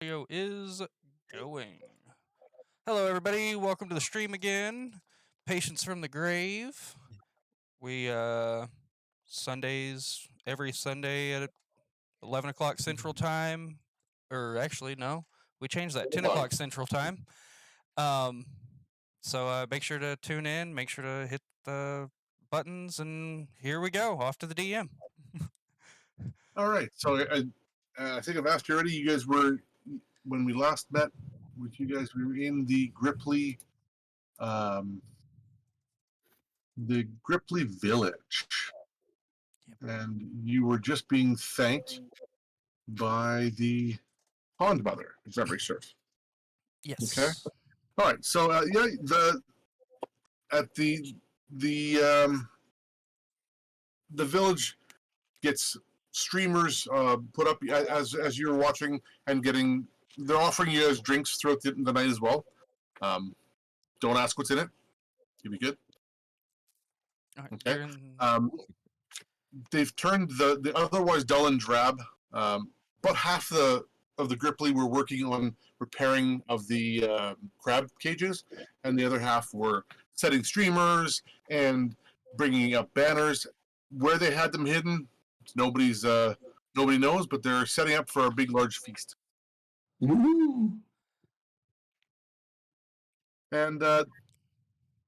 audio is going. Hello, everybody. Welcome to the stream again. Patients from the Grave. We, Sundays, every Sunday at 11 o'clock Central Time. Or actually, no, we changed that, 10 o'clock Central Time. So make sure to tune in, make sure to hit the buttons, and here we go, off to the DM. All right. So I think I've asked you already. You guys were, when we last met with you guys, we were in the Gripply village. Yep. And you were just being thanked by the pond mother, if memory serves. Yes. Okay. All right. So the village gets streamers put up as you're watching and getting. They're offering you as drinks throughout the night as well. Don't ask what's in it. You'll be good. Right, okay. They've turned the otherwise dull and drab. About half of the Gripply were working on repairing of the crab cages, and the other half were setting streamers and bringing up banners. Where they had them hidden, nobody knows, but they're setting up for a big, large feast. Woo! And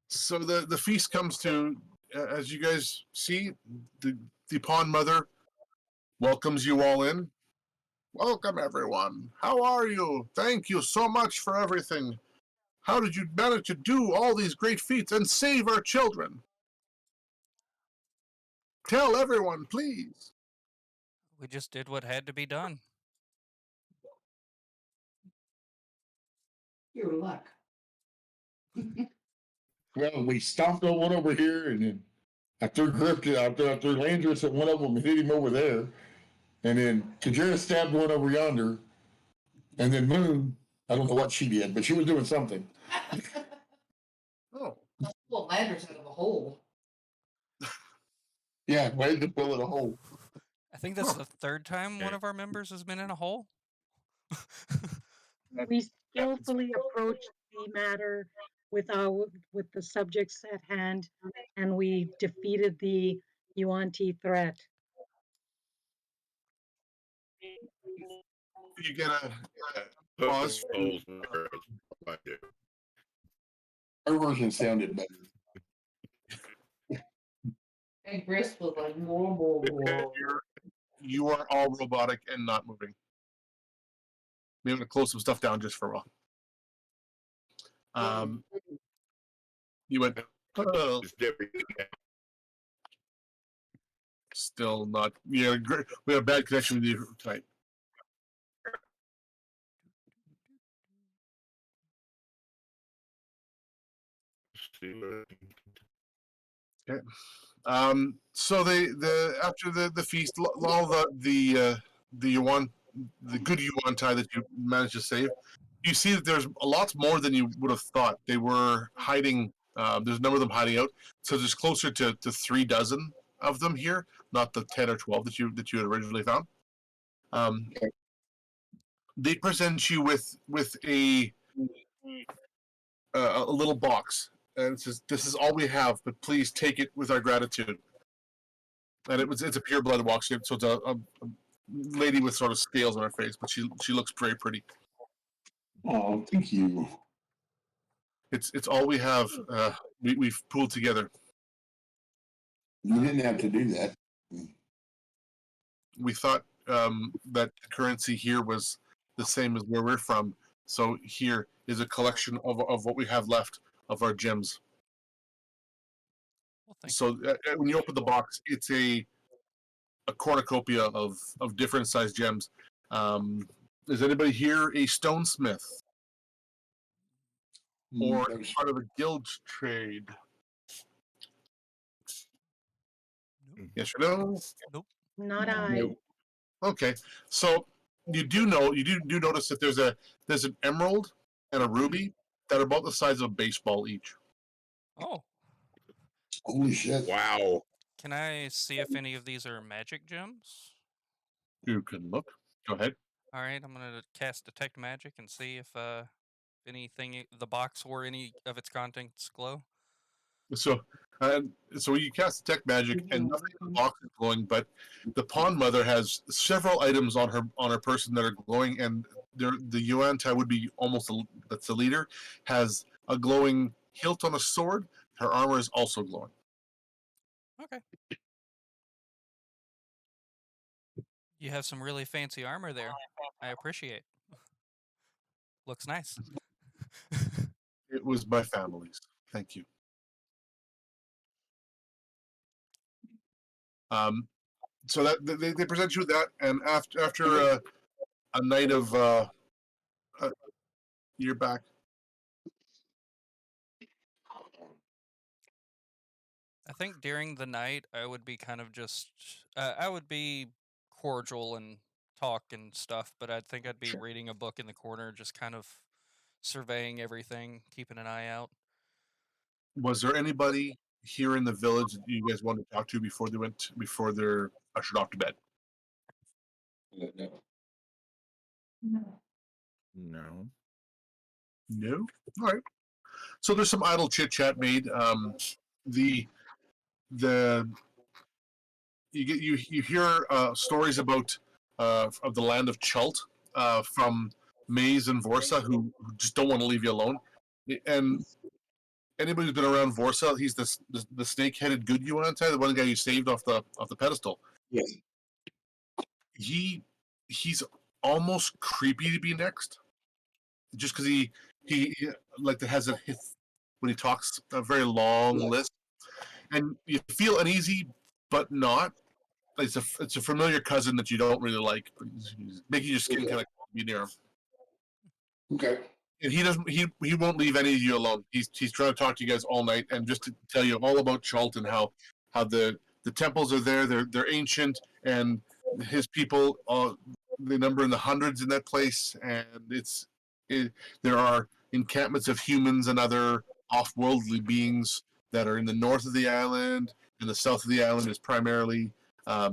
so the feast comes to, as you guys see, the pond mother welcomes you all in. Welcome, everyone. How are you? Thank you so much for everything. How did you manage to do all these great feats and save our children? Tell everyone, please. We just did what had to be done. Your luck. Well, we stomped on one over here, and then I threw Landris at one of them and hit him over there. And then Kajira stabbed one over yonder. And then Moon, I don't know what she did, but she was doing something. Oh. Well, Landers out of a hole. Yeah, way to pull in a hole. I think that's the third time one of our members has been in a hole. We skillfully approached the matter with the subjects at hand, and we defeated the Yuan-Ti threat. You get a pause. Our version sounded better. And Chris was like, more. You are all robotic and not moving. Maybe I'm going to close some stuff down just for a while. You went, still not. Yeah, we have a bad connection with you tonight. Okay. So after the feast, all the good Yuan-Ti that you managed to save, you see that there's a lot more than you would have thought. They were hiding. There's a number of them hiding out. So there's closer to 3 dozen of them here, not the 10 or 12 that you had originally found. They present you with a little box, and it says, "This is all we have, but please take it with our gratitude." And it's a pure blood box, so it's a lady with sort of scales on her face, but she looks very pretty. Oh, thank you. It's all we have. We've pooled together. You didn't have to do that. We thought that the currency here was the same as where we're from, so here is a collection of what we have left of our gems. Well, so when you open the box, it's a cornucopia of different sized gems. Is anybody here a stonesmith? Or part of a guild trade? Nope. Yes or no? Nope. Not I. Nope. Okay, so you do notice that there's an emerald and a ruby that are about the size of a baseball each. Oh. Holy shit! Wow. Can I see if any of these are magic gems? You can look. Go ahead. All right, I'm gonna cast detect magic and see if anything the box or any of its contents glow. So, uh, so you cast detect magic, and nothing in the box is glowing, but the Pond Mother has several items on her person that are glowing, and the Yuan Tai would be almost that's the leader, has a glowing hilt on a sword. Her armor is also glowing. Okay. You have some really fancy armor there. I appreciate. Looks nice. It was my family's. Thank you. So that they present you with that, and after a night of you're back. I think during the night I would be kind of just I would be cordial and talk and stuff, but I think I'd be Sure. reading a book in the corner, just kind of surveying everything, keeping an eye out. Was there anybody here in the village that you guys wanted to talk to before they're ushered off to bed? No. No. No. All right. So there's some idle chit chat made. The the you hear stories about of the land of Chult from Maze and Vorsa who just don't want to leave you alone. And anybody who's been around Vorsa, he's the snake-headed good Yuan-Tai, the one guy you saved off the pedestal. Yes. He's almost creepy to be next, just because he like that has when he talks a very long list, and you feel uneasy, but not. It's a familiar cousin that you don't really like, he's making your skin kind of be near him. Okay. And he won't leave any of you alone. He's trying to talk to you guys all night and just to tell you all about Chult and how the temples are there. They're ancient, and his people they number in the hundreds in that place, and there are encampments of humans and other off-worldly beings that are in the north of the island, and the south of the island is primarily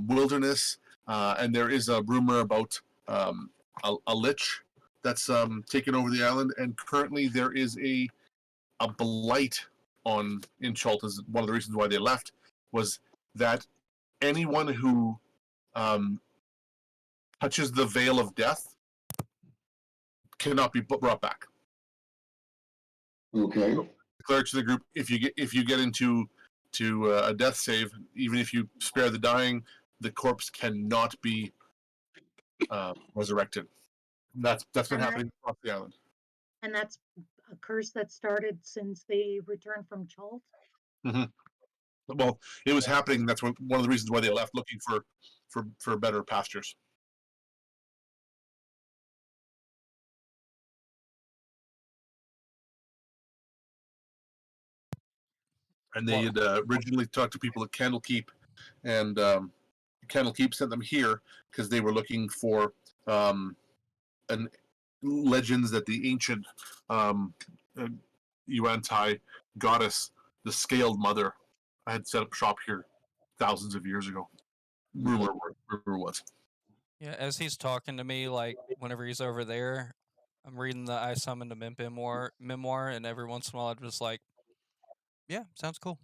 wilderness. And there is a rumor about a lich that's taken over the island, and currently there is a blight in Chult. Is one of the reasons why they left was that anyone who touches the veil of death cannot be brought back. Okay. Declare to the group if you get into a death save, even if you spare the dying, the corpse cannot be resurrected. That's been happening across the island. And that's a curse that started since they returned from Chult. Well, it was happening. That's one of the reasons why they left, looking for better pastures. And they had originally talked to people at Candlekeep, and Candlekeep sent them here because they were looking for legends that the ancient Yuan Tai goddess, the Scaled Mother, had set up shop here thousands of years ago. Rumor was. Yeah, as he's talking to me, like whenever he's over there, I'm reading the I Summoned a Mimp memoir, and every once in a while I'm just like, yeah, sounds cool.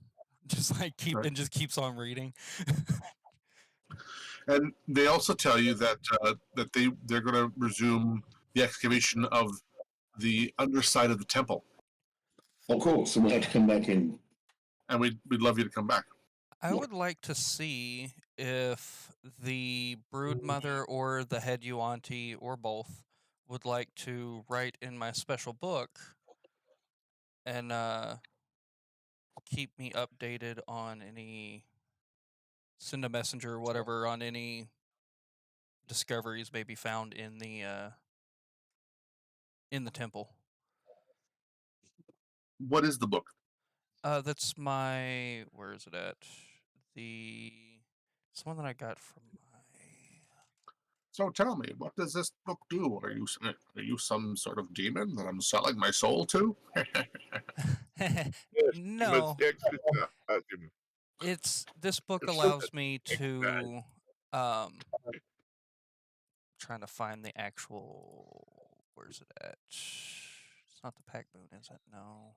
Just like just keeps on reading. And they also tell you that they're going to resume the excavation of the underside of the temple. Oh, cool. So we have to come back in. And we'd love you to come back. I would like to see if the brood mother or the head Yuanti or both would like to write in my special book and keep me updated on any send a messenger or whatever on any discoveries may be found in the temple. What is the book? That's my where is it at? It's one that I got from my So tell me, what does this book do? Are you some sort of demon that I'm selling my soul to? No. Exorcism. This book allows me to trying to find the actual. Where's it at? It's not the Pack Moon, is it? No.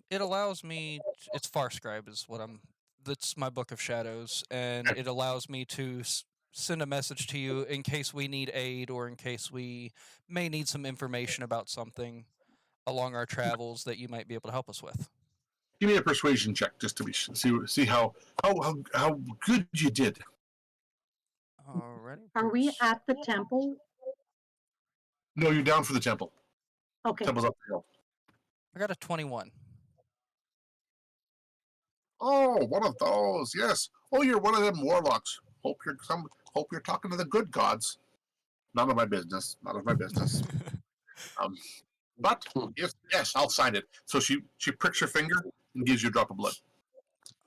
It allows me. It's Farscribe is what I'm. That's my Book of Shadows, and it allows me to send a message to you in case we need aid or in case we may need some information about something along our travels that you might be able to help us with. Give me a persuasion check just to see how good you did. Alrighty. Are we at the temple? No, you're down for the temple. Okay. Temple's up the hill. I got a 21. Oh, one of those. Yes. Oh, you're one of them warlocks. Hope you're talking to the good gods. None of my business. None of my business. But yes, I'll sign it. So she pricks her finger and gives you a drop of blood.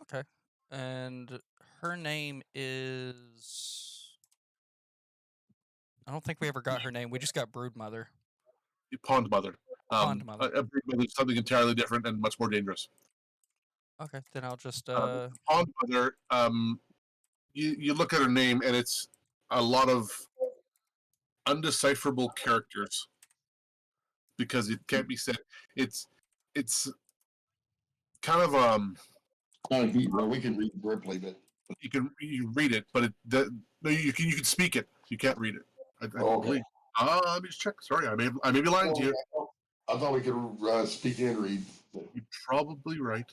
Okay. And her name is. I don't think we ever got her name. We just got Broodmother. Pond Mother. Pond Mother. A Brood Mother is something entirely different and much more dangerous. Okay, then I'll just. Pond Mother. You look at her name and it's a lot of undecipherable characters because it can't be said. It's kind of well, we can read Ripley, but you read it, but no, you can speak it. You can't read it. I believe. Let me just check. Sorry, I may be lying to you. I thought we could speak and read. You're probably right.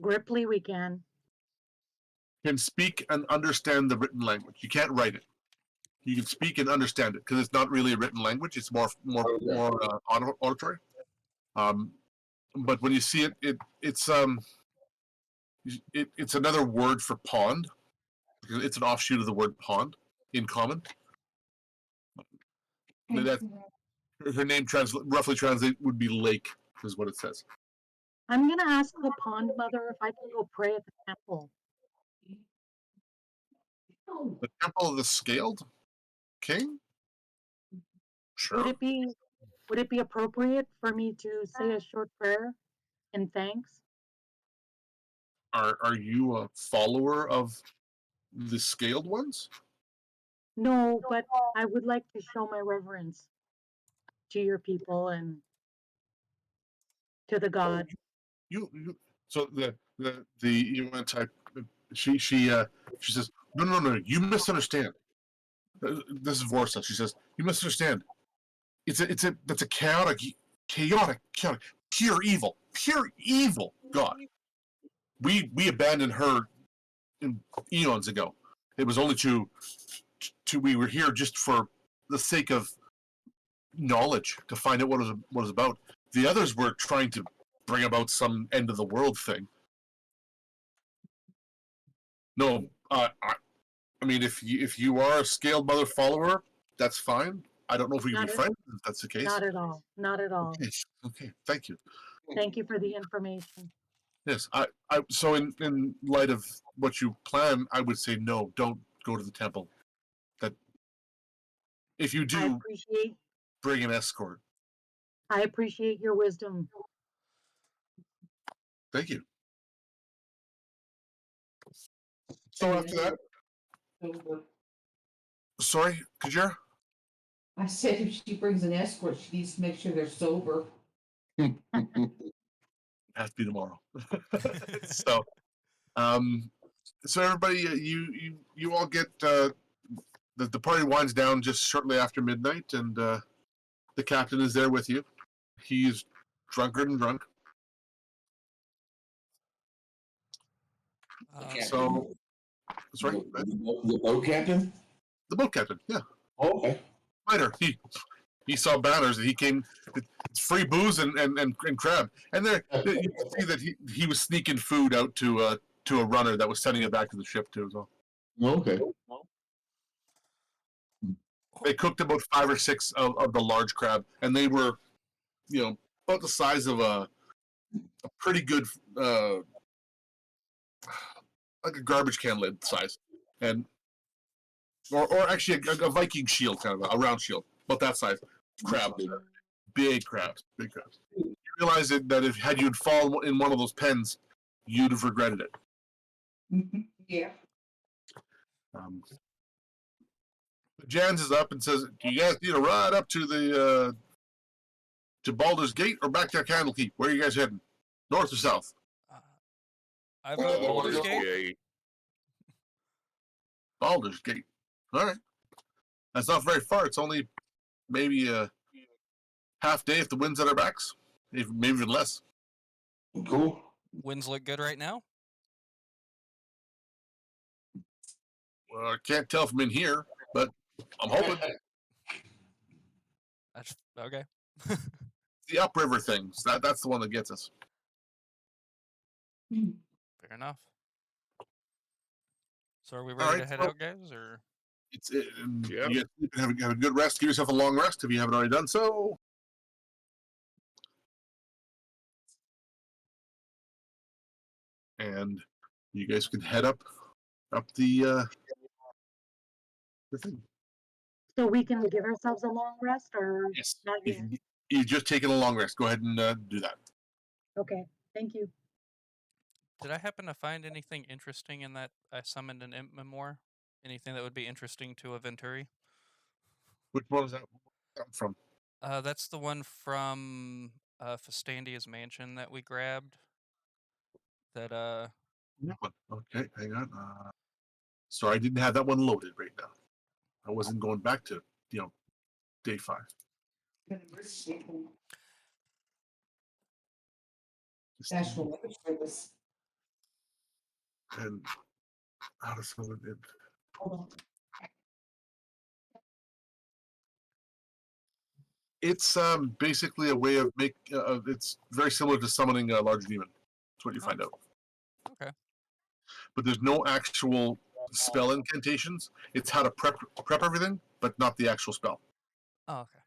Ripley, we can. Can speak and understand the written language. You can't write it. You can speak and understand it because it's not really a written language. It's more auditory. But when you see it, it's another word for pond. It's an offshoot of the word pond in common. That her name roughly translate would be lake, is what it says. I'm going to ask the Pond Mother if I can go pray at the temple. The Temple of the Scaled King? Sure. Would it be appropriate for me to say a short prayer in thanks? Are you a follower of the Scaled Ones? No, but I would like to show my reverence to your people and to the god. So the UN type she says no, you misunderstand. This is Vorsa. She says you misunderstand. That's a chaotic pure evil god. We abandoned her eons ago. It was only to we were here just for the sake of knowledge to find out what it was about. The others were trying to bring about some end of the world thing. No, I mean, if you are a Scaled Mother follower, that's fine. I don't know if we can be friends if that's the case. Not at all. Not at all. Okay. Thank you. Thank you for the information. Yes, so in light of what you plan, I would say no, don't go to the temple. That if you do, bring an escort. I appreciate your wisdom. Thank you. So after that, sorry, Kajira? I said if she brings an escort, she needs to make sure they're sober. Has to be tomorrow. So everybody, you all get the party winds down just shortly after midnight, and the captain is there with you. He's drunker than drunk. So, sorry, the boat captain. The boat captain, yeah. Oh, okay. Minor. He saw banners and he came. It's free booze and crab. And there you can see that he was sneaking food out to a runner that was sending it back to the ship too as well. Okay. They cooked about 5 or 6 of the large crab, and they were, about the size of a pretty good, like a garbage can lid size, and or actually a Viking shield, kind of a round shield, about that size. Crab, big crabs. You realize that if you'd fallen in one of those pens, you'd have regretted it. Yeah. Jans is up and says, "Do you guys need to ride up to the to Baldur's Gate or back to Candlekeep? Where are you guys heading? North or south?" I vote Baldur's go. Gate. Baldur's Gate. All right. That's not very far. It's only maybe a half day if the wind's at our backs, maybe even less. Cool. Winds look good right now. Well, I can't tell from in here, but I'm hoping Okay. the upriver things. That's the one that gets us. Fair enough. So are we ready to head out, guys? Or You guys have a good rest. Give yourself a long rest if you haven't already done so. And you guys can head up the thing. So we can give ourselves a long rest or Yes. not yet? You've just taken a long rest. Go ahead and do that. Okay, thank you. did I happen to find anything interesting in that I summoned an imp memoir? Anything that would be interesting to a Venturi? Which one is that from? That's the one from Festandia's mansion that we grabbed. That That one. Okay, hang on. Sorry, I didn't have that one loaded right now. I wasn't going back to day 5. National Weather Service. And how to summon it. Hold on. It's basically a way of it's very similar to summoning a large demon. That's what you find out. Okay. But there's no actual spell incantations. It's how to prep everything, but not the actual spell. Oh, okay.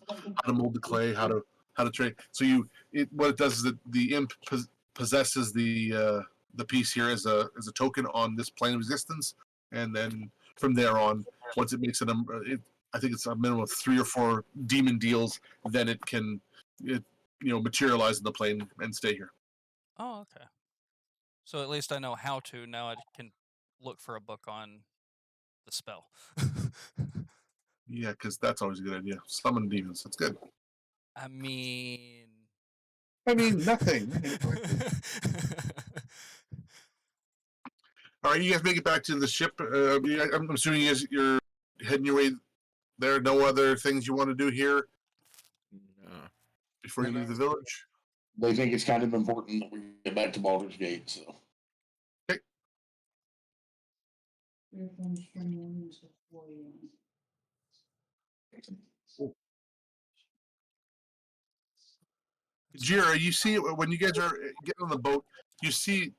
How to mold the clay, how to train. So what it does is that the imp possesses the piece here as a token on this plane of existence, and then from there on, once it makes I think it's a minimum of 3 or 4 demon deals, then it can materialize in the plane and stay here. Oh, okay. So at least I know how to. Now I can look for a book on the spell. Yeah, because that's always a good idea. Summon demons. That's good. I mean, nothing. All right, you guys make it back to the ship. I'm assuming you're heading your way there. No other things you want to do here before you leave the village? They think it's kind of important that we get back to Baldur's Gate, so. Okay. Jira, you see when you guys are getting on the boat, you see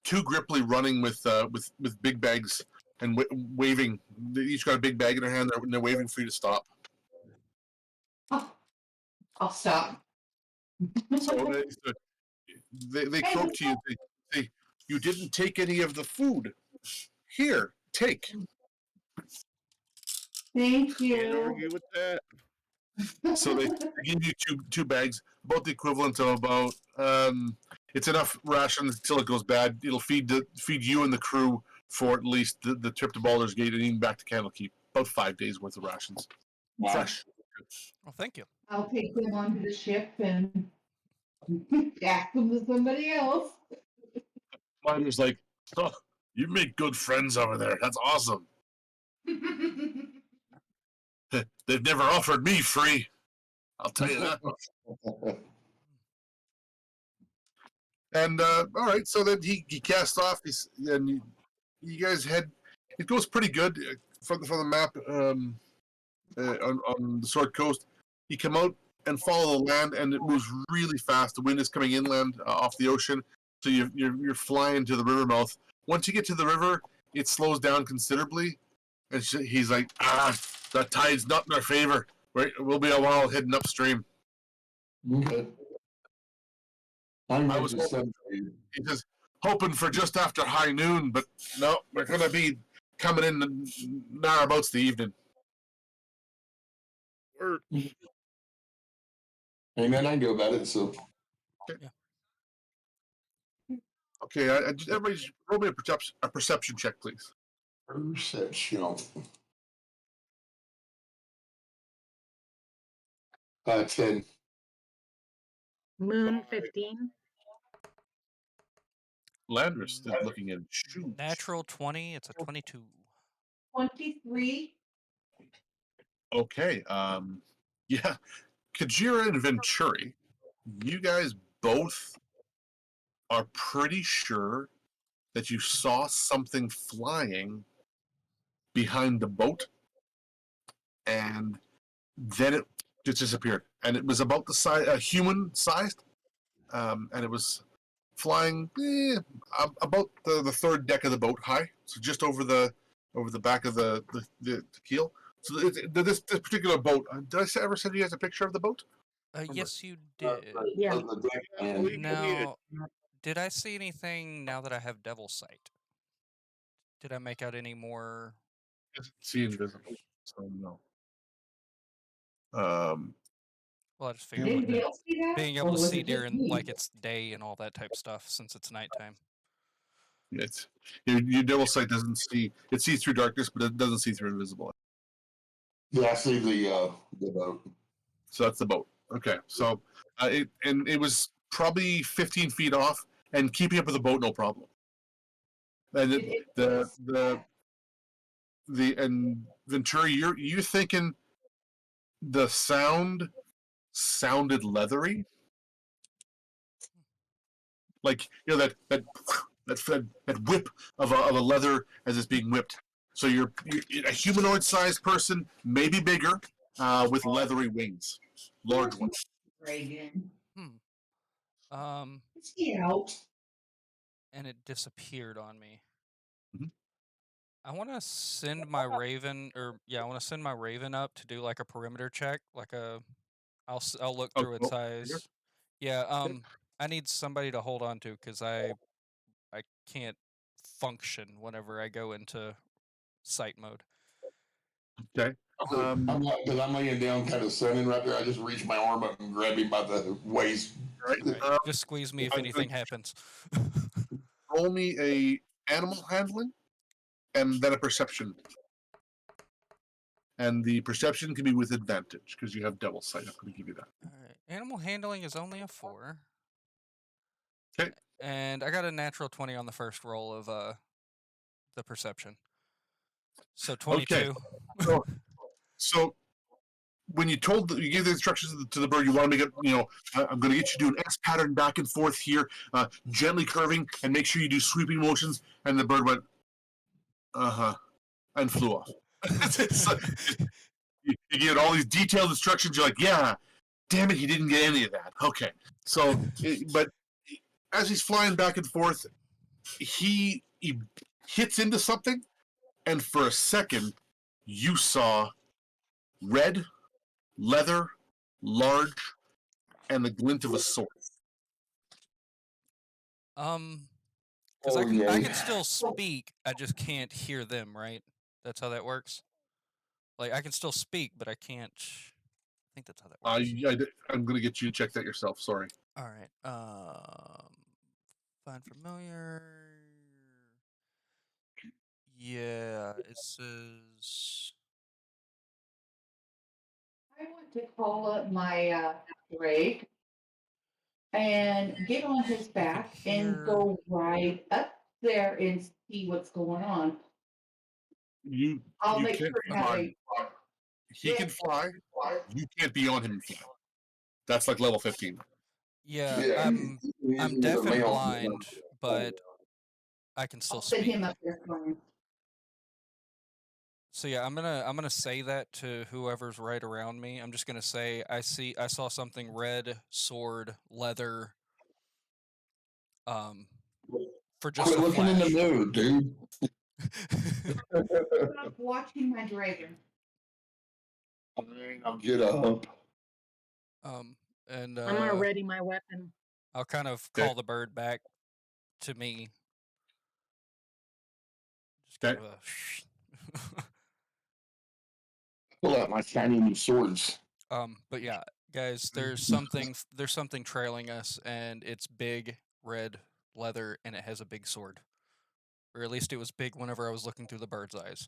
2 Gripply running with big bags and waving. They each got a big bag in their hand, and they're waving for you to stop. I'll stop. So they croak to you. They say, "You didn't take any of the food. Here, take." Thank Can't you. argue with that. So they give you two bags, about the equivalent of about it's enough rations until it goes bad. It'll feed you and the crew for at least the trip to Baldur's Gate and even back to Candlekeep. About 5 days worth of rations. Wow. Fresh. well, thank you. I'll take them onto the ship and pass them to somebody else. Miner's like, "Oh, you make good friends over there. That's awesome. They've never offered me free. I'll tell you that." And all right, so then he cast off. And you guys head. It goes pretty good from the map on the Sword Coast. You come out and follow the land, and it moves really fast. The wind is coming inland off the ocean, so you're flying to the river mouth. Once you get to the river, it slows down considerably, and he's like, "The tide's not in our favor. We'll be a while heading upstream." Okay. I was he says, hoping for just after high noon, but no, we're going to be coming in now about the evening. And then I go about it, so. Okay, everybody's roll me a perception check, please. Perception. 10. Moon 15. Landris is looking at shoes. Natural 20. It's a 22. 23. Okay. Yeah. Kajira and Venturi, you guys both are pretty sure that you saw something flying behind the boat, and then it just disappeared. And it was about the size, human sized, and it was flying about the third deck of the boat high, so just over the back of the keel. So this particular boat, did I ever send you guys a picture of the boat? Yes, you did. Yeah. Now, did I see anything now that I have Devil's Sight? Did I make out any more? See invisible, so no. Well, I just figured Did with anybody it else see that? being Or able to was see it just during me? like it's day and all that type of stuff since it's nighttime. It's your devil sight doesn't see. It sees through darkness, but it doesn't see through invisible. Yeah, I see the boat. So that's the boat. Okay, so it was probably 15 feet off and keeping up with the boat, no problem. And and Venturi, you're thinking the sound sounded leathery, like that whip of a leather as it's being whipped. So you're a humanoid-sized person, maybe bigger, with leathery wings, large ones. Reagan. Is he out? And it disappeared on me. Mhm. I want to send my raven, I want to send my raven up to do like a perimeter check, I'll look through its eyes. Yeah, I need somebody to hold on to because I can't function whenever I go into sight mode. Okay. I'm laying down, kind of sunning right there. I just reach my arm up and grab him by the waist. Right. Just squeeze me if anything happens. Roll me a animal handling, and then a perception. And the perception can be with advantage because you have devil sight. I'm going to give you that. All right. Animal handling is only a 4. Okay. And I got a natural 20 on the first roll of the perception. So 22. Okay. So when you gave the instructions to the bird, you want to make it, I'm going to get you to do an S pattern back and forth here, gently curving, and make sure you do sweeping motions. And the bird went, and flew off. So, you get all these detailed instructions. You're like, yeah, damn it, he didn't get any of that. Okay. So, but as he's flying back and forth, he hits into something, and for a second, you saw red, leather, large, and the glint of a sword. Because I can still speak, I just can't hear them, right? That's how that works? Like, I can still speak, but I can't... I think that's how that works. I'm going to get you to check that yourself, sorry. Alright, find familiar... Yeah, it says... I want to call up my Drake and get on his back and go right up there and see what's going on. I'll make sure to have a. He can fly. You can't be on him and fly. That's like level 15. Yeah, I'm deaf and blind, but I can still I'll send speak. him up there for him. So yeah, I'm gonna say that to whoever's right around me. I'm just gonna say I saw something red, sword, leather. For just Quit a looking in flash. the mood, dude. Stop watching my dragon. I'll get up. And I'm gonna ready my weapon. I'll kind of call the bird back to me. Just kind of Pull out my shiny new swords. but yeah, guys, there's something trailing us, and it's big, red, leather, and it has a big sword. Or at least it was big whenever I was looking through the bird's eyes.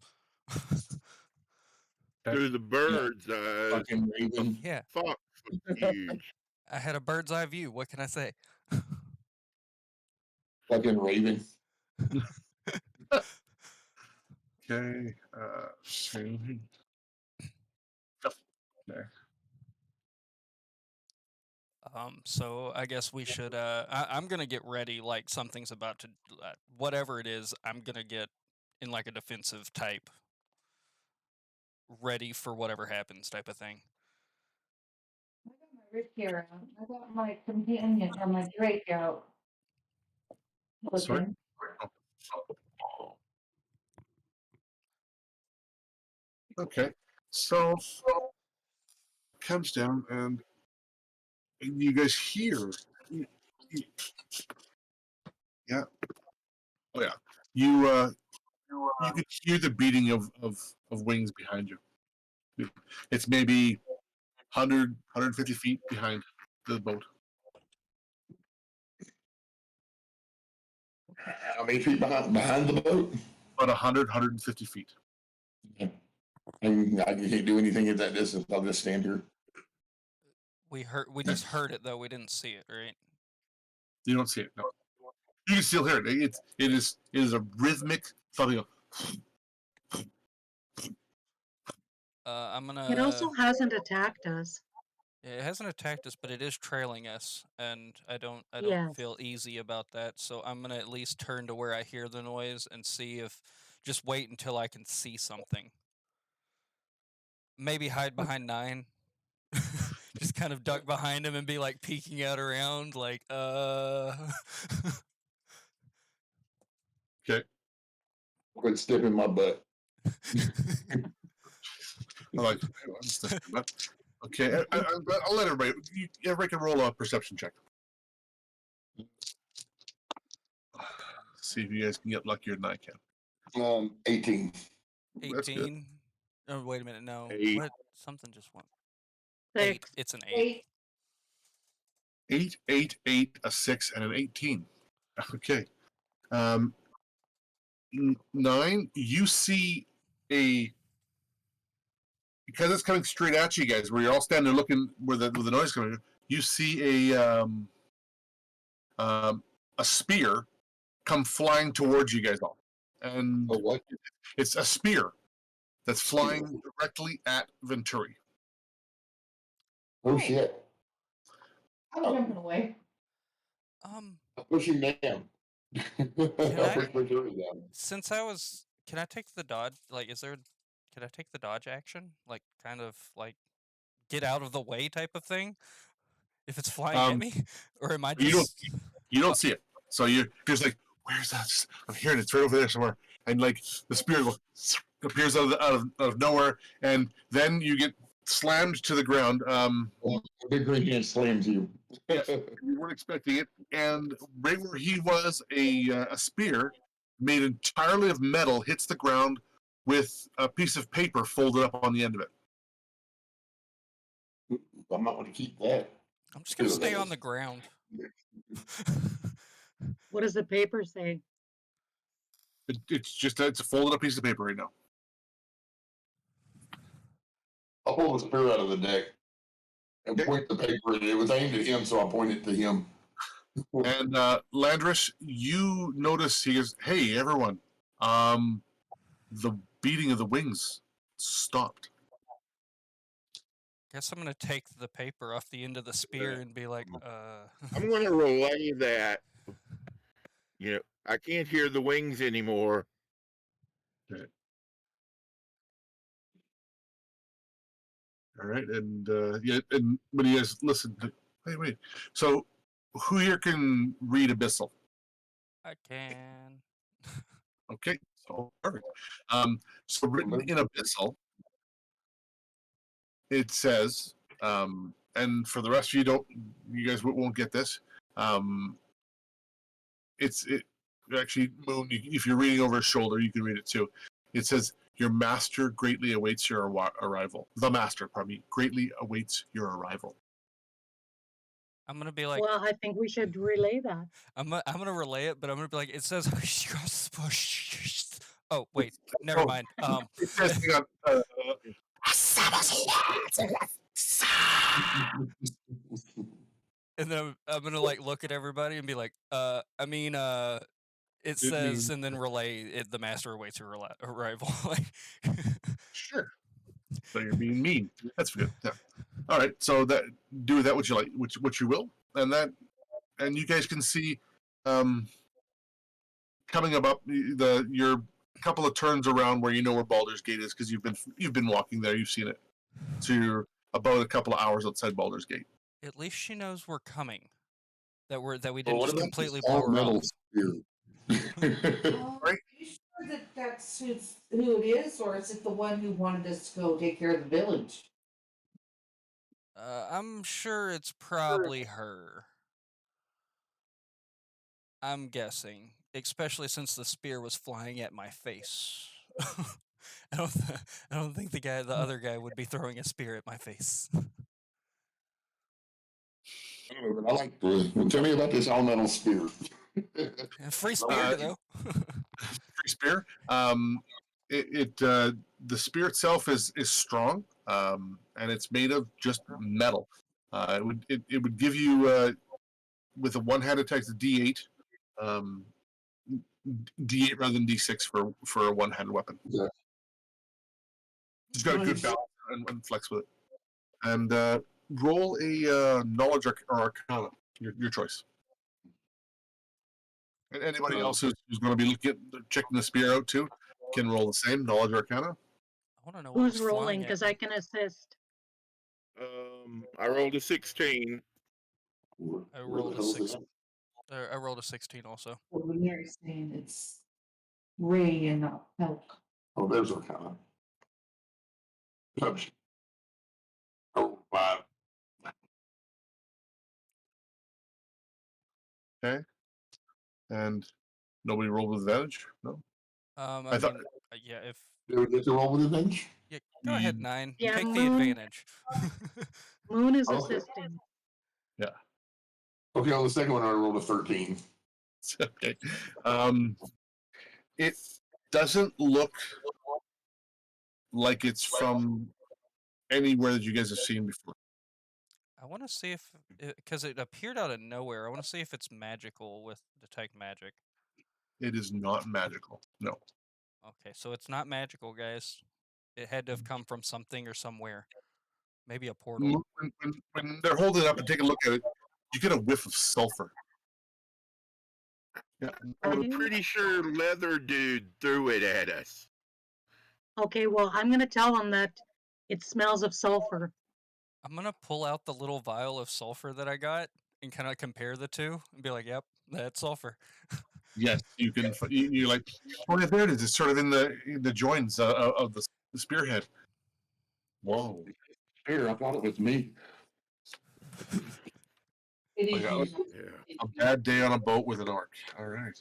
Through the bird's eyes. Fucking raven. Yeah, Fox was huge. I had a bird's eye view. What can I say? Fucking raven. Okay. There. So I guess we should. I'm gonna get ready. Like something's about to. Whatever it is, I'm gonna get in like a defensive type, ready for whatever happens type of thing. I got my Rick here out. I got my companion or my Drake out. Sorry? Looking. Okay. So comes down and you guys hear. Yeah. Oh yeah. You can hear the beating of wings behind you. It's maybe 100, 150 feet behind the boat. How many feet behind the boat? About 100, 150 feet. I can't do anything at that distance. I'll just stand here. We just heard it though. We didn't see it, right? You don't see it. No. You can still hear it. It is a rhythmic thumping. I'm gonna. It also hasn't attacked us. It hasn't attacked us, but it is trailing us, and I don't Yes. feel easy about that. So I'm gonna at least turn to where I hear the noise and see if. Just wait until I can see something. Maybe hide behind 9. Just kind of duck behind him and be like peeking out around, like Okay. Quit stiffing my butt. Okay. I'll let everybody. Everybody can roll a perception check. See if you guys can get luckier than I can. 18. That's good. 18. Oh, wait a minute. No. 8. What? Something just went. 8. It's an 8. 8, 8, 8, a 6, and an 18. Okay. 9, you see because it's coming straight at you guys, where you're all standing there looking where the noise is coming. You see a spear come flying towards you guys all, and what? it's a spear that's flying directly at Venturi. Oh shit! I'm jumping away. Um, I'll push him down. I'll push Venturi down. Since I was, can I take the dodge? Like, can I take the dodge action? Like, kind of like get out of the way type of thing. If it's flying at me, or am I just? You don't see it, so you're just like, where's that? I'm hearing it. It's right over there somewhere, and like the spear appears out of nowhere, and then you get slammed to the ground. Big green hand slams you. You weren't expecting it, and right where he was, a spear made entirely of metal hits the ground with a piece of paper folded up on the end of it. I might want to keep that. I'm just gonna stay on the ground. What does the paper say? It's a folded up piece of paper right now. I'll pull the spear out of the deck and point the paper. It was aimed at him, so I pointed to him. And Landris, you notice he goes, "Hey, everyone, the beating of the wings stopped." Guess I'm gonna take the paper off the end of the spear and be like, I'm going to relay that. You know, I can't hear the wings anymore. Okay. All right, and when you guys listen, wait. So, who here can read Abyssal? I can. Okay, so perfect. So written in Abyssal, it says, and for the rest of you, you guys won't get this. It actually, Moon, if you're reading over his shoulder, you can read it too. It says, "Your master greatly awaits your arrival." The master, pardon me, greatly awaits your arrival. I'm gonna be like, Well, I think we should relay that. I'm gonna relay it, but I'm gonna be like, it says, oh wait, never mind. It says, I'm gonna like look at everybody and be like, it says, means- and then relay it, the master awaits your arrival. Like, Sure. So you're being mean. That's good. Yeah. All right. So that do that what you like, what you will, and you guys can see, coming up your couple of turns around where you know where Baldur's Gate is because you've been walking there, you've seen it. So you're about a couple of hours outside Baldur's Gate. at least she knows we're coming. That we Well, didn't what just about completely this blow her all-metal off. spear? Are you sure that that's who it is, or is it the one who wanted us to go take care of the village? I'm sure it's probably her. I'm guessing, especially since the spear was flying at my face. I don't think the other guy would be throwing a spear at my face. I don't know, but I like the. Tell me about this all-metal spear. Free spear though. Free spear. The spear itself is strong, and it's made of just metal. It would give you with a one-hand attack, it's a D8, D8 rather than D6 for a one-handed weapon. Yeah. It's got a good balance and flex with it. And roll a knowledge or arcana, your choice. And anybody else who's going to be checking the spear out too can roll the same knowledge or arcana. I want to know what Who's was rolling? flying at Because me. I can assist. I rolled a 16. I rolled a 6. I rolled a 16 also. Well, when you're saying it's Ray and not Pelk. Oh, there's Arcana. Oops. Oh, 5. Okay. And nobody rolled with advantage? No? I thought- mean, yeah, if Did we get to roll with advantage? yeah, go ahead, 9. Yeah, Take the Moon. advantage. Moon is Okay. assisting. Okay, on the second one, I rolled a 13. Okay. It doesn't look like it's from anywhere that you guys have seen before. I want to see if, because it appeared out of nowhere. I want to see if it's magical with detect magic. It is not magical. No. Okay, so it's not magical, guys. It had to have come from something or somewhere. Maybe a portal. When they're holding it up and take a look at it, you get a whiff of sulfur. Yeah. I'm pretty sure Leather Dude threw it at us. Okay, well, I'm going to tell them that it smells of sulfur. I'm gonna pull out the little vial of sulfur that I got and kind of compare the two and be like, "Yep, that's sulfur." Yes, you can. You like. Oh, yeah, there it is. It's sort of in the joins of the spearhead. Whoa. Here, I thought it was me. It is Yeah. usually Yeah. A bad day on a boat with an orc. All right.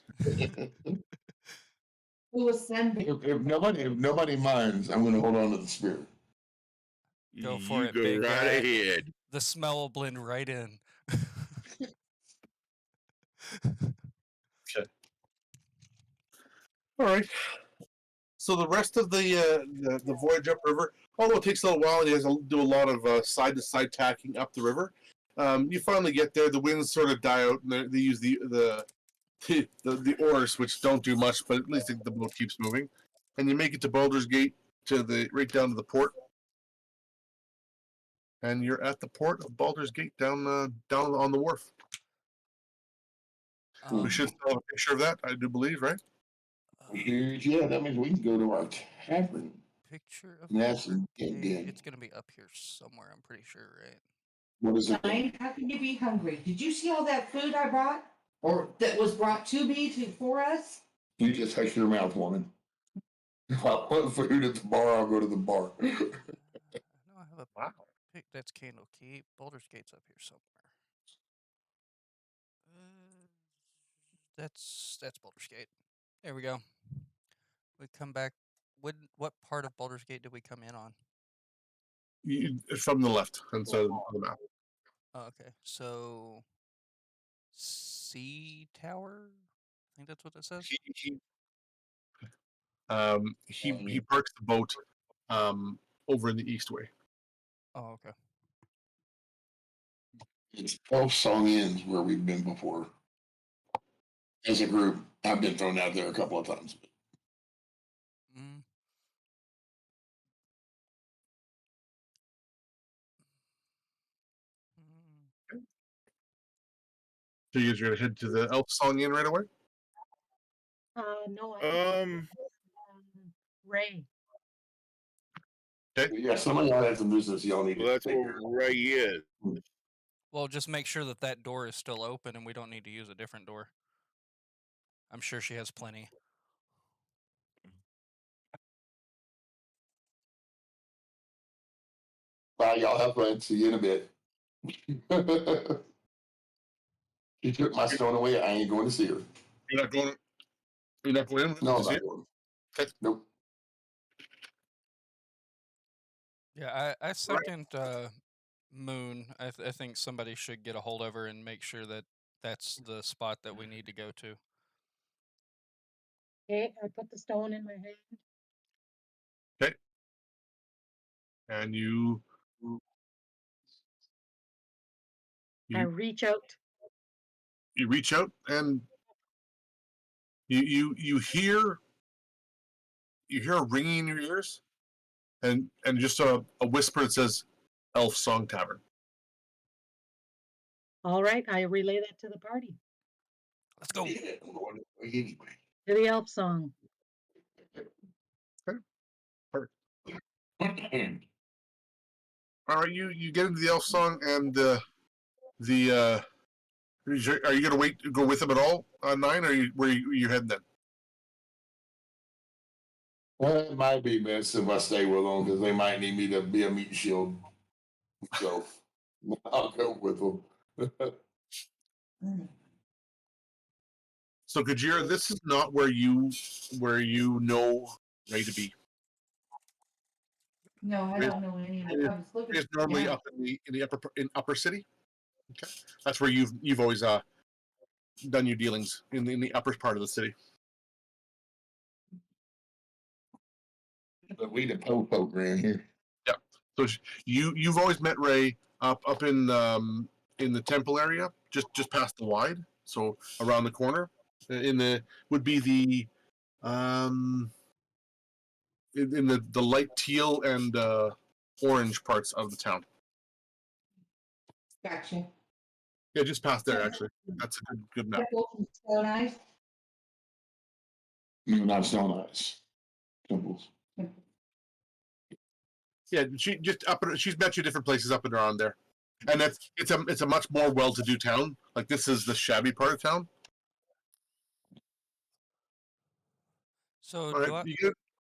who was sending. If nobody minds, I'm going to hold on to the spear. Go for You it, go big right guy. ahead. The smell will blend right in. All right. So the rest of the voyage upriver, although it takes a little while, and you guys do a lot of side to side tacking up the river. You finally get there. The winds sort of die out, and they use the oars, which don't do much, but at least the boat keeps moving. And you make it to Baldur's Gate, right down to the port. And you're at the port of Baldur's Gate, down on the wharf. We should still have a picture of that, I do believe, right? Yeah, that means we can go to our tavern. Picture of And that's Baldur's again. Gate. It's gonna be up here somewhere. I'm pretty sure, right? What is it? Nine, how can you be hungry? Did you see all that food I brought? Or that was brought to me for us? You just hush your mouth, woman. If I want food at the bar, I'll go to the bar. I know I have a Wow. that's Candle Keep. Baldur's Gate's up here somewhere. That's Baldur's Gate. There we go. We come back. What part of Baldur's Gate did we come in on? From the left hand side of the map. Oh, okay, so Sea Tower. I think that's what that says. He parks the boat over in the east way. Oh, okay. It's Elf Song Inns where we've been before. As a group, I've been thrown out there a couple of times. Mm. Mm. So you guys are gonna head to the Elf Song Inn right away? No, I Ray. Okay. Yeah, some of y'all have some business y'all need Well, to that's take where care of. Ray is. Well, just make sure that that door is still open and we don't need to use a different door. I'm sure she has plenty. Bye, y'all have fun. See you in a bit. She took my stone away. I ain't going to see her. You're not going. You're not going in. No, to I'm see not it? going. Okay. Nope. Yeah, I second Moon. I think somebody should get a hold of her and make sure that that's the spot that we need to go to. Okay, I put the stone in my hand. Okay. And you I reach out. reach out and you hear a ringing in your ears, and just a whisper that says Elf Song Tavern. All right, I relay that to the party. Let's go. Yeah, I'm going anyway. To the elf song. All right, you get into the Elf Song, and are you gonna go with them at all on 9, or where you heading then? Well, it might be best if I stay with them because they might need me to be a meat shield. So I'll go with them. So Gajira, this is not where you know Ray to be. No, I don't know any of it. I was looking. It's normally Yeah. up in the upper city. Okay, that's where you've always done your dealings in the upper part of the city. But we the po around here. Yeah. So you've always met Ray up in the temple area, just past the wide. So around the corner, in the would be the in the light teal and orange parts of the town. Gotcha. Yeah, just past there actually. That's a good map. So nice. Not so nice. Temples. Yeah, she just she's met you different places up and around there, and it's a much more well-to-do town. Like this is the shabby part of town. So All right,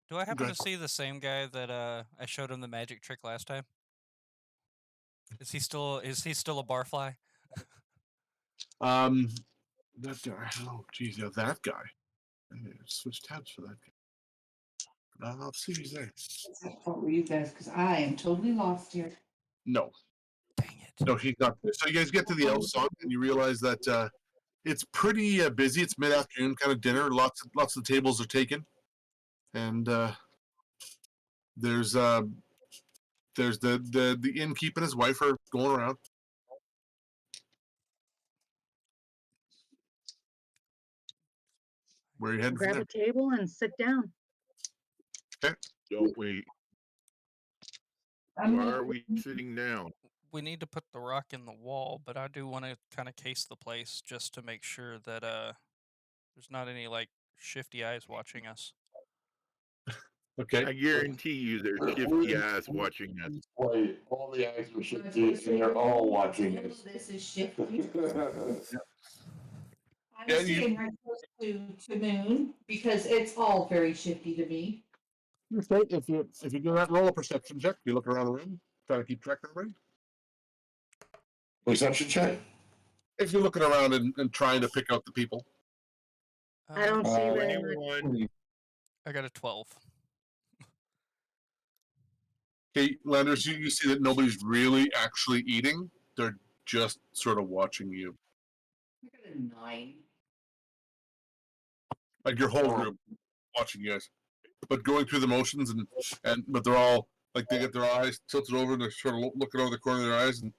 do I happen ahead. to see the same guy that I showed him the magic trick last time? Is he still a barfly? That guy. Oh, geez, yeah, that guy. I need to switch tabs for that guy. I'll see if he's there. What were you guys? Because I am totally lost here. No, Dang it. no, he's not there. So you guys get to the Elf Song, and you realize that it's pretty busy. It's mid-afternoon, kind of dinner. Lots of the tables are taken, and there's the innkeep and his wife are going around. Where are you heading from Grab there? a table and sit down. Don't we? I'm Why gonna- are we sitting down? We need to put the rock in the wall, but I do want to kind of case the place just to make sure that there's not any like shifty eyes watching us. Okay. I guarantee you there's shifty eyes watching us. Wait, all the eyes are shifty and they're all watching us. This is shifty. I'm Yeah, staying right close to Moon because it's all very shifty to me. Okay, if you do that, roll a perception check. You look around the room, try to keep track of everybody. Perception check. If you're looking around and trying to pick out the people. I don't see very much. 21. I got a 12. Okay, Landers, you see that nobody's really actually eating. They're just sort of watching you. I got a 9. Like your whole group watching you guys. But going through the motions but they're all like they get their eyes tilted over and they're sort of looking over the corner of their eyes and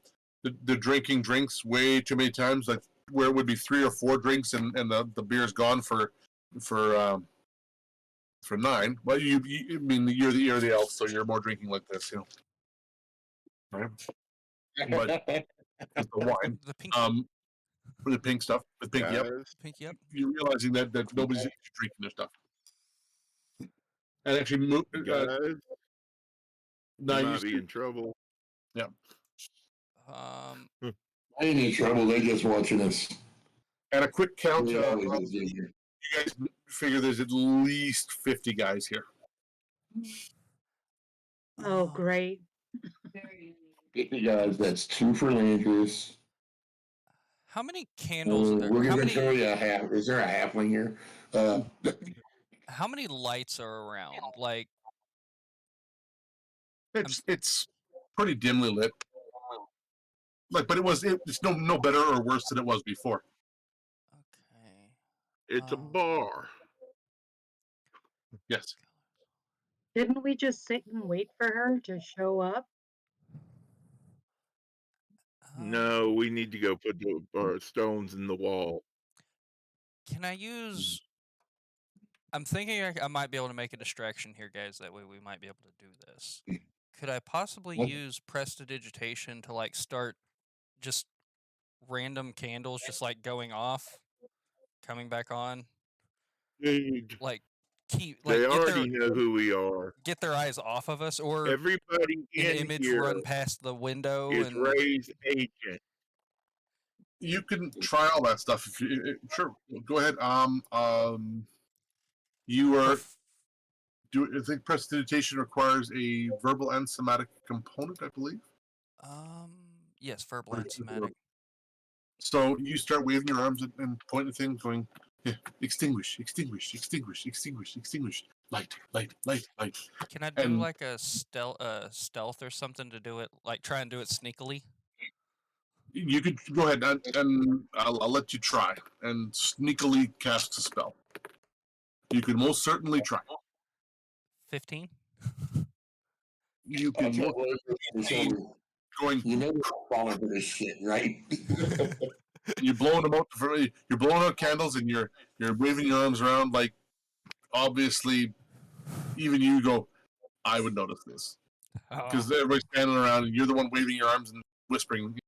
they're drinking drinks way too many times, like where it would be 3 or 4 drinks and the beer's gone for 9. Well, I mean, you're the elf, so you're more drinking like this, right? But it's the wine, The pink, the pink stuff, the pink. Yep, pink. Yep. you're realizing that nobody's drinking their stuff, and actually, Guys, now you you might be in trouble. yeah. I ain't in trouble. They just watching us. At a quick count, They always you is here. guys figure there's at least 50 guys here. Oh, great. 50 guys. That's 2 for Landris. How many candles? We're how gonna many? tell you a half. Is there a halfling here? How many lights are around? Like, It's pretty dimly lit. Like, but it's no better or worse than it was before. okay. It's a bar. Yes. Didn't we just sit and wait for her to show up? No, we need to go put the stones in the wall. Can I use? I'm thinking I might be able to make a distraction here, guys. That way we might be able to do this. Could I possibly What? use prestidigitation to like start just random candles just like going off, coming back on? Dude, Like keep they like already know who we are. get their eyes off of us, or Everybody an in image here run past the window is and Ray's agent. You can try all that stuff if you sure. Go ahead. You are. I think prestidigitation requires a verbal and somatic component, I believe. yes, verbal and somatic. So you start waving your arms and pointing things, going, yeah, extinguish, extinguish, extinguish, extinguish, extinguish, light, light, light, light. Can I do like a stealth or something to do it? Like try and do it sneakily. You could go ahead and I'll let you try and sneakily cast a spell. You could most certainly try. 15. You can going. You know we're falling for this shit, right? You're blowing them out. You're blowing out candles and you're waving your arms around like. Obviously, even you go. I would notice this because everybody's standing around and you're the one waving your arms and whispering.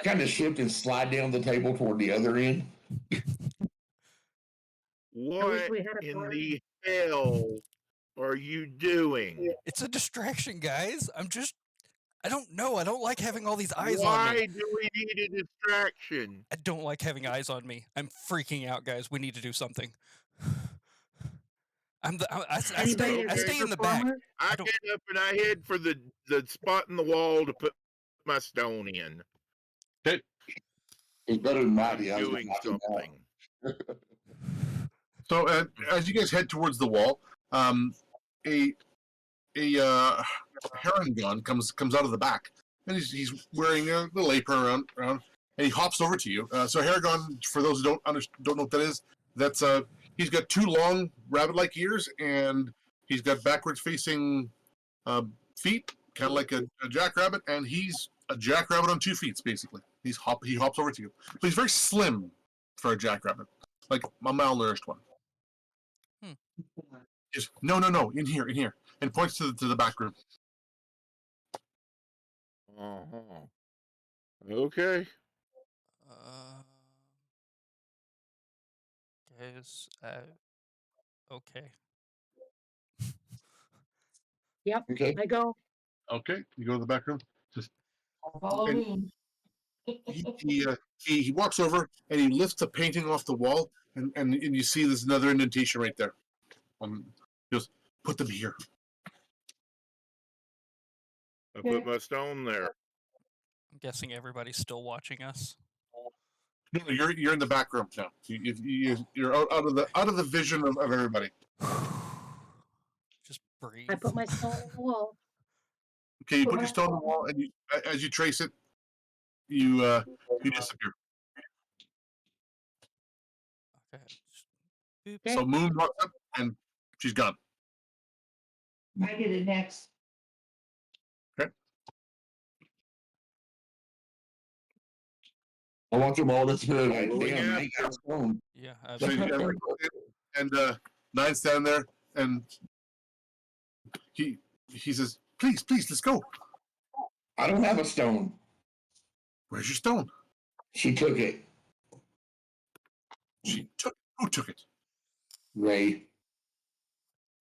Kind of shift and slide down the table toward the other end. What in the hell are you doing? It's a distraction, guys. I don't know. I don't like having all these eyes on me. Why do we need a distraction? I don't like having eyes on me. I'm freaking out, guys. We need to do something. I stay in the back. I get up and I head for the spot in the wall to put my stone in. Okay. It's better than my idea. Doing something. So as you guys head towards the wall, a Herringon comes out of the back, and he's wearing a little apron around, and he hops over to you. So Herringon, for those who don't know what that is, that's he's got 2 long rabbit-like ears, and he's got backwards-facing feet, kind of like a jackrabbit, and he's a jackrabbit on 2 feet, basically. He hops over to you, but he's very slim for a jackrabbit, like a malnourished one. Just no, in here, and points to the back room. Okay. Guys, okay. Yep. Okay. I go. Okay, you go to the back room. Just Follow me. he walks over and he lifts a painting off the wall, and you see there's another indentation right there. He goes, put them here. I put my stone there. I'm guessing everybody's still watching us. No, you're in the back room now. You're out of the vision of everybody. Just breathe. I put my stone on the wall. Okay, you put your stone on the wall, and as you trace it, you disappear. Okay. Boop. Okay. So Moon walks up, and she's gone. I get it next. I want them all to spirit like, Following damn, I ain't got a after. stone. Yeah, So you absolutely. and Nine's standing there, and he says, "Please, please, let's go." I don't have a stone. Where's your stone? She took it. She took. Who took it? Ray,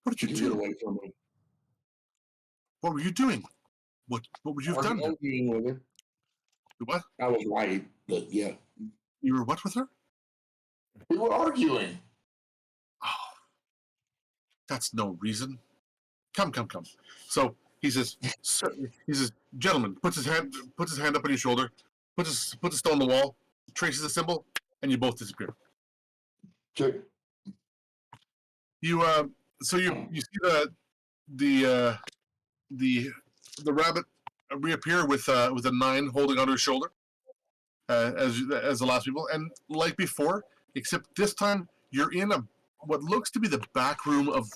What did she you took it do? away from me. What were you doing? What would you have done? Arguing with her. What? I was right, but yeah. You were what with her? We were arguing. Oh, that's no reason. Come. So he says, gentlemen, puts his hand up on your shoulder, puts a stone on the wall, traces a symbol, and you both disappear. Sure. You you see the rabbit reappear with a 9 holding onto his shoulder, as the last people, and like before, except this time you're in what looks to be the back room of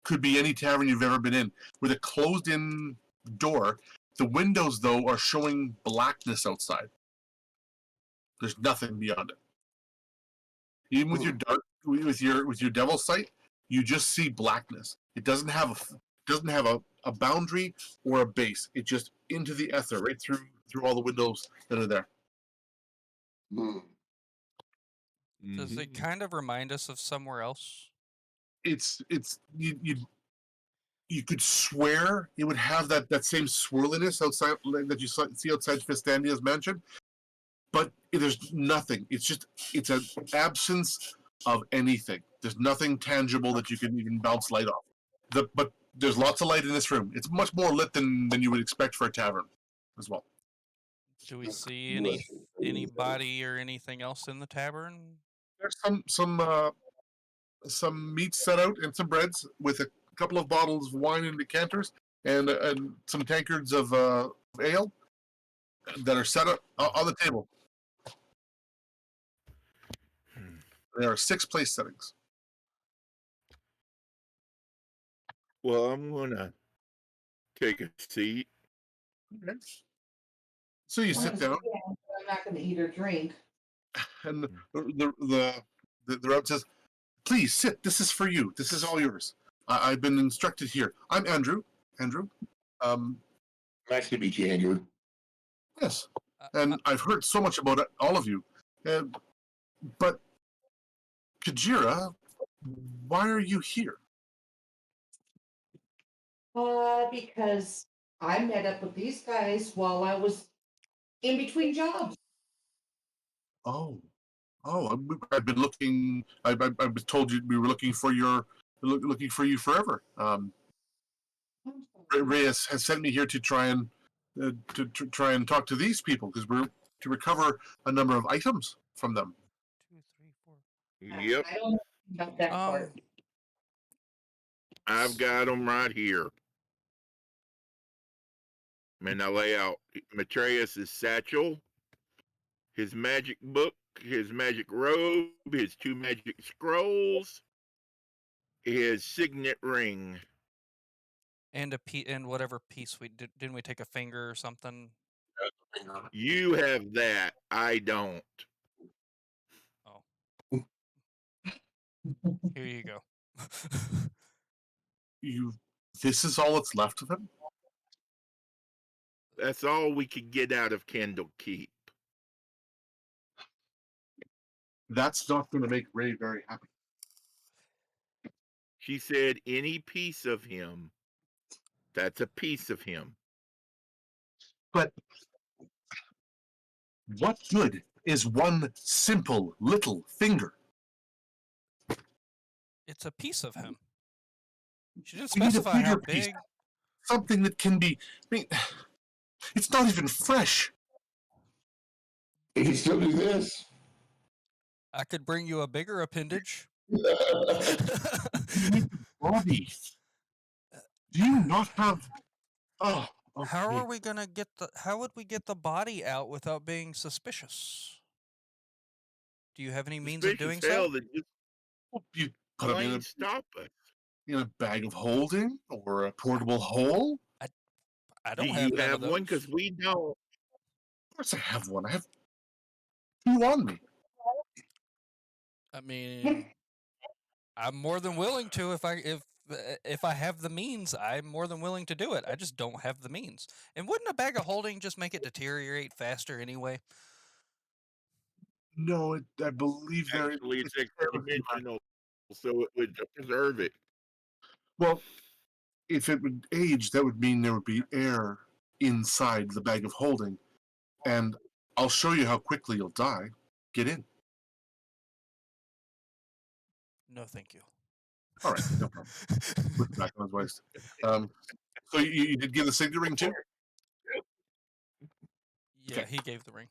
could be any tavern you've ever been in, with a closed-in door. The windows, though, are showing blackness outside. There's nothing beyond it. Even with your with your devil's sight, you just see blackness. It doesn't have a boundary or a base. It just into the ether, right through all the windows that are there. Does it kind of remind us of somewhere else? It's you could swear it would have that same swirliness outside that you see outside Fistandia's mansion, but there's nothing. It's an absence of anything. There's nothing tangible that you can even bounce light off. But there's lots of light in this room. It's much more lit than you would expect for a tavern, as well. Do we see anybody or anything else in the tavern? There's some meats set out and some breads with a couple of bottles of wine in decanters and some tankards of ale that are set up on the table. There are 6 place settings. Well, I'm gonna take a seat. Okay. So you sit down, I'm not going to eat or drink. and the rabbit says, "Please sit. This is for you. This is all yours. I've been instructed here. I'm Andrew. Andrew. Nice to meet you, Andrew. Yes. And I've heard so much about all of you. But Kajira, why are you here?" Because I met up with these guys while I was in between jobs. Oh, I've been looking. I was told we were looking for you forever. Reyes has sent me here to try and try and talk to these people because we're to recover a number of items from them. 2, 3, 4. Yep, I don't know about that part. I've got them right here. And I lay out Matreus' satchel, his magic book, his magic robe, his 2 magic scrolls, his signet ring. And and whatever piece we did, didn't we take a finger or something? You have that. I don't. Oh. Here you go. This is all that's left of him? That's all we could get out of Candlekeep. That's not going to make Ray very happy. She said any piece of him, that's a piece of him. But what good is one simple little finger? It's a piece of him. She didn't We need a specify how bigger piece. big. Something that can be. I mean, it's not even fresh. You can still do this. I could bring you a bigger appendage. Body. Do you not have? Oh. Okay. How are we gonna get how would we get the body out without being suspicious? Do you have any means of doing so? That just You put him in stop us. in a bag of holding or a portable hole? I don't Do have you none have of those. one? Because we don't. Of course I have one. I have Chew on me. I mean, I'm more than willing to if I have the means. I'm more than willing to do it. I just don't have the means. And wouldn't a bag of holding just make it deteriorate faster anyway? No, I believe there. Actually, it's extra dimensional, so it would preserve it. Well, if it would age, that would mean there would be air inside the bag of holding, and I'll show you how quickly you'll die. Get in. No, thank you. All right, no problem. Put it back on his waist. So you did give the signet ring too? Yeah, Okay. he gave the ring.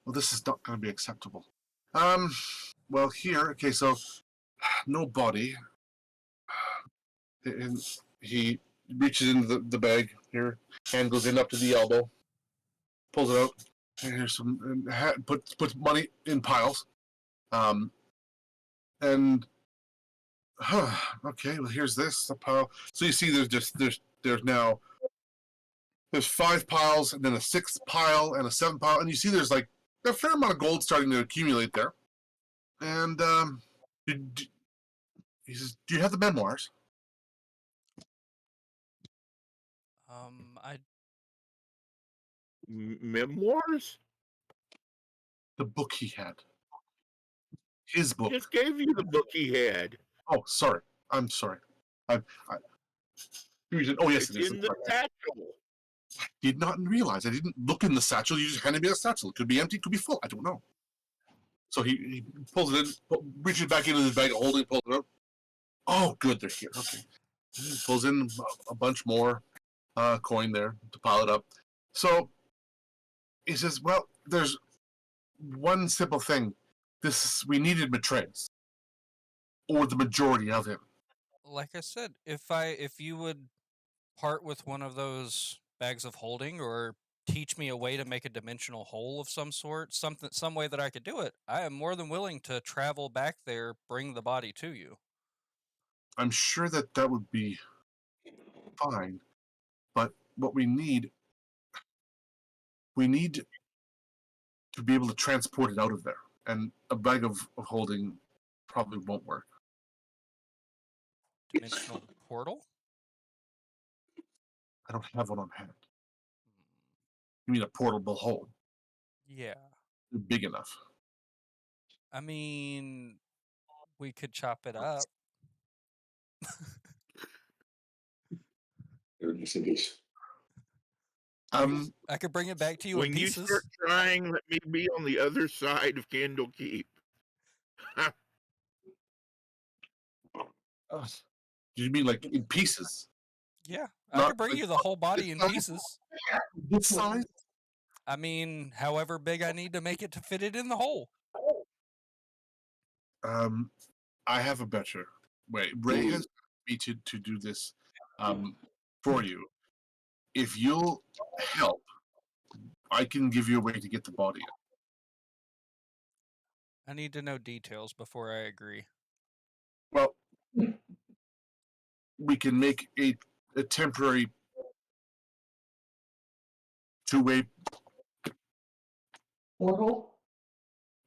Well, this is not going to be acceptable. Well, here, okay, so no body. And he reaches into the bag here, hand goes in up to the elbow, pulls it out. And here's some, and puts money in piles. And okay, well here's this a pile. So you see, there's now there's 5 piles, and then a 6th pile, and a 7th pile, and you see there's like a fair amount of gold starting to accumulate there. And he says, "Do you have the memoirs?" I Memoirs? The book he had. His book. Just gave you the book he had. Oh, sorry. I'm sorry. Oh, yes, It's it is. in the satchel. Did not realize. I didn't look in the satchel. You just handed me the satchel. It could be empty. It could be full. I don't know. So he pulls it in, reaches back into the bag of holding, pulls it out. Oh, good. They're here. Okay. He pulls in a bunch more coin there to pile it up. So he says, well, there's one simple thing. We needed Maitreya, or the majority of him. like I said, if you would part with one of those bags of holding or teach me a way to make a dimensional hole of some sort, some way that I could do it, I am more than willing to travel back there, bring the body to you. I'm sure that would be fine, but what we need to be able to transport it out of there, and a bag of holding probably won't work. Dimensional portal? I don't have one on hand. You mean a portable hole? Yeah. Big enough. I mean, we could chop it up. I could bring it back to you in When you pieces. start trying, let me be on the other side of Candlekeep. Do you mean like in pieces? Yeah, I Not could bring like you the whole body in size? pieces. This size? I mean, however big I need to make it to fit it in the hole. I have a better way. Ray has me to do this for you. If you'll help, I can give you a way to get the body in. I need to know details before I agree. Well, we can make a temporary two-way. Portal?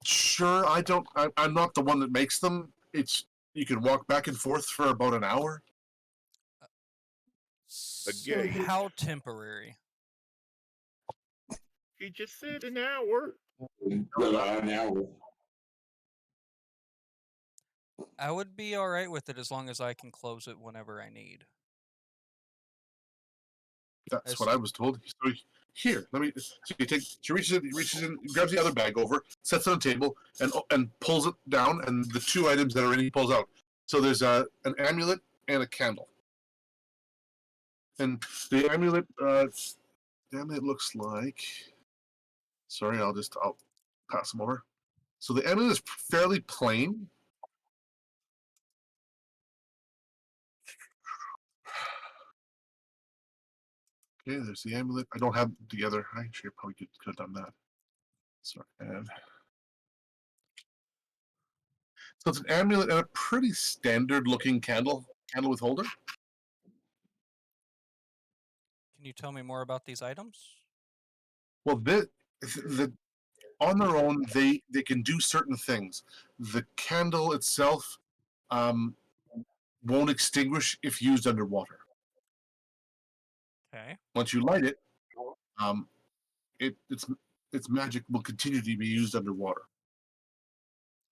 Sure, I'm not the one that makes them. You can walk back and forth for about an hour. So gate. how temporary? He just said an hour. An hour. I would be all right with it as long as I can close it whenever I need. That's what I was told. So here, let me. So she reaches in, grabs the other bag over, sets it on the table, and pulls it down. And the 2 items that are in, he pulls out. So there's an amulet and a candle. And the amulet looks like. Sorry, I'll pass them over. So the amulet is fairly plain. Okay, there's the amulet. I don't have them together. I actually probably could have done that. Sorry. And so it's an amulet and a pretty standard looking candle with holder. Can you tell me more about these items? Well, the on their own, they can do certain things. The candle itself won't extinguish if used underwater. Okay. Once you light it, its magic will continue to be used underwater.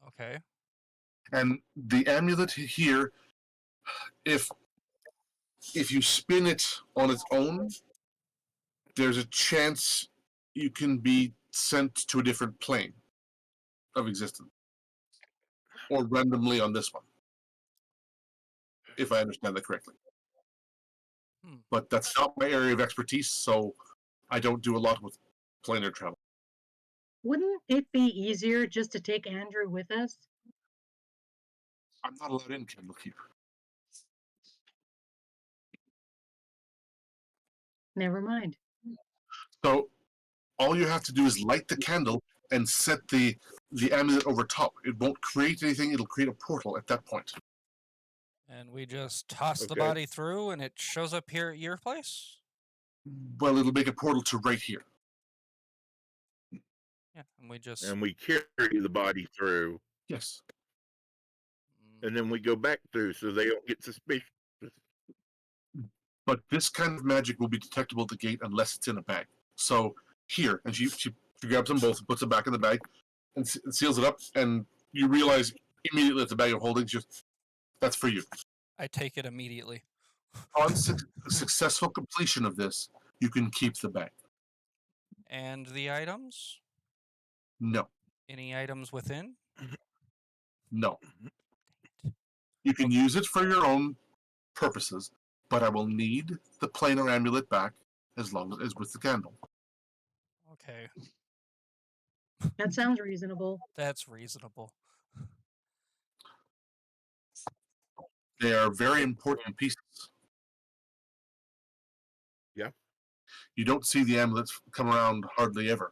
Okay. And the amulet here, if you spin it on its own, there's a chance you can be sent to a different plane of existence, or randomly on this one, if I understand that correctly. But that's not my area of expertise, so I don't do a lot with planar travel. Wouldn't it be easier just to take Andrew with us? I'm not allowed in Candlekeep. Never mind. So all you have to do is light the candle and set the amulet over top. It won't create anything. It'll create a portal at that point. And we just toss the Okay. body through and it shows up here at your place? Well, it'll make a portal to right here. Yeah, and we just... And we carry the body through, Yes. and then we go back through so they don't get suspicious. But this kind of magic will be detectable at the gate unless it's in a bag. So here, and she grabs them both and puts them back in the bag and seals it up, and you realize immediately it's a bag of holding. Just that's for you. I take it immediately. On successful completion of this, you can keep the bag. And the items? No. Any items within? No. You can use it for your own purposes, but I will need the planar amulet back as long as with the candle. Okay, That sounds reasonable. that's reasonable. They are very important pieces. Yeah. You don't see the amulets come around hardly ever.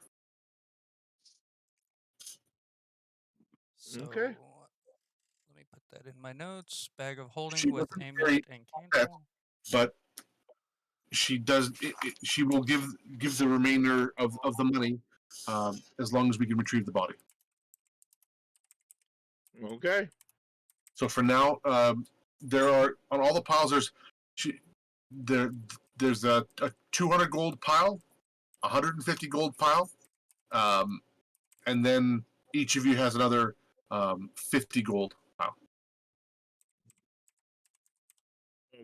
So, Okay. let me put that in my notes. Bag of holding She with doesn't amulet and candle. But she does. She will give the remainder of the money as long as we can retrieve the body. Okay. So for now, there are on all the piles. There's a 200 gold pile, 150 gold pile, and then each of you has another 50 gold pile.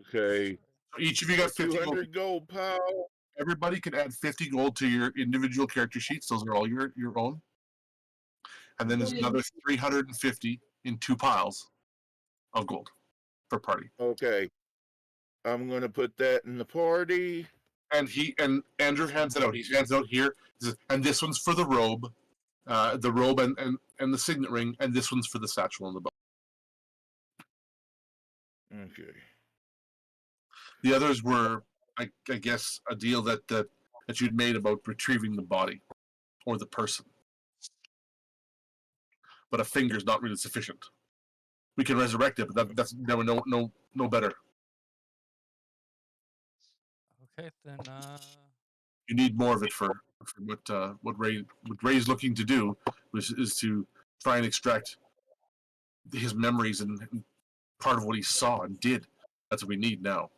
Okay. So each of you got 50 gold. 200 gold pile. Everybody can add 50 gold to your individual character sheets. Those are all your own. And then there's another 350 in 2 piles of gold per party. Okay. I'm gonna put that in the party. And Andrew hands it out. He hands it out here. He says, and this one's for the robe and the signet ring, and this one's for the satchel and the bow. Okay. The others were, I guess, a deal that you'd made about retrieving the body or the person. But a finger's not really sufficient. We can resurrect it, but that's never no better. Okay, then You need more of it for what Ray's looking to do, which is to try and extract his memories and part of what he saw and did. That's what we need now.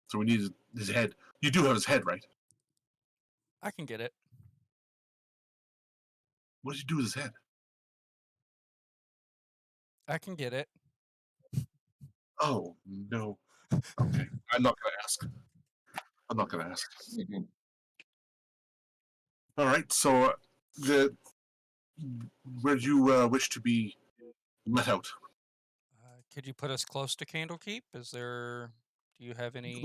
So we need his head. You do have his head, right? I can get it. What did you do with his head? I can get it. Oh no. Okay, I'm not gonna ask. All right. So where do you wish to be let out? Could you put us close to Candlekeep? Do you have any...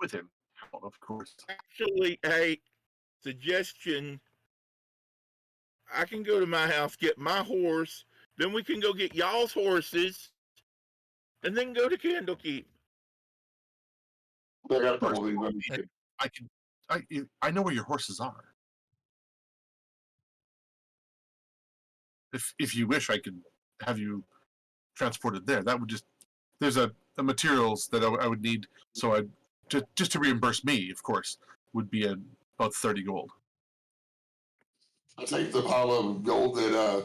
With him, of course. Actually, hey, suggestion. I can go to my house, get my horse, then we can go get y'all's horses, and then go to Candlekeep. I know where your horses are. If you wish, I could have you transported there. That would there's the materials that I would need. So just to reimburse me, of course, would be about 30 gold. I take the pile of gold that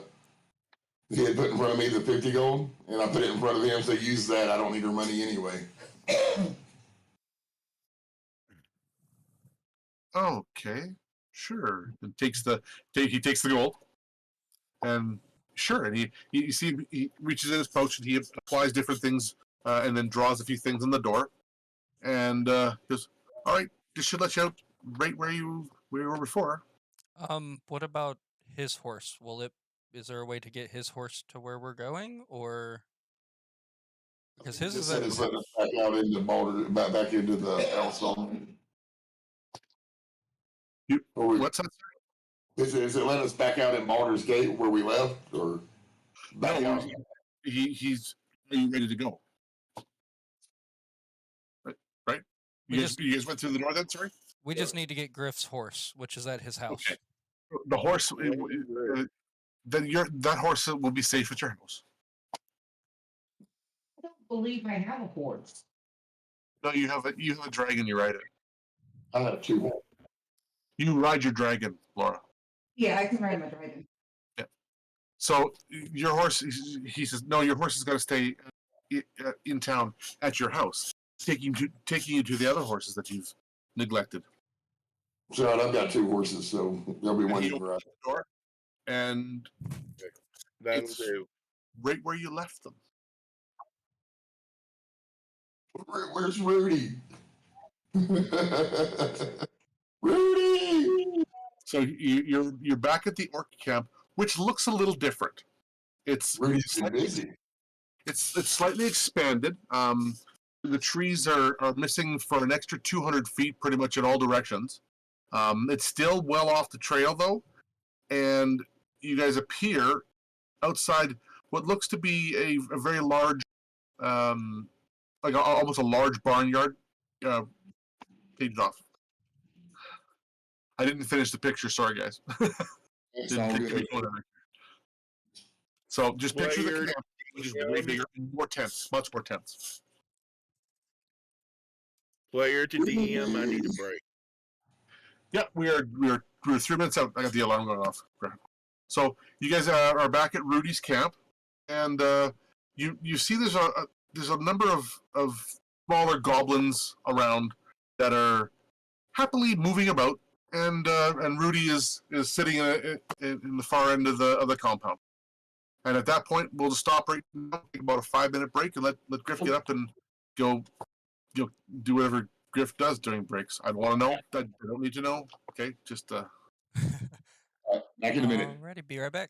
he had put in front of me, the 50 gold, and I put it in front of him. So use that. I don't need her money anyway. Okay, sure. And he takes the gold, and sure, and you see he reaches in his pouch and he applies different things, and then draws a few things on the door, and goes, "All right, this should let you out right where you were before." What about his horse? Is there a way to get his horse to where we're going, or because his Just is said at it's letting us back out into Boulder, back into the Elstone. What's that? Is it letting us back out in Baldur's Gate where we left, or back No, out? he's. Are you ready to go? Right. We You guys went through the door then. Sorry. we just need to get Griff's horse, which is at his house. Okay. The horse. Then that horse will be safe at your house. I don't believe I have a horse. No, you have a dragon. You ride it. I have two. You ride your dragon, Laura. Yeah, I can ride my dragon. Yeah. So your horse. He says, no, your horse is going to stay in town at your house, taking you to the other horses that you've neglected. So I've got two horses, so there'll be And one he to opens ride. the door, and That'll It's- do. right where you left them. Where's Rudy? Rudy! So you're back at the orc camp, which looks a little different. It's Rudy's been busy. it's slightly expanded. The trees are missing for an extra 200 feet, pretty much in all directions. It's still well off the trail though, and you guys appear outside what looks to be a very large, almost a large barnyard. Take it off. I didn't finish the picture. Sorry, guys. It's all good. So just picture the Player camp, which is way bigger, more tense, much more tense. Player to DM, I need a break. Yeah, we're 3 minutes out. I got the alarm going off. So you guys are back at Rudy's camp, and you see there's a number of smaller goblins around that are happily moving about, and Rudy is sitting in the far end of the compound. And at that point, we'll just stop right now, take about a 5-minute break, and let Griff get up and go, do whatever Griff does during breaks. I want to know. I don't need to know. Okay, just Back in a minute. Alrighty, be right back.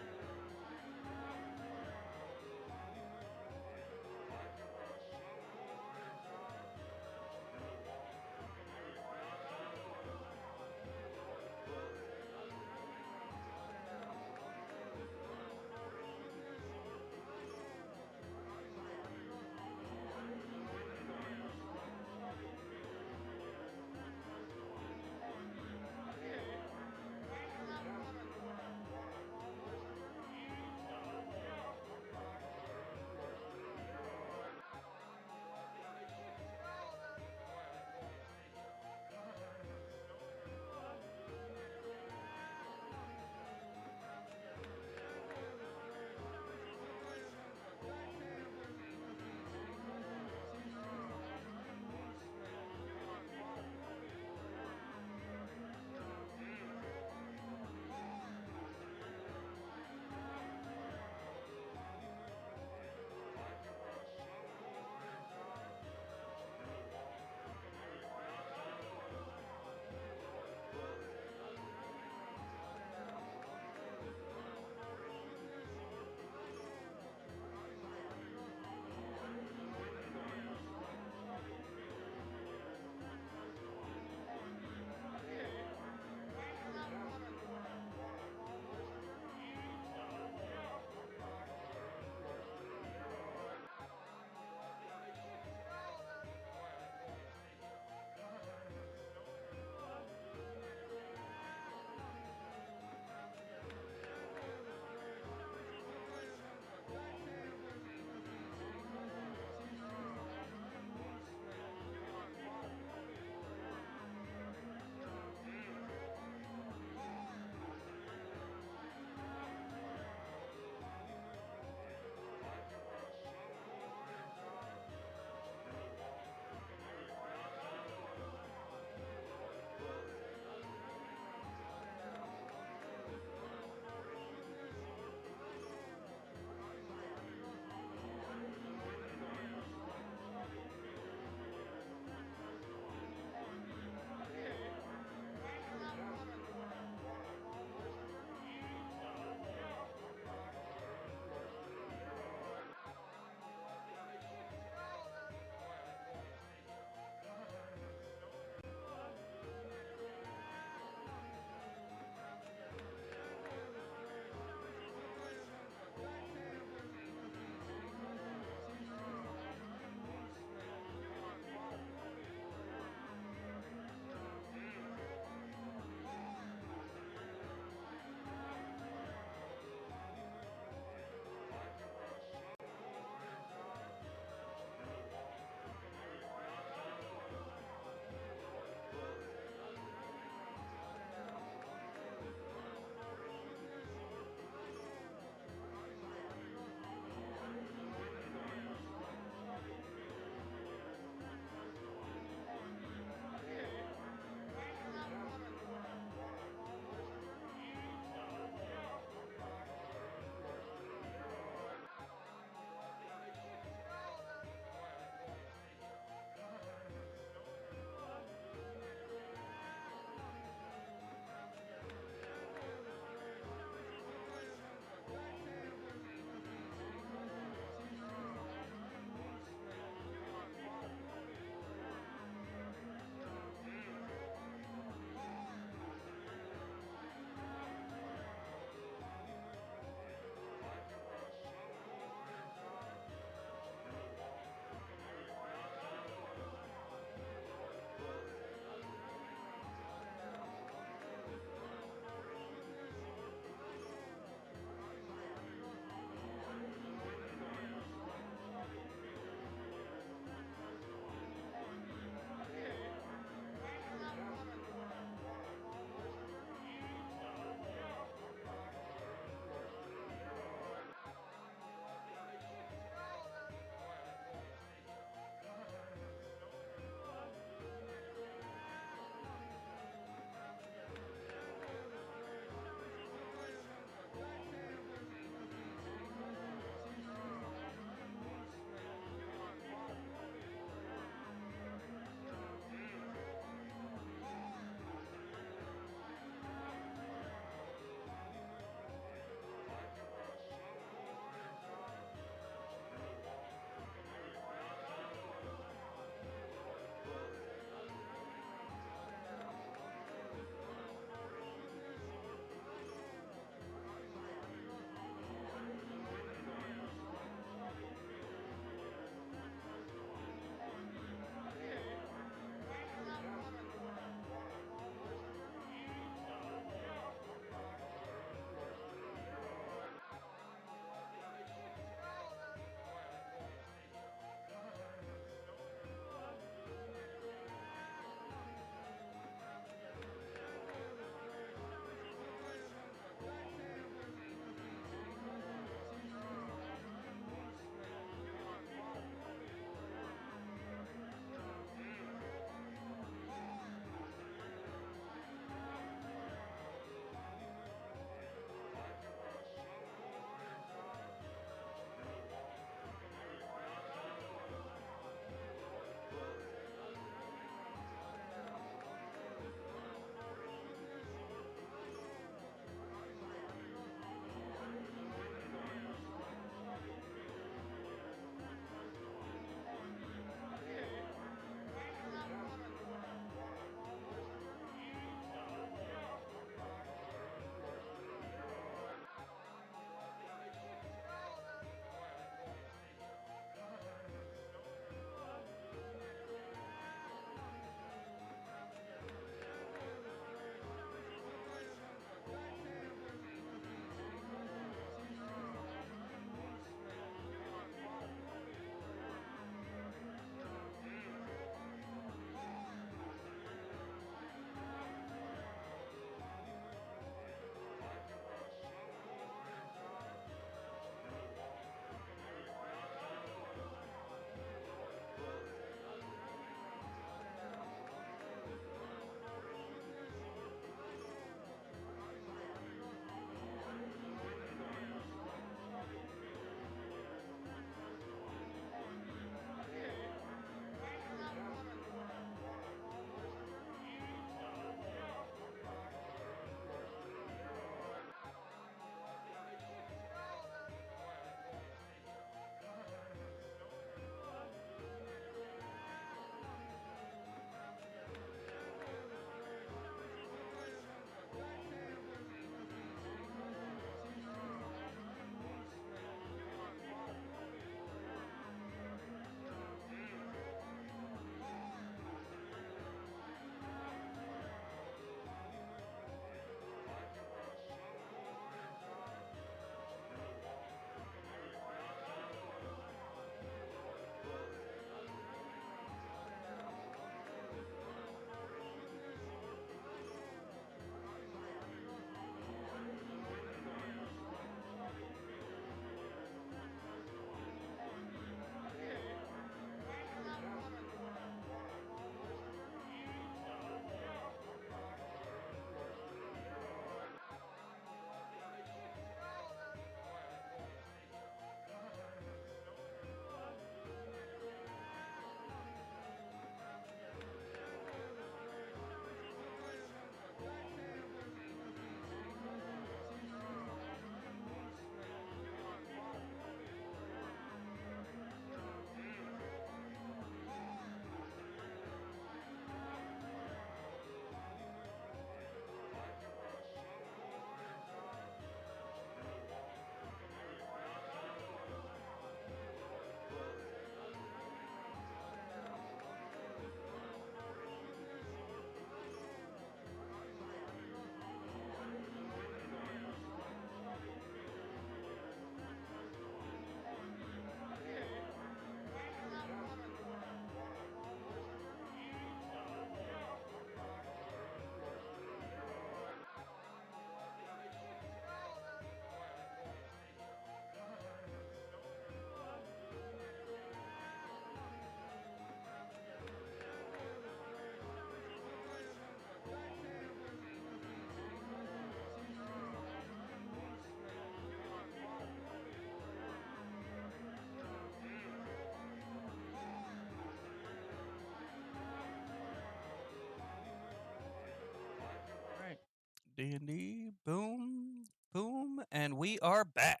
D&D, boom, boom, and we are back.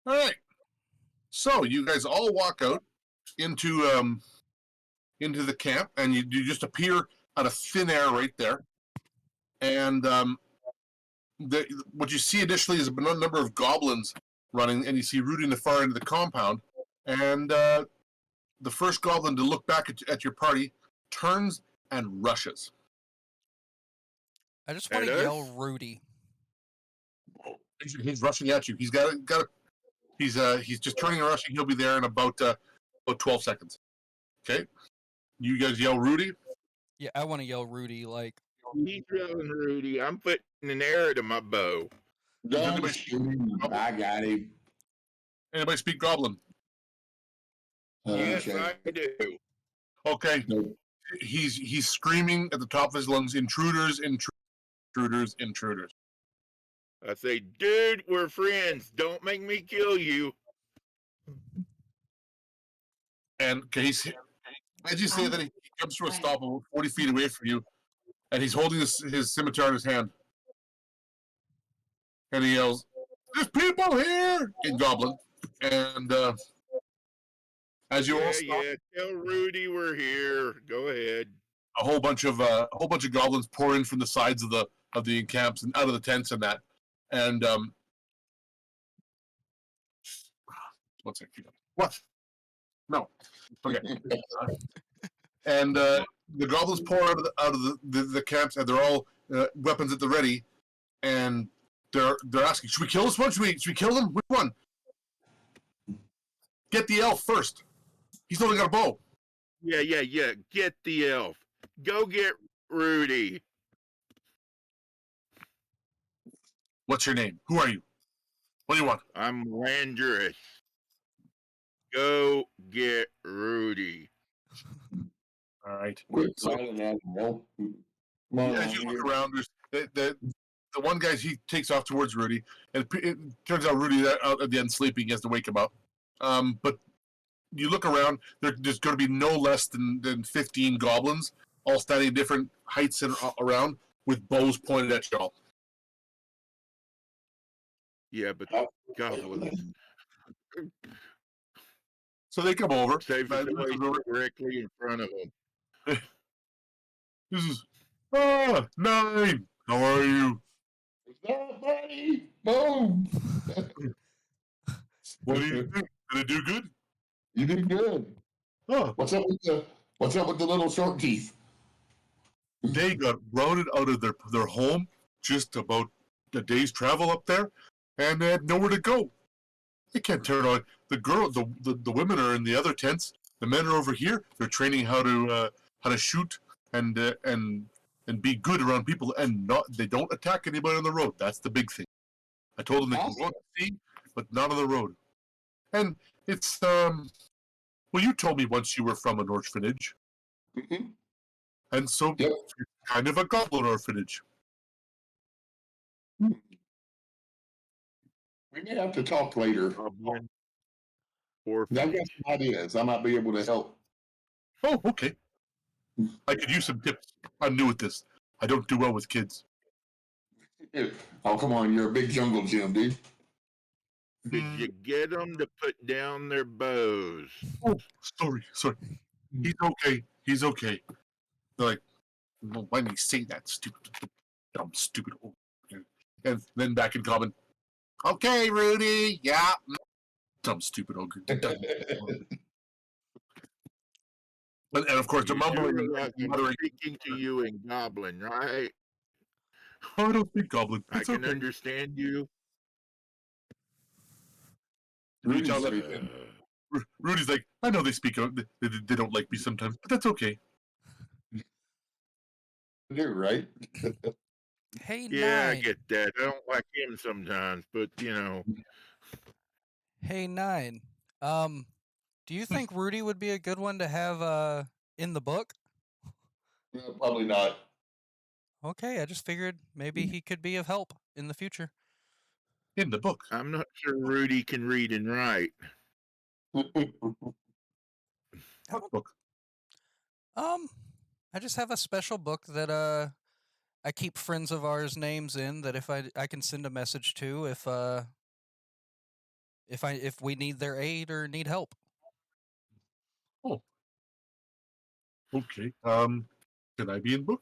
All right. So you guys all walk out into the camp, and you just appear out of thin air right there. And what you see initially is a number of goblins running, and you see Rudy in the far end of the compound. And the first goblin to look back at your party turns and rushes. I just want to At us? yell Rudy. He's rushing at you. He's he's just turning and rushing. He'll be there in about 12 seconds. Okay, you guys yell Rudy. Yeah, I want to yell Rudy like. He's yelling Rudy. I'm putting an arrow to my bow. Don't shoot him. I got him. Anybody speak Goblin? Yes, Okay. I do. Okay, No. he's screaming at the top of his lungs, "Intruders! Intruders! Intruders!" I say, dude, we're friends. Don't make me kill you. And as you say that, he comes to a stop about 40 feet away from you, and he's holding his scimitar in his hand. And he yells, "There's people here!" in Goblin. And as you all stop, Tell Rudy we're here. Go ahead. a whole bunch of goblins pour in from the sides of the encamps and out of the tents and that. And what's that? What? No. Okay. And the goblins pour out of the camps, and they're all weapons at the ready. And they're asking, "Should we kill this one? Should we kill them? Which one? Get the elf first. He's only got a bow." Yeah. Get the elf. Go get Rudy. "What's your name? Who are you? What do you want?" I'm Landrus. Go get Rudy. All right. Quit silent animal. Come on, As you here. look around, there's the one guy, he takes off towards Rudy, and it turns out Rudy out at the end sleeping. He has to wake him up. But you look around, there's going to be no less than 15 goblins, all standing at different heights and around, with bows pointed at y'all. Yeah, but goblins. So they come over. Save Now, the this place is over. directly in front of them. This is 9. How are you? Oh, buddy. Boom. What do you think? Did I do good? You did good. Oh, What's up with the little short teeth? they got routed out of their home just about a day's travel up there, and they had nowhere to go. They can't turn on the women are in the other tents. The men are over here. They're training how to shoot and be good around people, and they don't attack anybody on the road. That's the big thing. I told them they can go out to sea, but not on the road. And it's well, you told me once you were from an orphanage, Mm-hmm. and so Yep. it's kind of a goblin orphanage. We may have to talk later. Goblin. I've got some ideas. I might be able to help. Oh, okay. I could use some tips. I'm new at this. I don't do well with kids. Oh, come on. You're a big jungle gym, dude. Did you get them to put down their bows? Oh, sorry. He's okay. They're like, "Well, why did he say that? Dumb, stupid old." And then back in common. "Okay, Rudy. Yeah. Dumb, stupid ogre." And of course, they're mumbling and I'm muttering. speaking to you in Goblin, right? "Oh, I don't speak goblin. I It's can okay." understand you. Rudy's Rudy's like, sleeping. Rudy's like, "I know they speak. They don't like me sometimes, but that's okay." Do right. Hey, Yeah, I 9. get that. I don't like him sometimes, but you know. Hey, 9. Do you think Rudy would be a good one to have in the book? Probably not. Okay, I just figured maybe he could be of help in the future. In the book. I'm not sure Rudy can read and write. What book? I just have a special book that I keep friends of ours names in that if I can send a message to if we need their aid or need help. Oh, okay. Can I be in book?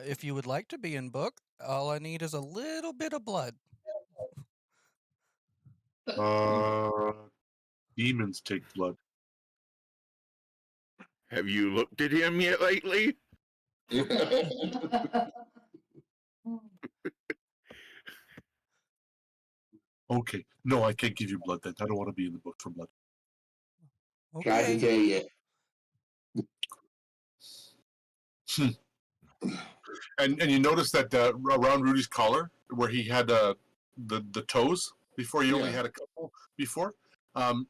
If you would like to be in book, all I need is a little bit of blood. Demons take blood. Have you looked at him yet lately? Okay. No, I can't give you blood then. I don't want to be in the book for blood. Tried to Okay. tell you. And you notice that around Rudy's collar, where he had the toes before, he only Yeah. had a couple before.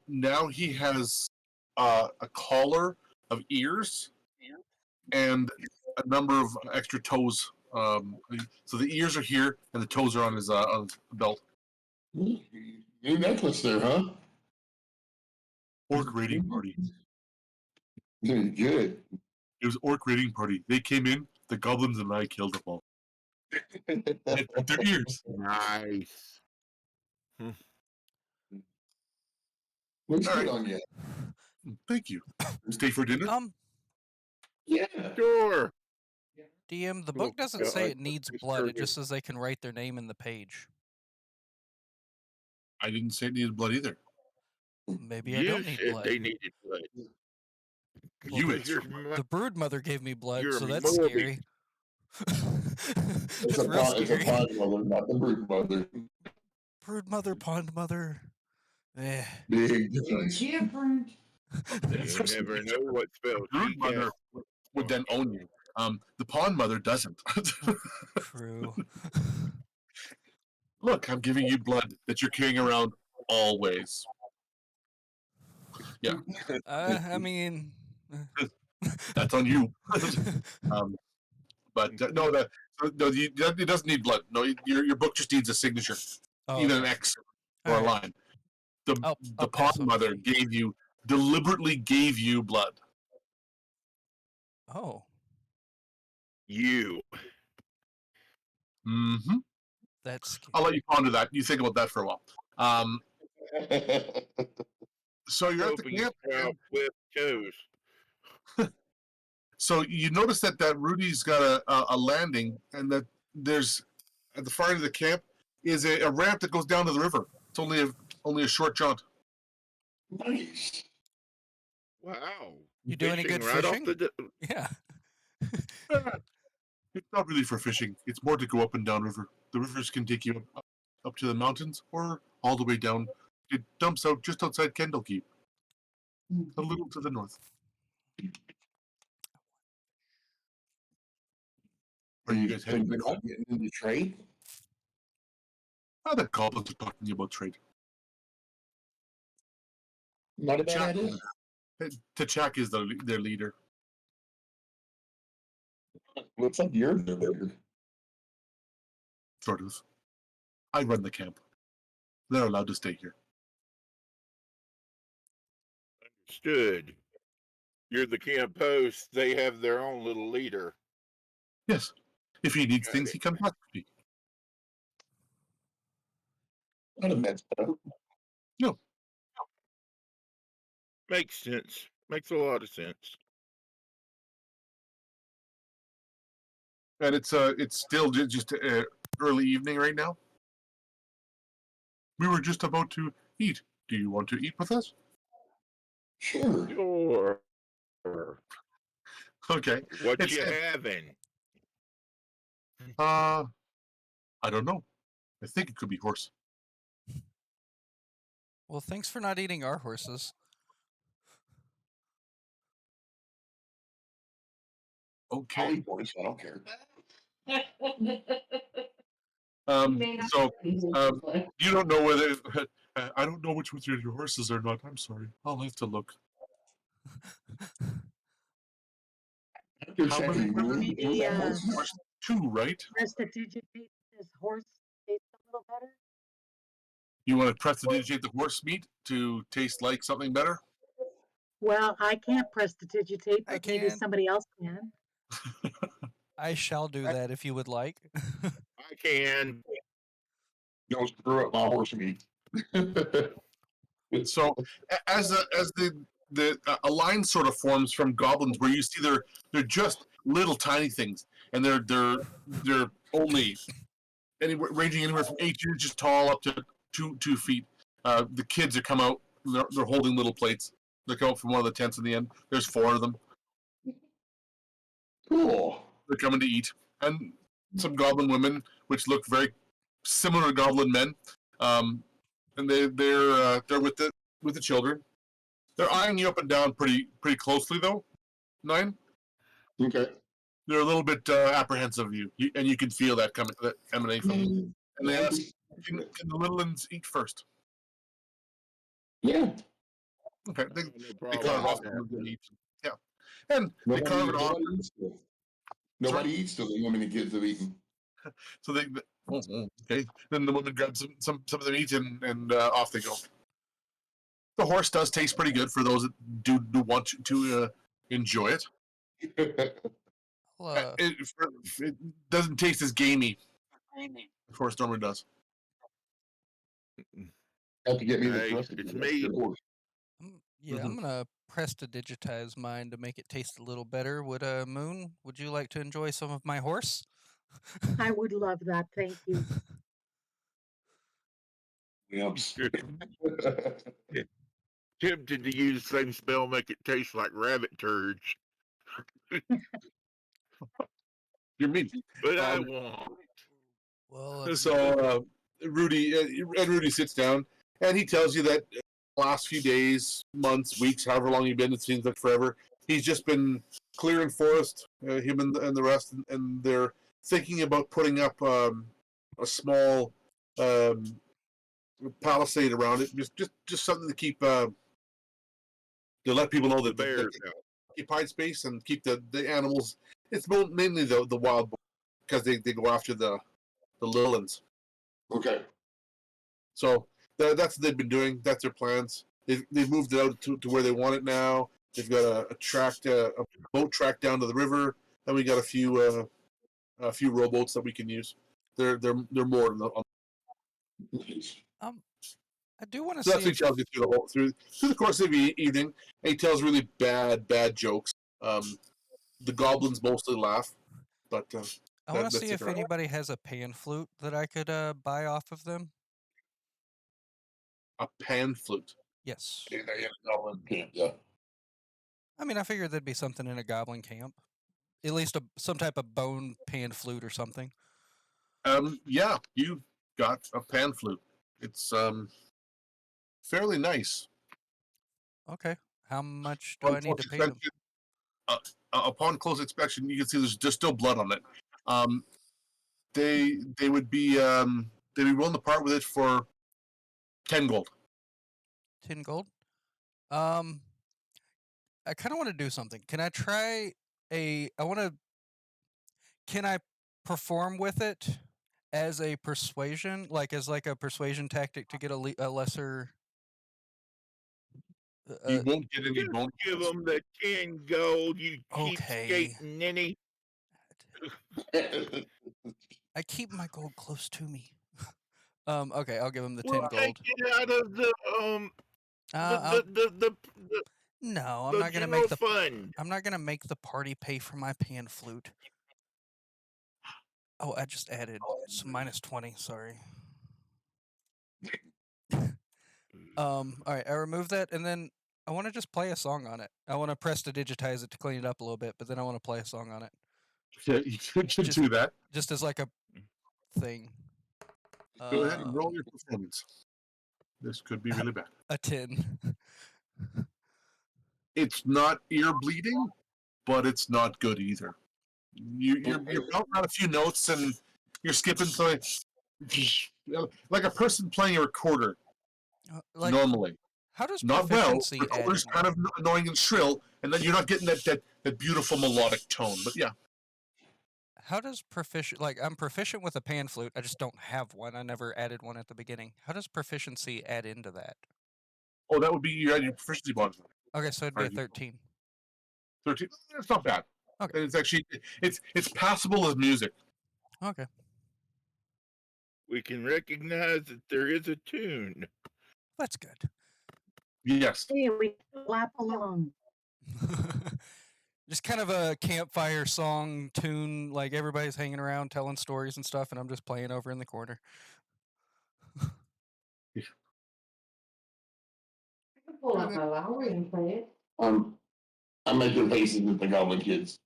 Now he has a collar of ears and a number of extra toes. So the ears are here and the toes are on his belt. New necklace there, huh? Orc raiding party. Good. It was orc raiding party. They came in, the goblins and I killed them all. They took their ears. Nice. Looks All good right. on you. Thank you. Stay for dinner. Yeah. Sure. DM, the Oh, book doesn't say God, it needs it's blood. It perfect. just says they can write their name in the page. I didn't say it needed blood either. Maybe I You don't need said blood. they needed blood. Well, You Because asked you're, for blood. mo- The brood mother gave me blood, you're so that's morbid. scary. It's it's a real pond, it's a scary. pond mother, not the brood mother. Brood mother, pond mother. Eh. Big difference. Different. You never know what spell Brood she mother cast. would then own you. The pond mother doesn't. True. Look, I'm giving you blood that you're carrying around always. Yeah, I mean, that's on you. But no, it doesn't need blood. No, your book just needs a signature, oh, either okay. an X All or a right. line. The I'll pond pass on mother the deliberately gave you blood. Oh, You. Mm-hmm. that's scary. I'll let you ponder that. You think about that for a while. So you're at the Hoping camp. sprout with toes. So you notice that Rudy's got a landing, and that there's at the far end of the camp is a ramp that goes down to the river. It's only a short jaunt. Nice. Wow. You do any good right fishing? off the Yeah. It's not really for fishing. It's more to go up and down river. The rivers can take you up to the mountains or all the way down. It dumps out just outside Kendall Keep, a little to the north. Are you guys heading You're back home? not getting into trade? The goblins are talking about trade. Not a bad Chuck. idea. T'Chak is their leader. Looks like you're the leader. Sort of. I run the camp. They're allowed to stay here. Understood. You're the camp host. They have their own little leader. Yes. If he needs Got things, it. he comes back to me. Not a mess up. Makes sense. Makes a lot of sense. And it's still just early evening right now. We were just about to eat. Do you want to eat with us? Sure. Sure. Okay. What It's- you having? I don't know. I think it could be horse. Well, thanks for not eating our horses. I'll Okay. eat voice. I don't care. So you don't know whether I don't know which ones are your horses or not. I'm sorry. I'll have to look. After How many checking, women? we Maybe, have horses. 2, right? Prestidigitate this horse taste a little better. You want to prestidigitate the horse meat to taste like something better? Well, I can't prestidigitate, I but maybe can. somebody else can. I shall do that if you would like. I can. Don't screw up my horse meat. So as a line sort of forms from goblins where you see they're just little tiny things, and they're only ranging anywhere from 8 inches tall up to 2 feet. The kids are come out. They're holding little plates. They come out from one of the tents in the end. There's 4 of them. Cool. They're coming to eat, and some goblin women, which look very similar to goblin men, and they're with the children. They're eyeing you up and down pretty closely though. 9. Okay. They're a little bit apprehensive of you, and you can feel that emanate from them. And they ask, "Can the little ones eat first?" Yeah. Okay, No they problem carve it off with and that. they eat. Yeah, and they carve it off. Nobody eats till the women and kids have eaten. So they okay. Then the woman grabs some of them eat, and off they go. The horse does taste pretty good for those that do want to enjoy it. Well, It doesn't taste as gamey. The horse normally does. Have to get me the Hey, trust. it's me. I'm gonna press to digitize mine to make it taste a little better. Would Moon? Would you like to enjoy some of my horse? I would love that. Thank you. Yumps. Tempted to use the same spell, make it taste like rabbit turds, You're mean. but I won't. Well, So Rudy sits down and he tells you that last few days, months, weeks, however long you've been, it seems like forever. He's just been clearing forest, him and the rest, and they're thinking about putting up a small palisade around it, just something to keep to let people know that Bears they occupied space and keep the animals. It's mainly the wild boar, because they go after the little ones. Okay. So that's what they've been doing. That's their plans. They've moved it out to where they want it now. They've got a boat track down to the river, and we got a few rowboats that we can use. They're more on. I do want to So that's see. what he tells you through the course of the evening. And he tells really bad jokes. The goblins mostly laugh, but I want to that's see if anybody has a pan flute that I could buy off of them. a pan flute. Yes. Yeah. I mean, I figured there'd be something in a goblin camp. At least some type of bone pan flute or something. Yeah, you got a pan flute. It's fairly nice. Okay. How much do I need to pay them? Upon close inspection, you can see there's still blood on it. They would be they'd be willing to part with it for 10 gold. 10 gold? I kind of want to do something. Can I try can I perform with it as a persuasion, as like a persuasion tactic to get a lesser You won't get any Just bonus. give them the 10 gold, you Okay. cheapskate ninny. I keep my gold close to me. Okay, I'll give him the 10 We'll gold. take it out of the No, I'm the not gonna general make the fund. I'm not gonna make the party pay for my pan flute. Oh, I just added some -20. Sorry. All right, I remove that, and then I want to just play a song on it. I want to press to digitize it to clean it up a little bit, but then I want to play a song on it, Yeah, you could do that. just as like a thing. Go ahead and roll your performance. This could be really bad. A 10. It's not ear bleeding, but it's not good either. You're belting out a few notes and you're skipping so like a person playing a recorder normally. How does Not well. proficiency The add recorder's in? kind of annoying and shrill, and then you're not getting that beautiful melodic tone. But yeah, How does I'm proficient with a pan flute. I just don't have one. I never added one at the beginning. How does proficiency add into that? that would be your proficiency bonus. Okay, so it'd be a Right. 13. 13. That's not bad. Okay. And it's actually it's passable as music. Okay. We can recognize that there is a tune. That's good. Yes. Hey, we clap along. Just kind of a campfire song tune, like everybody's hanging around telling stories and stuff, and I'm just playing over in the corner. I can pull up my Lowry and play it. I'm making faces with the Goblin Kids.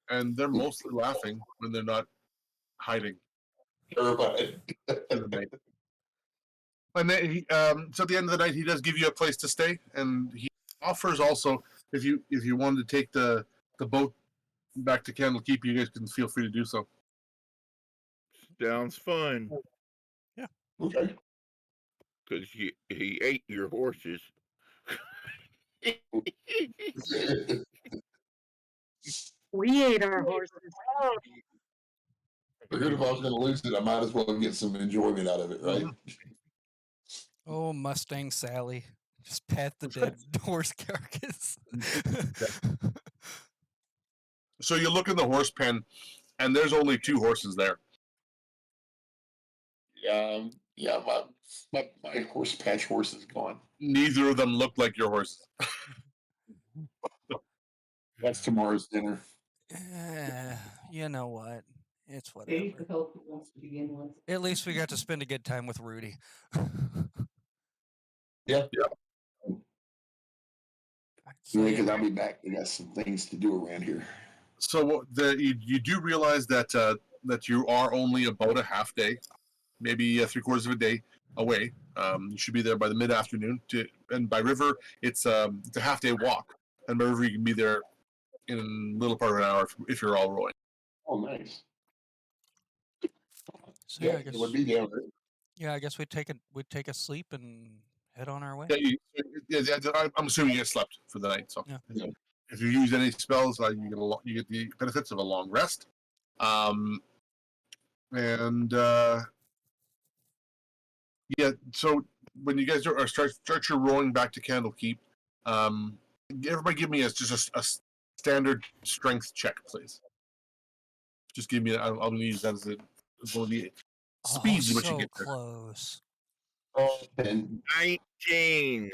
And they're mostly laughing when they're not hiding Terrified. in the night. And then so at the end of the night, he does give you a place to stay, and he offers also if you wanted to take the boat back to Candlekeep, you guys can feel free to do so. Sounds fun. Yeah. Okay. Because he ate your horses. We ate our horses. Figured if I was going to lose it, I might as well get some enjoyment out of it, right? Oh, Mustang Sally. Just pat the dead horse carcass. So you look in the horse pen, and there's only 2 horses there. Yeah, my horse patch horse is gone. Neither of them look like your horses. That's tomorrow's dinner. You know what? It's Maybe whatever. the healthy ones to begin with. At least we got to spend a good time with Rudy. Yeah. So, Because I'll be back. I got some things to do around here. So you do realize that that you are only about a half day, maybe 3/4 of a day away. You should be there by the mid-afternoon. And by river, it's a half-day walk. And by river, you can be there in a little part of an hour if you're all rowing. Oh, nice. so yeah, I it would guess be down there. yeah, I guess we'd take a sleep and head on our way. Yeah, I'm assuming you slept for the night. So Yeah. if you use any spells, you get the benefits of a long rest. And yeah, so when you guys start your rowing back to Candlekeep, everybody give me just a standard strength check, please. Just give me. I'm going to use that as one of the speeds in which you so get there. close. And 19.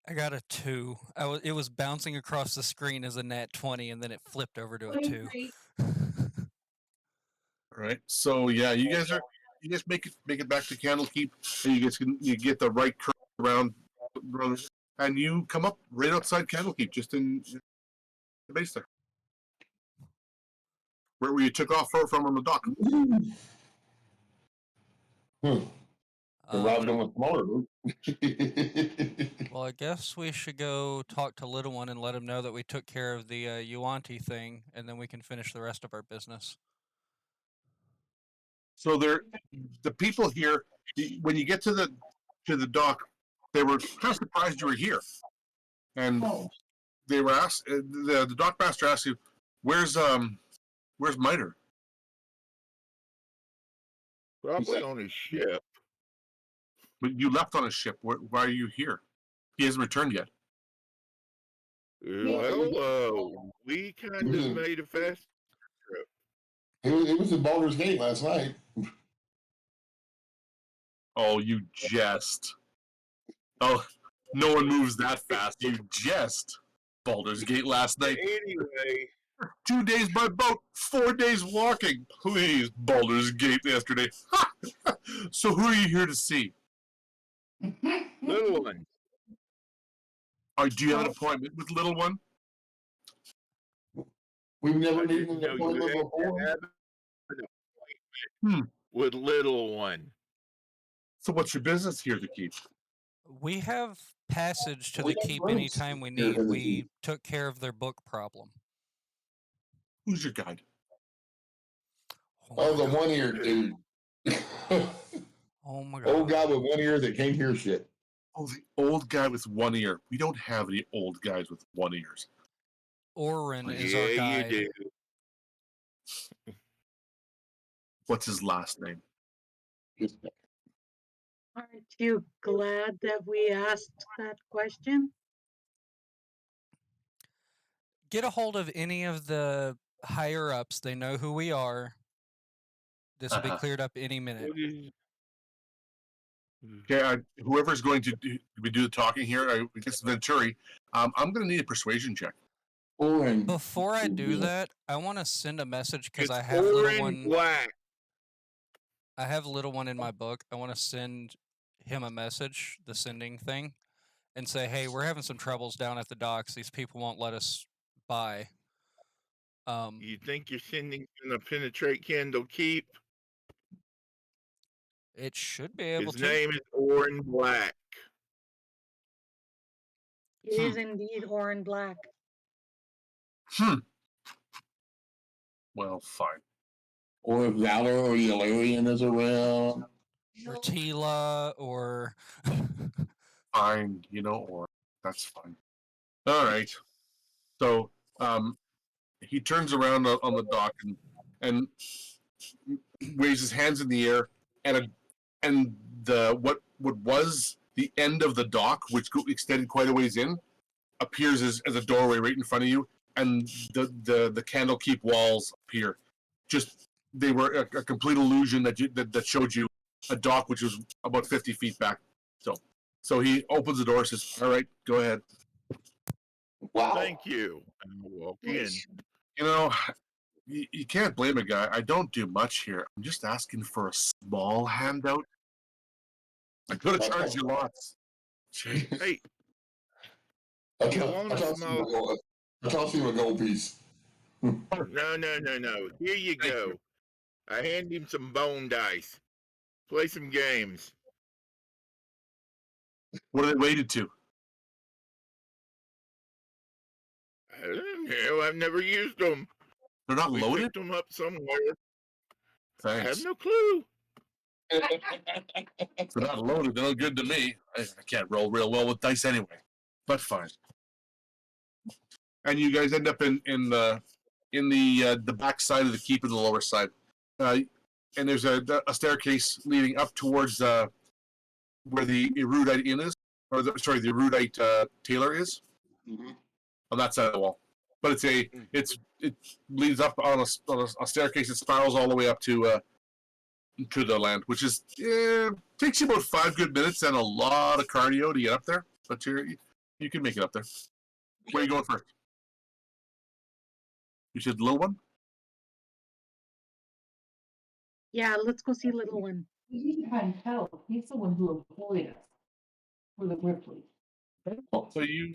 I got a 2. It was bouncing across the screen as a nat 20, and then it flipped over to a 2. 23. All right. So yeah, you guys make it back to Candlekeep, and you get the right curve around, and you come up right outside Candlekeep, just in the base there, where you took off from on the dock. The Rob's going smaller. Well, I guess we should go talk to Little One and let him know that we took care of the Yuanti thing, and then we can finish the rest of our business. So the people here, when you get to the dock, they were kind of surprised you were here, and they were asked. The dock master asked you, "Where's Miter?" Probably on his ship. But you left on a ship. Why are you here? He hasn't returned yet. Well, we kind of made a fast trip. It was in Baldur's Gate last night. Oh, you jest. Oh, no one moves that fast. You jest. Baldur's Gate last night. Anyway, 2 days by boat, 4 days walking. Please, Baldur's Gate yesterday. So who are you here to see? Little One. Do you have an appointment with Little One? We've never I needed didn't an know you appointment had before. to have an appointment with Little One. So what's your business here to keep? We have passage to We the have keep rooms anytime we here need. in the We keep. took care of their book problem. Who's your guide? Oh, the one-eared dude. Oh my god. Old guy with one ear that can't hear shit. Oh, the old guy with one ear. We don't have any old guys with one ears. Oren is our Yeah, guide. you do. What's his last name? Aren't you glad that we asked that question? get a hold of any of the higher ups. They know who we are. This will be cleared up any minute. What is- Okay, whoever's going to do the talking here, I guess Venturi. I'm going to need a persuasion check. Orange. Before I do that, I want to send a message because It's I have little orange one. black. I have little one in my book. I want to send him a message, the sending thing, and say, "Hey, we're having some troubles down at the docks. These people won't let us by." You think your sending's gonna penetrate Candle Keep? It should be able His to. name is Orange Black. It is indeed orange black. Well, fine. Or if Valor or Yalarian is around. Or Tila, or Fine, or that's fine. All right. So he turns around on the dock and waves his hands in the air, and the what was the end of the dock, which extended quite a ways in, appears as a doorway right in front of you, and the Candlekeep walls appear. Just they were a complete illusion that showed you a dock which was about 50 feet back. So he opens the door, says, "All right, go ahead." Wow. Thank you. And I'll walk in. You can't blame a guy. I don't do much here. I'm just asking for a small handout. I could have charged you lots. Hey, I you want a small? toss you a gold piece. No. Here you go. I hand him some bone dice. Play some games. What are they weighted to? I don't know. I've never used them. They're not We loaded? picked them up somewhere. I have Thanks. no clue. If they're not loaded, they look good to me. I can't roll real well with dice anyway. But fine. And you guys end up in the back side of the keep in the lower side. And there's a staircase leading up towards where the erudite inn is, or the erudite tailor is, on that side of the wall. But it leads up on a staircase that spirals all the way up to the land, which is takes you about 5 good minutes and a lot of cardio to get up there. But you can make it up there. Where are you going first? You said the little one? Yeah, let's go see little one. We need to find help. He's the one who employed us for the Ripley. So you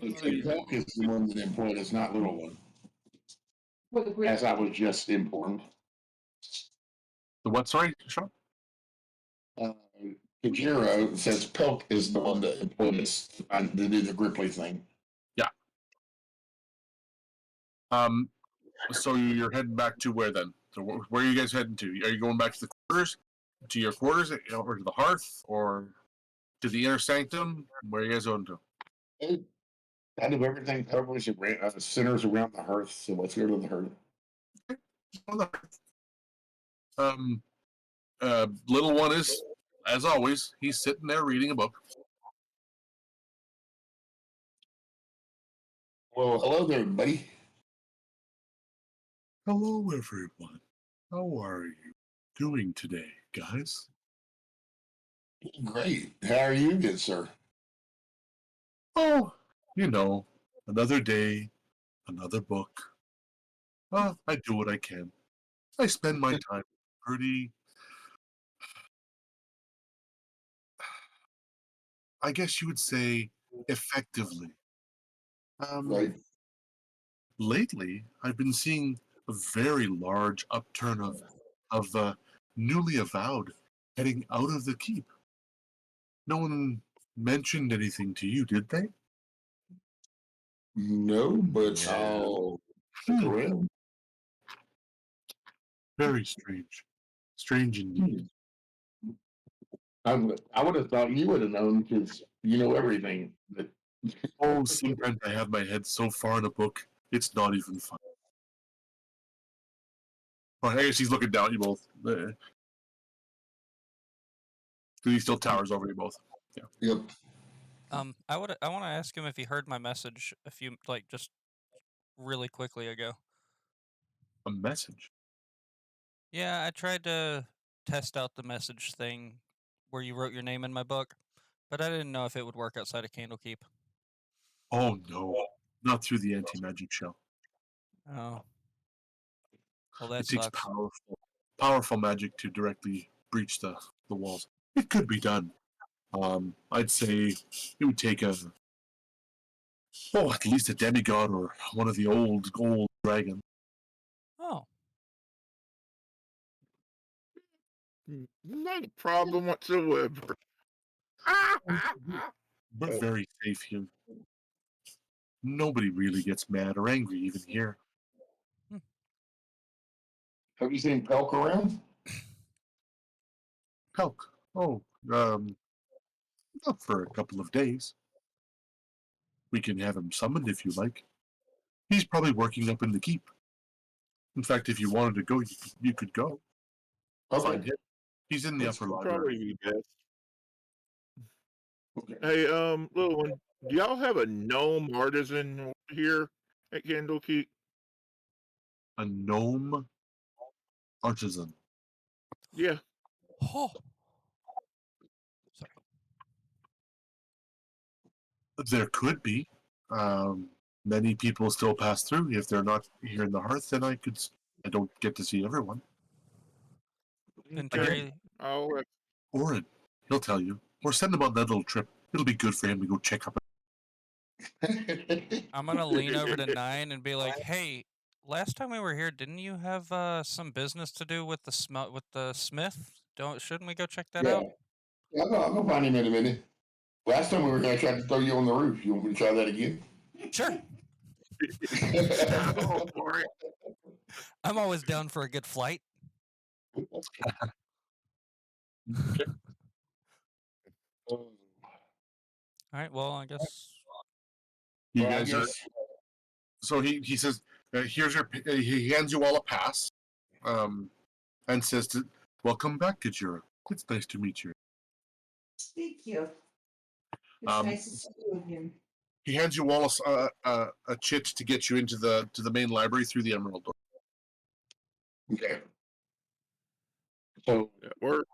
Elk is the one that employed us, not little one. For the Ripley. As I was just informed. the what? Sorry, Sean. Kajiro says Pelk is the one that employed us to do the Gripply thing. Yeah. So you're heading back to where then? So where are you guys heading to? Are you going back to the quarters, to your quarters, or to the hearth, or to the inner sanctum? Where are you guys going to? Kind of everything covers centers around the hearth. So let's go to the hearth. On the hearth. Little one is, as always, he's sitting there reading a book. Well, hello there, everybody. Hello, everyone. How are you doing today, guys? Great. How are you, good sir? Oh, another day, another book. I do what I can. I spend my time pretty, I guess you would say, effectively. Right. Lately, I've been seeing a very large upturn of newly avowed heading out of the keep. No one mentioned anything to you, did they? No, but I'll look around. Very strange. Strange indeed. I would have thought you would have known because you know everything. But Oh, sometimes I have my head so far in a book, it's not even fun. Well, I guess he's looking down at you both. Because he still towers over you both. Yeah. Yep. I want to ask him if he heard my message. Just really quickly ago. A message. Yeah, I tried to test out the message thing where you wrote your name in my book, but I didn't know if it would work outside of Candlekeep. Oh no, not through the anti-magic shell. Oh. Well, that It takes sucks. powerful magic to directly breach the walls. It could be done. I'd say it would take at least a demigod or one of the old dragons. Oh. Not a problem whatsoever. We're very safe here. Nobody really gets mad or angry even here. Have you seen Pelk around? Pelk. Oh, not for a couple of days. We can have him summoned if you like. He's probably working up in the keep. In fact, if you wanted to go, you could go. Okay. Find him. He's in the That's upper probably library. be best. Okay. Hey, little one, do y'all have a gnome artisan here at Candlekeep? A gnome artisan. Yeah. Oh. Sorry. There could be. Many people still pass through. If they're not here in the hearth, then I don't get to see everyone. Venturi, Oh, Orin, he'll tell you. Or send him on that little trip. It'll be good for him to go check up. I'm gonna lean over to Nine and be like, "Hey, last time we were here, didn't you have some business to do with the smith? Shouldn't we go check that out?" Yeah, I'll go find him in a minute. Last time we were here, I tried to throw you on the roof. You want me to try that again? Sure. go for it. I'm always down for a good flight. All right. Well, I guess. You Well, I guys are. guess So he says, "Here's your." He hands you all a pass, and says, "Welcome back, Kajira. It's nice to meet you." Thank you. It's nice to see you again. He hands you all a chit to get you into the main library through the Emerald Door. okay. So That works.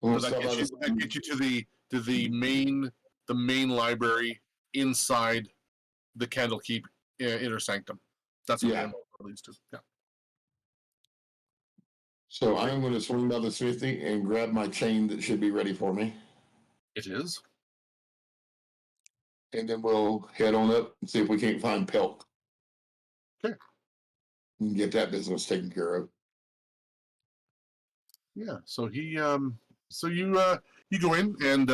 we'll So stop by that gets you to the main library inside the Candlekeep inner sanctum. That's what the Emerald Door leads to. Yeah. So I'm going to swing by the smithy and grab my chain that should be ready for me, It is. and then we'll head on up and see if we can't find Pelk. Okay. And get that business taken care of. Yeah. So you go in and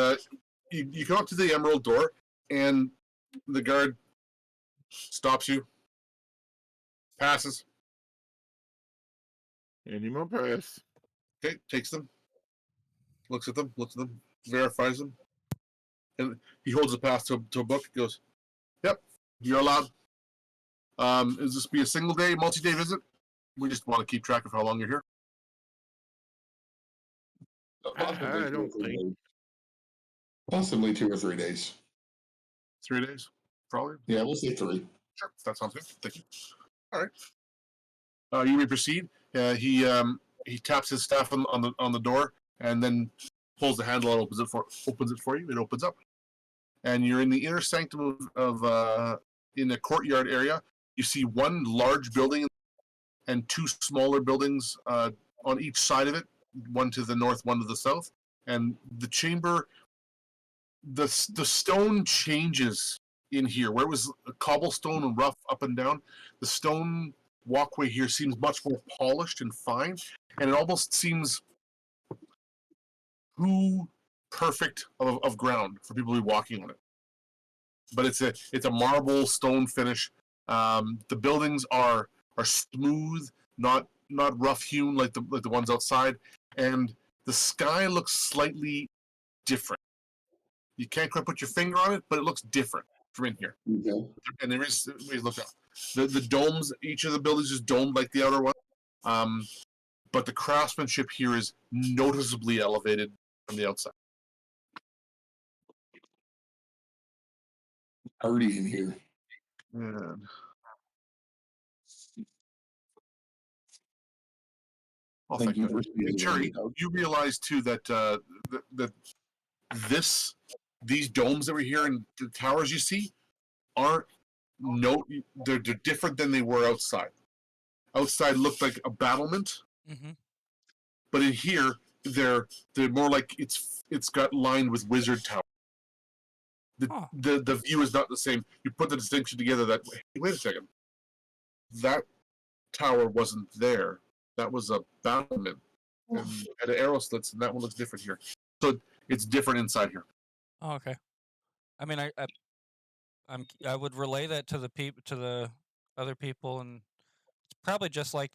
you come up to the Emerald Door, and the guard stops you, passes. Any more pass? Okay, takes them, looks at them, verifies them, and he holds the pass to a book. He goes, "Yep, you're allowed. Is this be a single day, multi-day visit? We just want to keep track of how long you're here." I don't think. Possibly 2 or 3 days. 3 days, probably. Yeah, we'll say 3. Sure, that sounds good. Thank you. All right. You may proceed. He taps his staff on the door and then pulls the handle and opens it for you. It opens up, and you're in the inner sanctum of in the courtyard area. You see one large building and 2 smaller buildings on each side of it. One to the north, one to the south, and the chamber. The stone changes in here, where it was cobblestone and rough up and down. The stone walkway here seems much more polished and fine, and it almost seems too perfect of ground for people to be walking on it. But it's a marble stone finish. The buildings are smooth, not rough hewn like the ones outside, and the sky looks slightly different. You can't quite put your finger on it, but it looks different from in here. Okay. And there is ways to look up. The domes, each of the buildings is domed like the outer one. But the craftsmanship here is noticeably elevated from the outside. Dirty in here. And oh, Thank thank you you. for And speaking. Cherry, you realize too that that these domes that were here and the towers you see aren't they're different than they were outside. Outside looked like a battlement, Mm-hmm. but in here they're more like it's got lined with wizard tower. Huh. The view is not the same. You put the distinction together that wait a second, that tower wasn't there. That was a battlement and had arrow slits, and that one looks different here. So it's different inside here. Oh, okay. I mean, I would relay that to the other people, and it's probably just like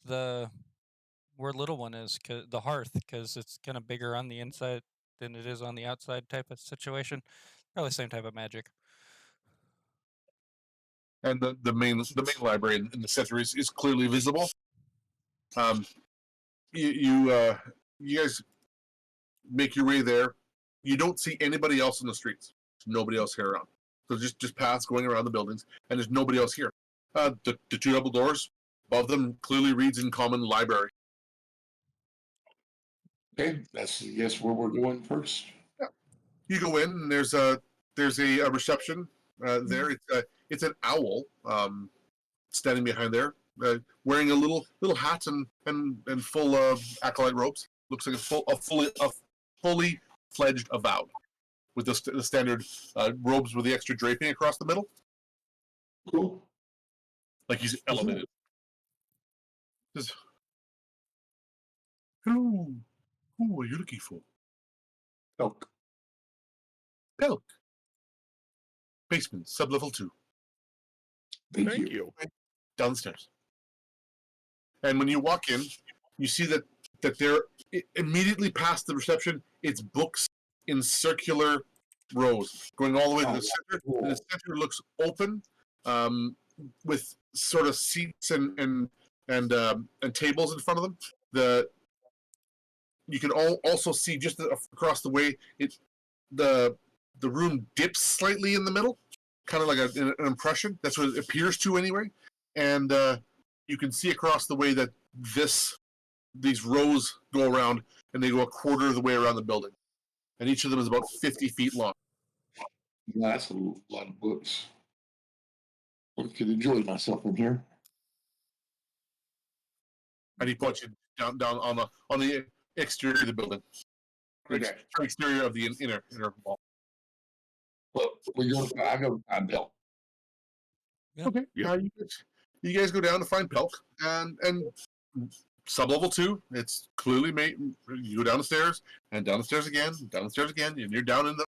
where little one is, the hearth, because it's kind of bigger on the inside than it is on the outside type of situation. Probably same type of magic. And the main library in the center is clearly visible. You guys make your way there. You don't see anybody else in the streets. There's nobody else here around. So just paths going around the buildings, and there's nobody else here. The two double doors above them clearly reads in common library. Okay, that's where we're going first. Yeah. You go in, and there's a reception there. It's an owl standing behind there, wearing a little hat and full acolyte robes. Looks like a fully fledged avowed, with the standard robes with the extra draping across the middle. Cool. Like he's elevated. Says, "Hello, who are you looking for?" Elk. Pelk. Basement, sub-level 2. Thank you. Down the stairs. And when you walk in, you see that there, immediately past the reception, it's books in circular rows, going all the way to the center. And the center looks open, with sort of seats and tables in front of them. You can also see just across the way the room dips slightly in the middle, kind of like an impression. That's what it appears to anyway. And you can see across the way that these rows go around, and they go a quarter of the way around the building, and each of them is about 50 feet long. Yeah, that's a lot of books. I could enjoy myself in here. And he points you down on the exterior of the building. Okay. Exterior of the inner wall. Well, I go find Bill. Yeah. Okay. Yeah. You guys go down to find Pelk, and sub-level 2. It's clearly made. You go down the stairs, and down the stairs again, and you're down in the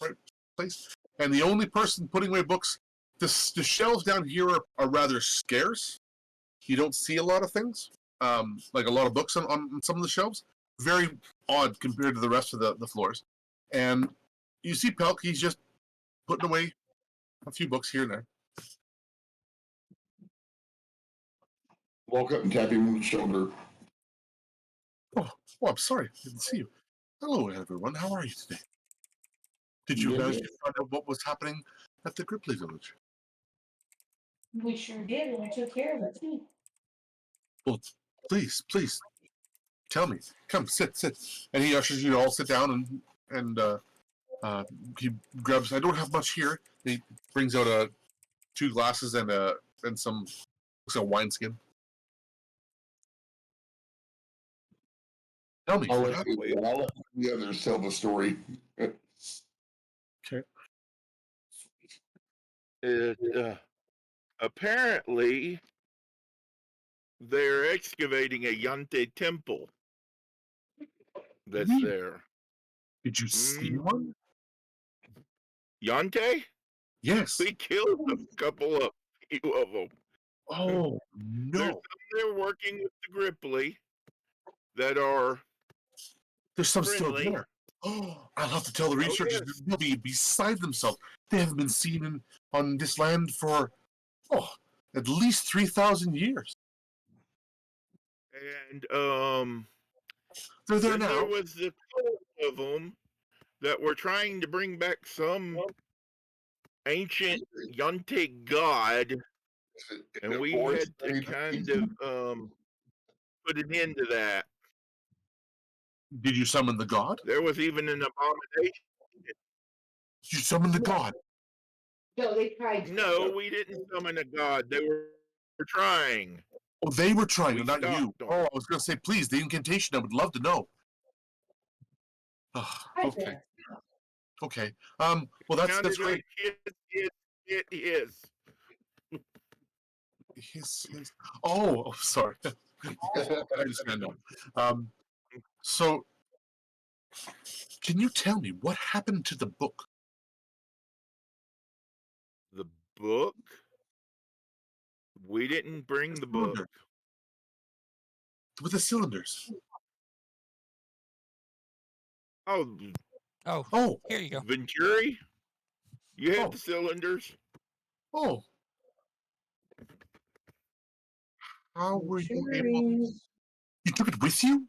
right place. And the only person putting away books, the shelves down here are rather scarce. You don't see a lot of things, like a lot of books on some of the shelves. Very odd compared to the rest of the floors. And you see Pelk, he's just putting away a few books here and there. Walk up and tap him on the shoulder. Oh, I'm sorry. I didn't see you. Hello, everyone. How are you today? Did you manage to find out what was happening at the Gripply village? We sure did, and we took care of it too. Well, please, tell me. Come, sit. And he ushers you to all sit down, and he grabs. I don't have much here. He brings out 2 glasses and some looks like a wineskin. Tell me. I'll let the others tell the story. Okay. Apparently, they're excavating a Yante temple that's there. Did you see one? Yante? Yes. We killed a few of them. Oh no! They're working with the Gripply that are There's some friendly. still there. Oh, I'll have to tell the researchers. Yes. They'll be beside themselves. They haven't been seen on this land for at least 3,000 years. And They're there then now. there was the couple of them that were trying to bring back some ancient Yuntic god, and we had to kind of put an end to that. Did you summon the god? There was even an abomination. You summoned the god. No, they tried to. No, we didn't summon a god. They were trying. Oh, they were trying, We not you. stopped them. Oh, I was going to say, please, the incantation. I would love to know. Oh, okay. Okay. Well, that's Sounded great. like his. His. Oh, sorry. I understand now. So, can you tell me what happened to the book? The book? We didn't bring the book. Cylinder. With the cylinders. Oh, Oh, here you go. Venturi? You had Oh. the cylinders? Oh. How were you able? You took it with you?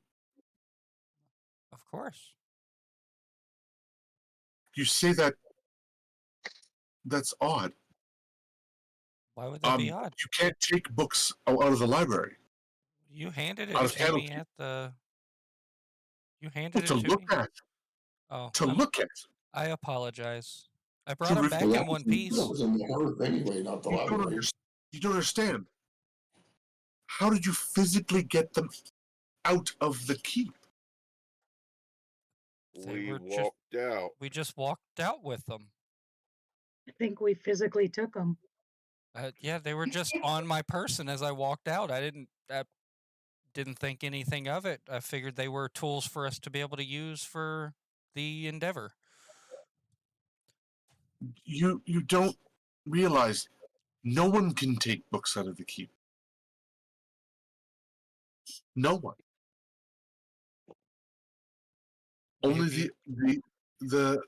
Of course. You say that. That's odd. Why would that be odd? You can't take books out of the library. You handed it Out of to me Candlekeep. at the. You handed it To to look me. at. Oh, To look at. I apologize. I brought To them ref- back Well, in one piece. That was in the earth anyway, not the library. You don't understand. How did you physically get them out of the keep? They We were walked out. We just walked out with them. I think we physically took them. Yeah, they were just on my person as I walked out. I didn't think anything of it. I figured they were tools for us to be able to use for the endeavor. You don't realize no one can take books out of the keep. No one. Only the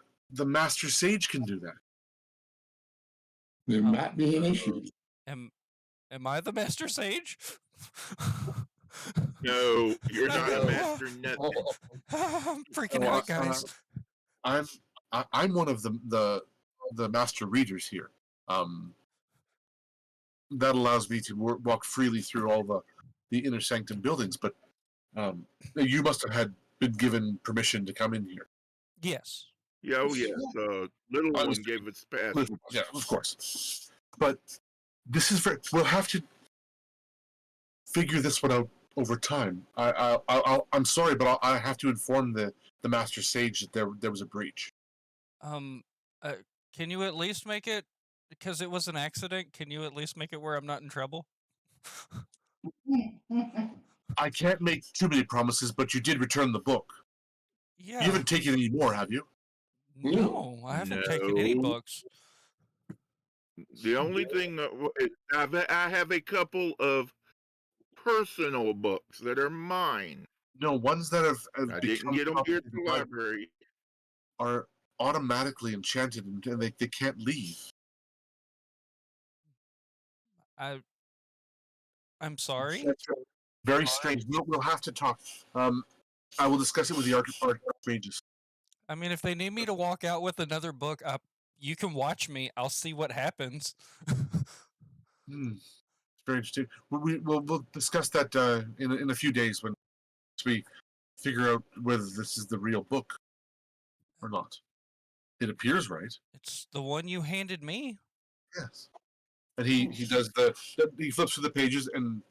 master sage can do that. There might be an issue. Am I the master sage? No, you're not a No. master nothing. I'm freaking out, guys. I'm one of the master readers here. That allows me to walk freely through all the inner sanctum buildings. But you must have been given permission to come in here. Yes. Yeah, oh yes. Little I one was- gave us pass. Yeah, of course. But this is we'll have to figure this one out over time. I'm sorry, but I have to inform the master sage that there was a breach. Can you at least make it, because it was an accident, can you at least make it where I'm not in trouble? I can't make too many promises, but you did return the book. Yeah. You haven't taken any more, have you? No, I haven't taken any No. books. The only thing I have a couple of personal books that are mine. No, ones that have I become didn't get them here at copies the of the library. are automatically enchanted and they can't leave. I'm sorry. Very strange. We'll have to talk. I will discuss it with the archmages. I mean, if they need me to walk out with another book, you can watch me. I'll see what happens. It's very interesting. We'll discuss that in a few days when we figure out whether this is the real book or not. It appears right. It's the one you handed me. Yes. And he does he flips through the pages and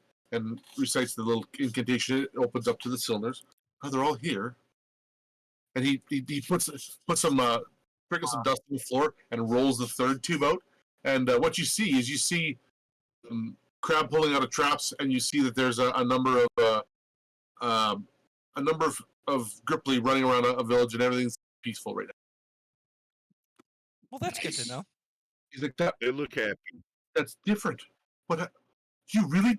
recites the little incantation. It opens up to the cylinders. Oh, they're all here. And he puts some sprinkles some dust on the floor and rolls the third tube out. And what you see Crab pulling out of traps, and you see that there's a number of Gripply running around a village, and everything's peaceful right now. Well, that's good to know. He's like, that. They look happy. That's different. What? You really?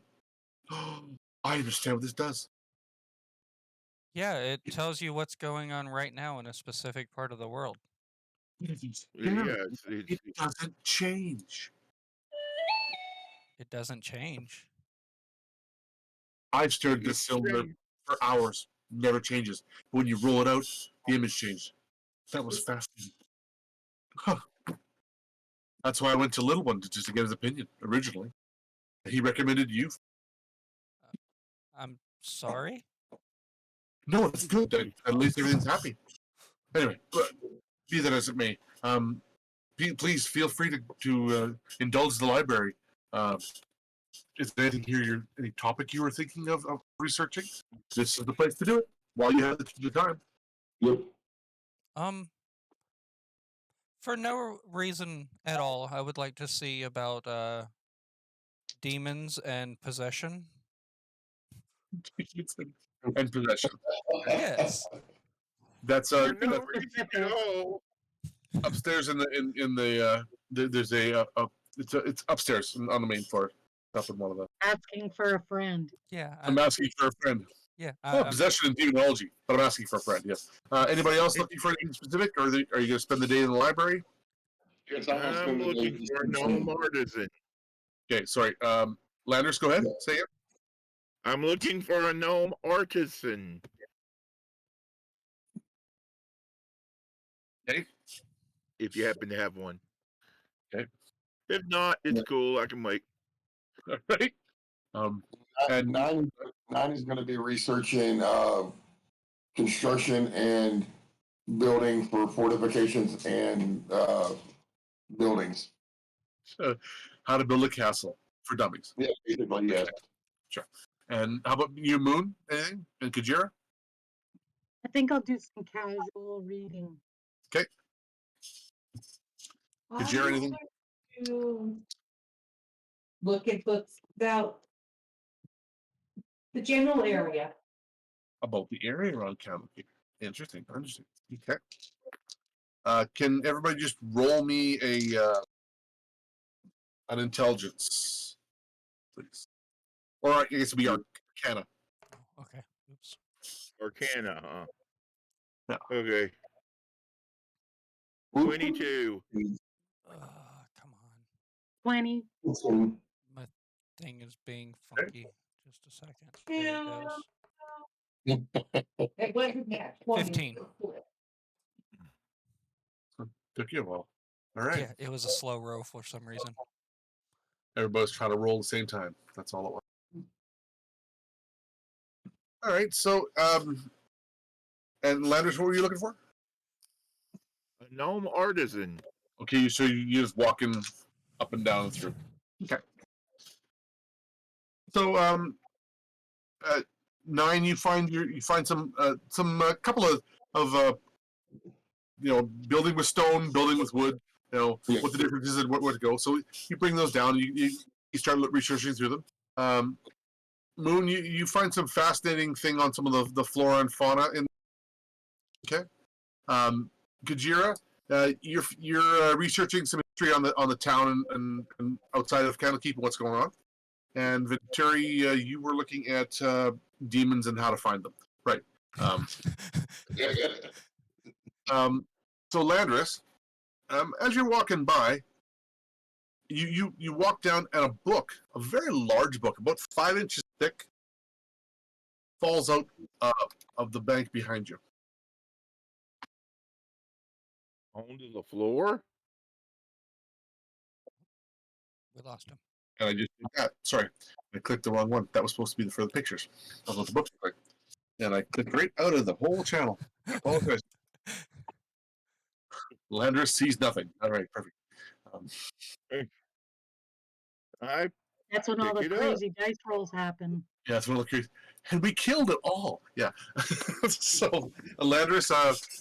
I understand what this does. Yeah, it tells you what's going on right now in a specific part of the world. Yeah, It doesn't change. It doesn't change. I've stared at this cylinder for hours. Never changes. But when you roll it out, the image changed. That was fascinating. Huh. That's why I went to Little One just to get his opinion originally. He recommended you. I'm sorry. No, it's good. At least everything's happy. Anyway, but be that as it may, please feel free to indulge the library. Is there anything here, any topic you were thinking of researching? This is the place to do it while you have the time. Yep. For no reason at all, I would like to see about demons and possession. And possession. Yes. That's For no reason at all. upstairs in the there's it's upstairs on the main floor. Up in one of them. Asking for a friend. Yeah. I'm asking for a friend. Yeah. Possession and demonology, but I'm asking for a friend. Yes. Anybody else looking for anything specific, or are you going to spend the day in the library? Yes, I'm looking for a gnome artisan. Okay, sorry. Landers, go ahead. Say it. I'm looking for a gnome artisan. Okay. If you happen to have one. Okay. If not, it's cool. I can wait. All right. And nine is going to be researching construction and building for fortifications and buildings. How to build a castle for dummies. Yeah, basically, yeah. Sure. And how about you, Moon? Anything? And Kajira? I think I'll do some casual reading. Okay. Kajira, anything? To look at books about the general area. About the area around Kamiki. Interesting. Okay. Can everybody just roll me an intelligence, please? Or I guess it'd be Arcana. Okay. Oops. Arcana, huh? Yeah. Okay. 22. Come on. 20. My thing is being funky. Just a second. There it goes. It wasn't that 20. 15. Took you a while. All right. Yeah, it was a slow roll for some reason. Everybody's trying to roll at the same time. That's all it was. All right. So, and Landers, what were you looking for? A gnome artisan. Okay, so you're just walking up and down through. Okay. So, 9, you find some couple of building with stone, building with wood. What the difference is and where to go. So you bring those down. You start researching through them. Moon, you find some fascinating thing on some of the flora and fauna in. Okay. Kajira, you're researching some history on the town and outside of Candlekeep and what's going on. And Venturi, you were looking at demons and how to find them. Right. So Landris, as you're walking by, you walk down and a book, a very large book, about 5 inches thick, falls out of the bank behind you. Onto the floor? We lost him. And I just did that. Sorry, I clicked the wrong one. That was supposed to be for the pictures of what the book's like. And I clicked right out of the whole channel. I apologize. Landris sees nothing. All right, perfect. That's when all the Pick it up. crazy dice rolls happen. Yeah, it's one of the crazy. And we killed it all. Yeah. So, Landris,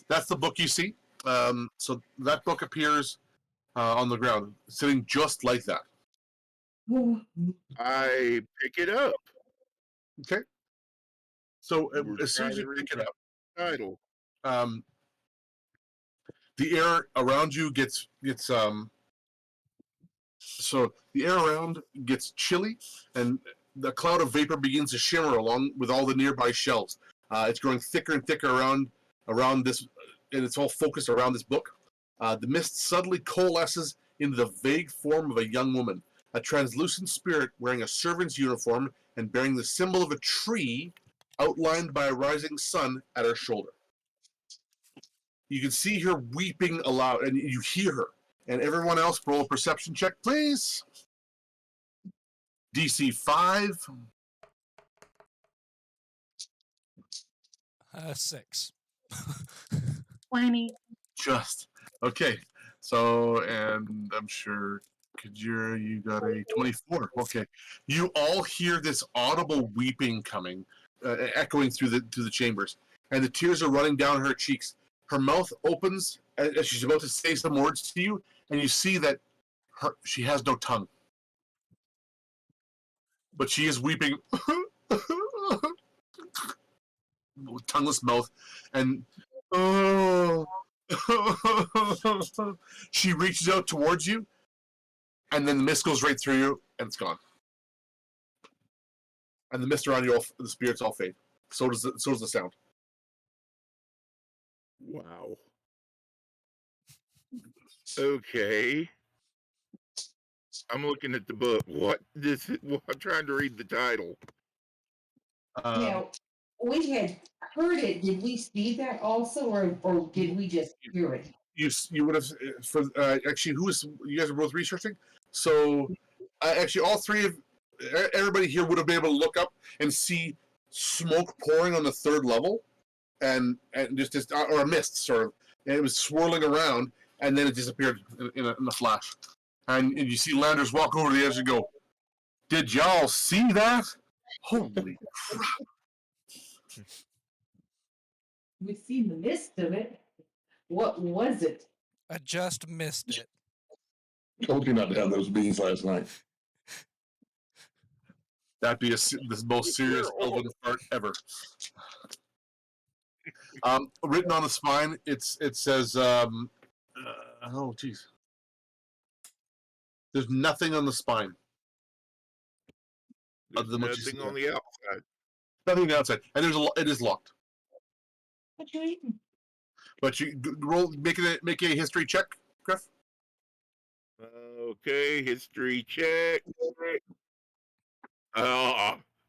that's the book you see. So that book appears on the ground, sitting just like that. I pick it up. Okay. So We're as soon as trying you to pick it read up, Title. the air around you gets so the air around gets chilly, and the cloud of vapor begins to shimmer along with all the nearby shelves. It's growing thicker and thicker around this, and it's all focused around this book. The mist suddenly coalesces into the vague form of a young woman, a translucent spirit wearing a servant's uniform and bearing the symbol of a tree outlined by a rising sun at her shoulder. You can see her weeping aloud, and you hear her, And everyone else, roll a perception check, please. DC 5. 6. 20. Just. Okay. So, and I'm sure Kajira, you got a 24. Okay. You all hear this audible weeping coming, echoing through the chambers. And the tears are running down her cheeks. Her mouth opens as she's about to say some words to you, and you see that she has no tongue. But she is weeping, tongueless mouth, and oh, she reaches out towards you, and then the mist goes right through you, and it's gone. And the mist around you, the spirits all fade. So does the sound. Wow. Okay. I'm looking at the book. What this? Well, I'm trying to read the title. Now, we had heard it. Did we see that also, or did we just hear it? You would have for actually who was you guys are both researching. So actually, all three of everybody here would have been able to look up and see smoke pouring on the third level, and just or a mist sort of, and it was swirling around, and then it disappeared in a flash. And you see Landers walk over the edge and go, "Did y'all see that? Holy crap!" We've seen the mist of it. What was it? I just missed it. Told you not to have those beans last night. That'd be the most serious elven fart ever. Written on the spine, it says, oh, geez. There's nothing on the spine. There's nothing on the outside. Nothing on the outside. And it is locked. What you eating? But you make a history check, Griff. Okay, history check.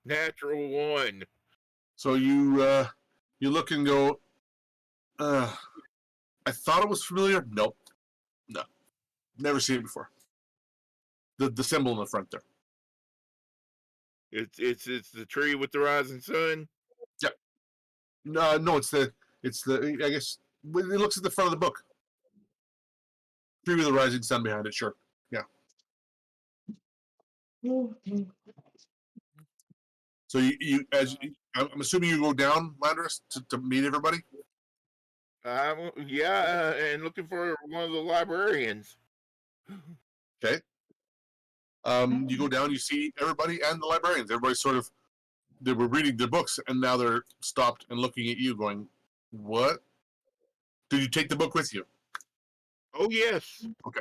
Natural 1. So you look and go, I thought it was familiar. Nope. No. Never seen it before. The symbol in the front there. It's the tree with the rising sun. Yep. No, it's the I guess it looks at the front of the book. Tree with the rising sun behind it, sure. Yeah. So I'm assuming you go down, Landers, to meet everybody. Yeah, and looking for one of the librarians. Okay. You go down, you see everybody and the librarians. Everybody they were reading their books, and now they're stopped and looking at you, going, "What? Did you take the book with you?" Oh yes. Okay.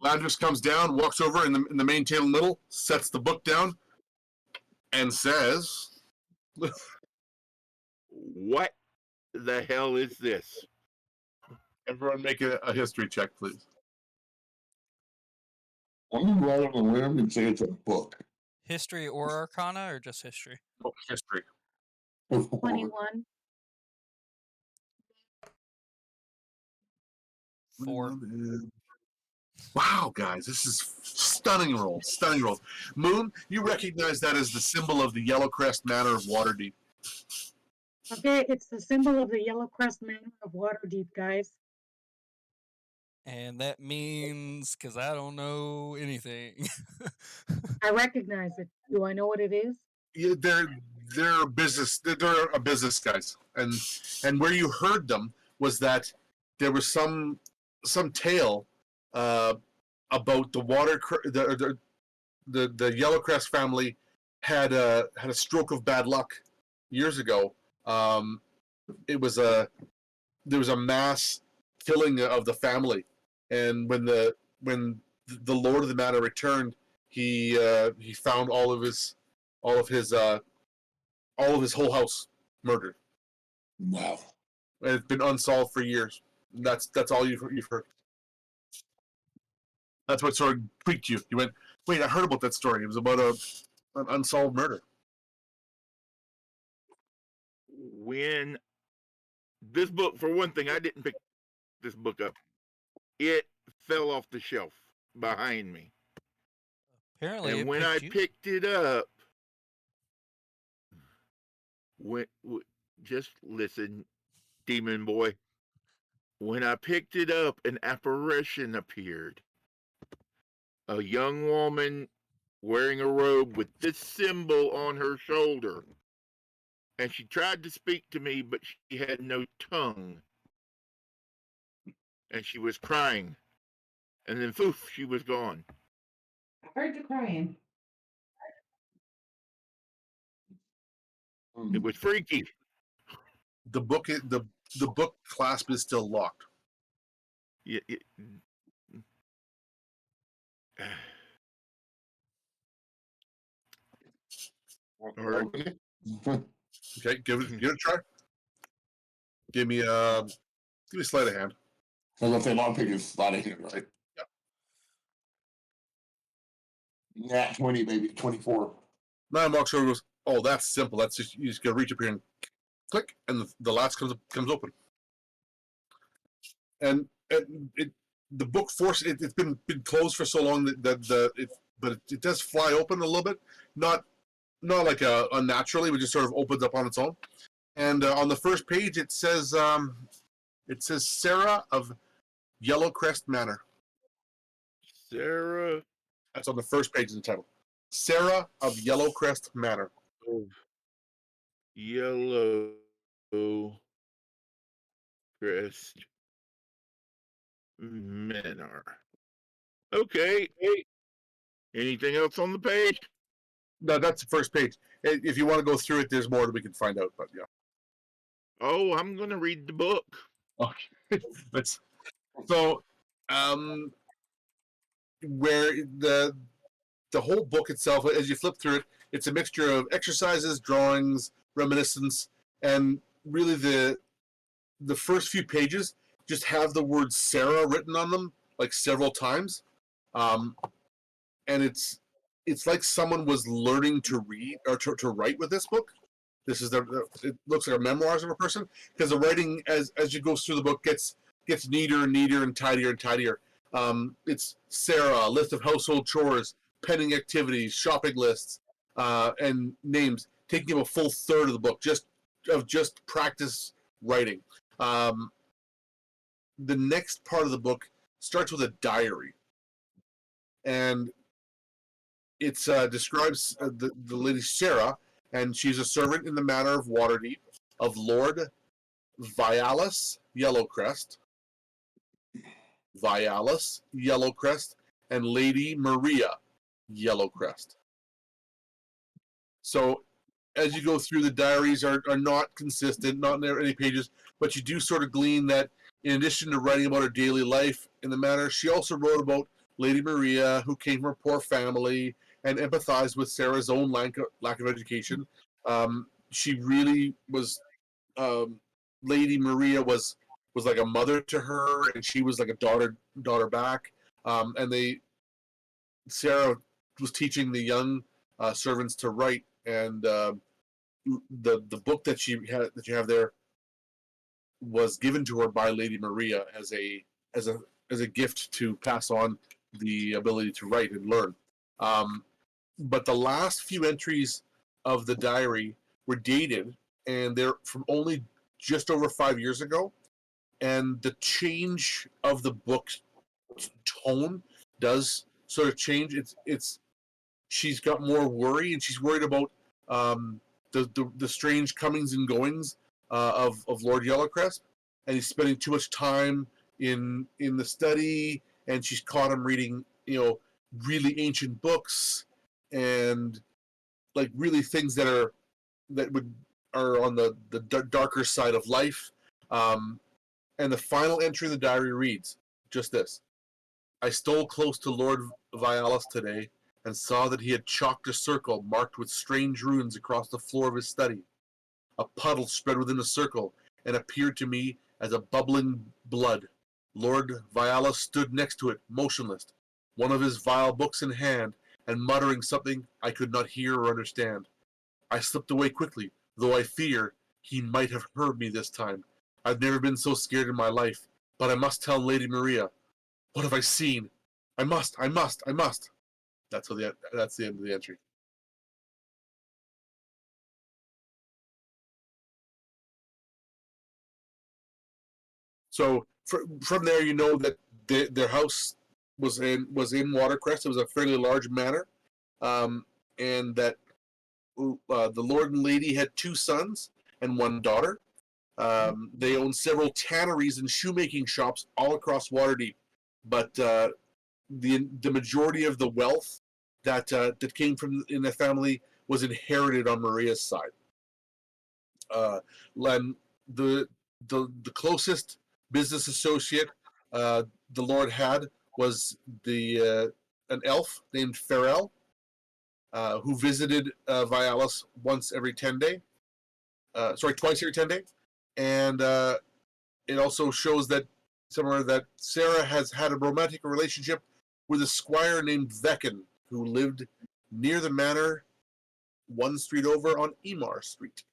Landers comes down, walks over in the main table middle, sets the book down, and says, "What the hell is this?" Everyone make a history check, please. I'm going to ride on a limb and say it's a book. History or Arcana, or just history? Oh, history. 21. 4. Wow, guys, this is stunning roll. Stunning roll. Moon, you recognize that as the symbol of the Yellowcrest Manor of Waterdeep. Okay, it's the symbol of the Yellowcrest Manor of Waterdeep, guys. And that means, because I don't know anything. I recognize it. Do I know what it is? Yeah, they're a business. They're a business guys, and where you heard them was that there was some tale about the the Yellowcrest family had a stroke of bad luck years ago. There was a mass killing of the family, and when the Lord of the Manor returned, he found all of his whole house murdered. Wow. And it's been unsolved for years. That's all you've heard. That's what sort of tweaked you. You went, wait, I heard about that story. It was about an unsolved murder. When this book, for one thing, I didn't pick this book up. It fell off the shelf behind me. Apparently, And it when picked I you. picked it up, just listen, demon boy. When I picked it up, an apparition appeared. A young woman wearing a robe with this symbol on her shoulder. And she tried to speak to me, but she had no tongue. And she was crying. And then, poof, she was gone. I heard you crying. It was freaky. The book the book clasp is still locked. Yeah, all right. Okay, give it a try. Give me a sleight of hand. I was gonna say long pick is sleight of hand, right? Yeah. Nat 20, maybe 24. 9 walks over and goes, oh, that's simple. That's just, you just gotta reach up here and click, and the latch comes open. And the book it's been closed for so long but it does fly open a little bit, not like unnaturally, but just sort of opens up on its own. And on the first page it says Sarah of Yellowcrest Manor. Sarah. That's on the first page of the title. Sarah of Yellowcrest Manor. Yellow Crest Manor. Okay. Anything else on the page? No, that's the first page. If you want to go through it, there's more that we can find out. But yeah. Oh, I'm going to read the book. Okay. So, where the whole book itself, as you flip through it, it's a mixture of exercises, drawings, reminiscence, and really the first few pages just have the word Sarah written on them like several times, and it's like someone was learning to read or to write with this book. This is it looks like a memoirs of a person, because the writing as you go through the book gets neater and neater and tidier and tidier. It's Sarah, a list of household chores, penning activities, shopping lists, and names, taking up a full third of the book just practice writing. The next part of the book starts with a diary, and it describes the lady Sarah, and she's a servant in the manor of Waterdeep of Lord Vialis Yellowcrest, and Lady Maria Yellowcrest. So as you go through, the diaries are not consistent, not in any pages, but you do sort of glean that in addition to writing about her daily life in the manor, she also wrote about Lady Maria, who came from a poor family, and empathized with Sarah's own lack of education. She really was, Lady Maria was like a mother to her, and she was like a daughter back. And Sarah was teaching the young servants to write, and the book that you have there was given to her by Lady Maria as a gift to pass on the ability to write and learn. But the last few entries of the diary were dated, and they're from only just over 5 years ago. And the change of the book's tone does sort of change. She's got more worry, and she's worried about the strange comings and goings of Lord Yellowcrest, and he's spending too much time in the study, and she's caught him reading really ancient books, and like really things that are on the darker side of life. And the final entry in the diary reads just this: I stole close to Lord Vialis today and saw that he had chalked a circle marked with strange runes across the floor of his study. A puddle spread within the circle and appeared to me as a bubbling blood. Lord Vialis stood next to it, motionless, one of his vile books in hand, and muttering something I could not hear or understand. I slipped away quickly, though I fear he might have heard me this time. I've never been so scared in my life. but I must tell Lady Maria. What have I seen? I must. That's the end of the entry. So from there, you know that their house was in Watercrest. It was a fairly large manor, and that the Lord and Lady had 2 sons and 1 daughter. They owned several tanneries and shoemaking shops all across Waterdeep, but the majority of the wealth that came from in the family was inherited on Maria's side. The closest business associate the Lord had was an elf named Farrell, who visited Vialis twice every 10 days. And it also shows that Sarah has had a romantic relationship with a squire named Veckin, who lived near the manor, 1 street over on Emar Street.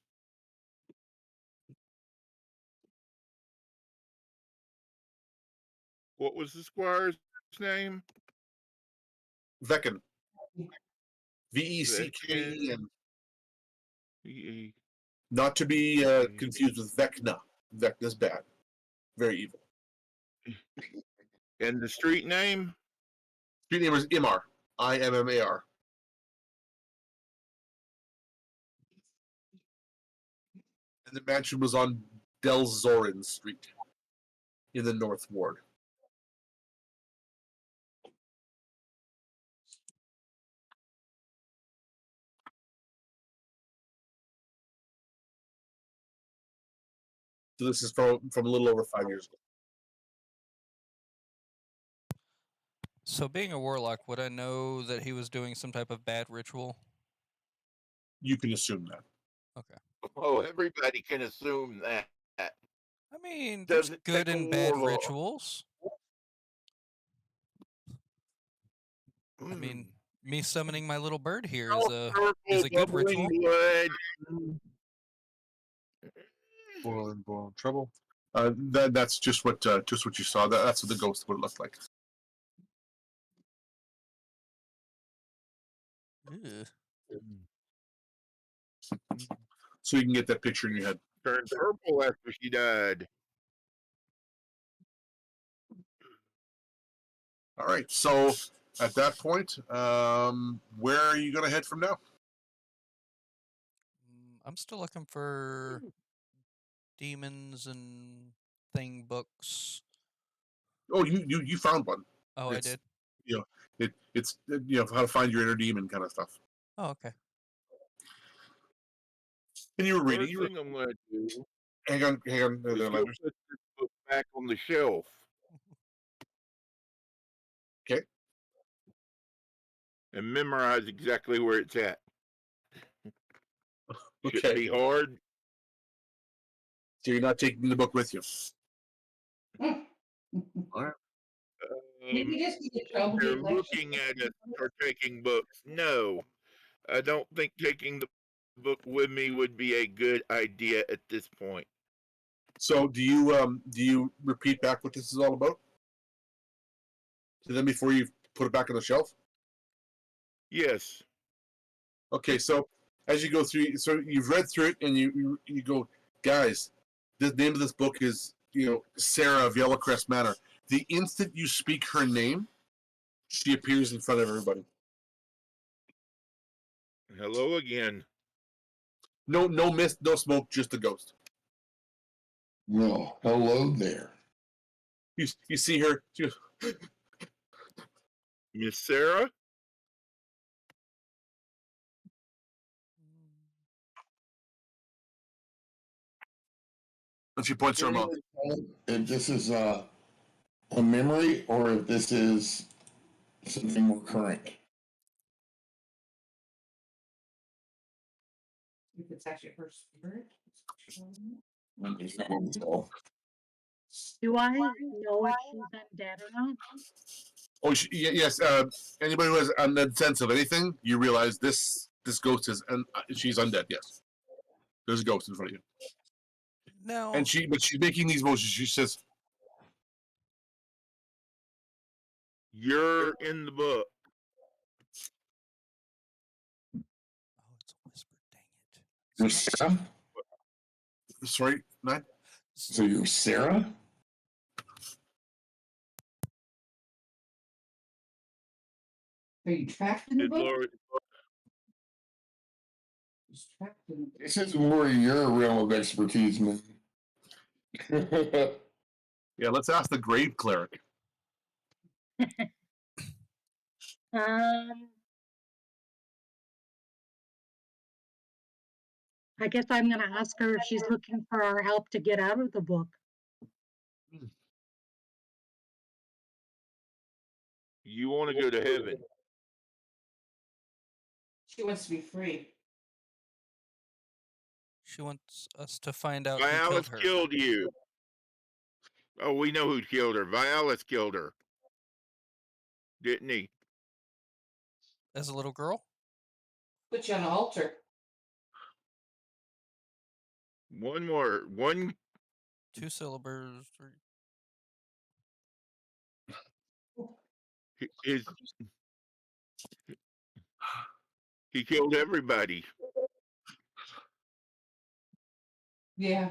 What was the squire's name? Veckin. Vecken. Not to be confused with Vecna. Vecna's bad. Very evil. And the street name? Street name is Imar. Immar. And the mansion was on Delzorin Street in the North Ward. So this is from a little over 5 years ago. So, being a warlock, would I know that he was doing some type of bad ritual? You can assume that. Okay. Oh, everybody can assume that. I mean, there's Doesn't good take a and bad warlock. rituals. I mean, me summoning my little bird here is a good ritual. Blood. Boil trouble. That's just what you saw. That's what the ghost would look like. Ugh. So you can get that picture in your head. Turned purple after she died. All right. So at that point, where are you going to head from now? I'm still looking for demons and thing books. Oh, you found one. Oh, I did. You know, it's how to find your inner demon kind of stuff. Oh, okay. And you were reading. First thing I'm going to do Hang on. is go put this book back on the shelf. Okay. And memorize exactly where it's at. Okay. Shouldn't be hard. So you're not taking the book with you. All right. Maybe just be the trouble. You're looking at us or taking books. No, I don't think taking the book with me would be a good idea at this point. So do you repeat back what this is all about to them before you put it back on the shelf? Yes. Okay, so as you go through, so you've read through it, and you go, guys, the name of this book is Sarah of Yellowcrest Manor. The instant you speak her name, she appears in front of everybody. Hello again. No mist, no smoke, just a ghost. Well, hello there. You see her. She goes, Miss Sarah? and she points to her mouth. If this is a memory or if this is something more current. If it's actually her spirit. Do I know if she's undead or not? Oh, yes. Anybody who has undead sense of anything, you realize this ghost is, and she's undead. Yes, there's a ghost in front of you. No. And she's making these motions. She says, You're in the book. Oh, it's a whisper. Dang it. You're Sarah? Sorry, 9? So you're Sarah? Are you trapped in the Good book? Lord. He's trapped in the book. This is more your realm of expertise, man. Yeah, let's ask the grave cleric. I guess I'm going to ask her if she's looking for our help to get out of the book. You want to go to heaven. She wants to be free. She wants us to find out who Vialis killed her. killed you. Oh, we know who killed her. Vialis killed her. Didn't he? As a little girl? Put you on an altar. One more. One. 2 syllables. 3. His. He killed everybody. Yeah.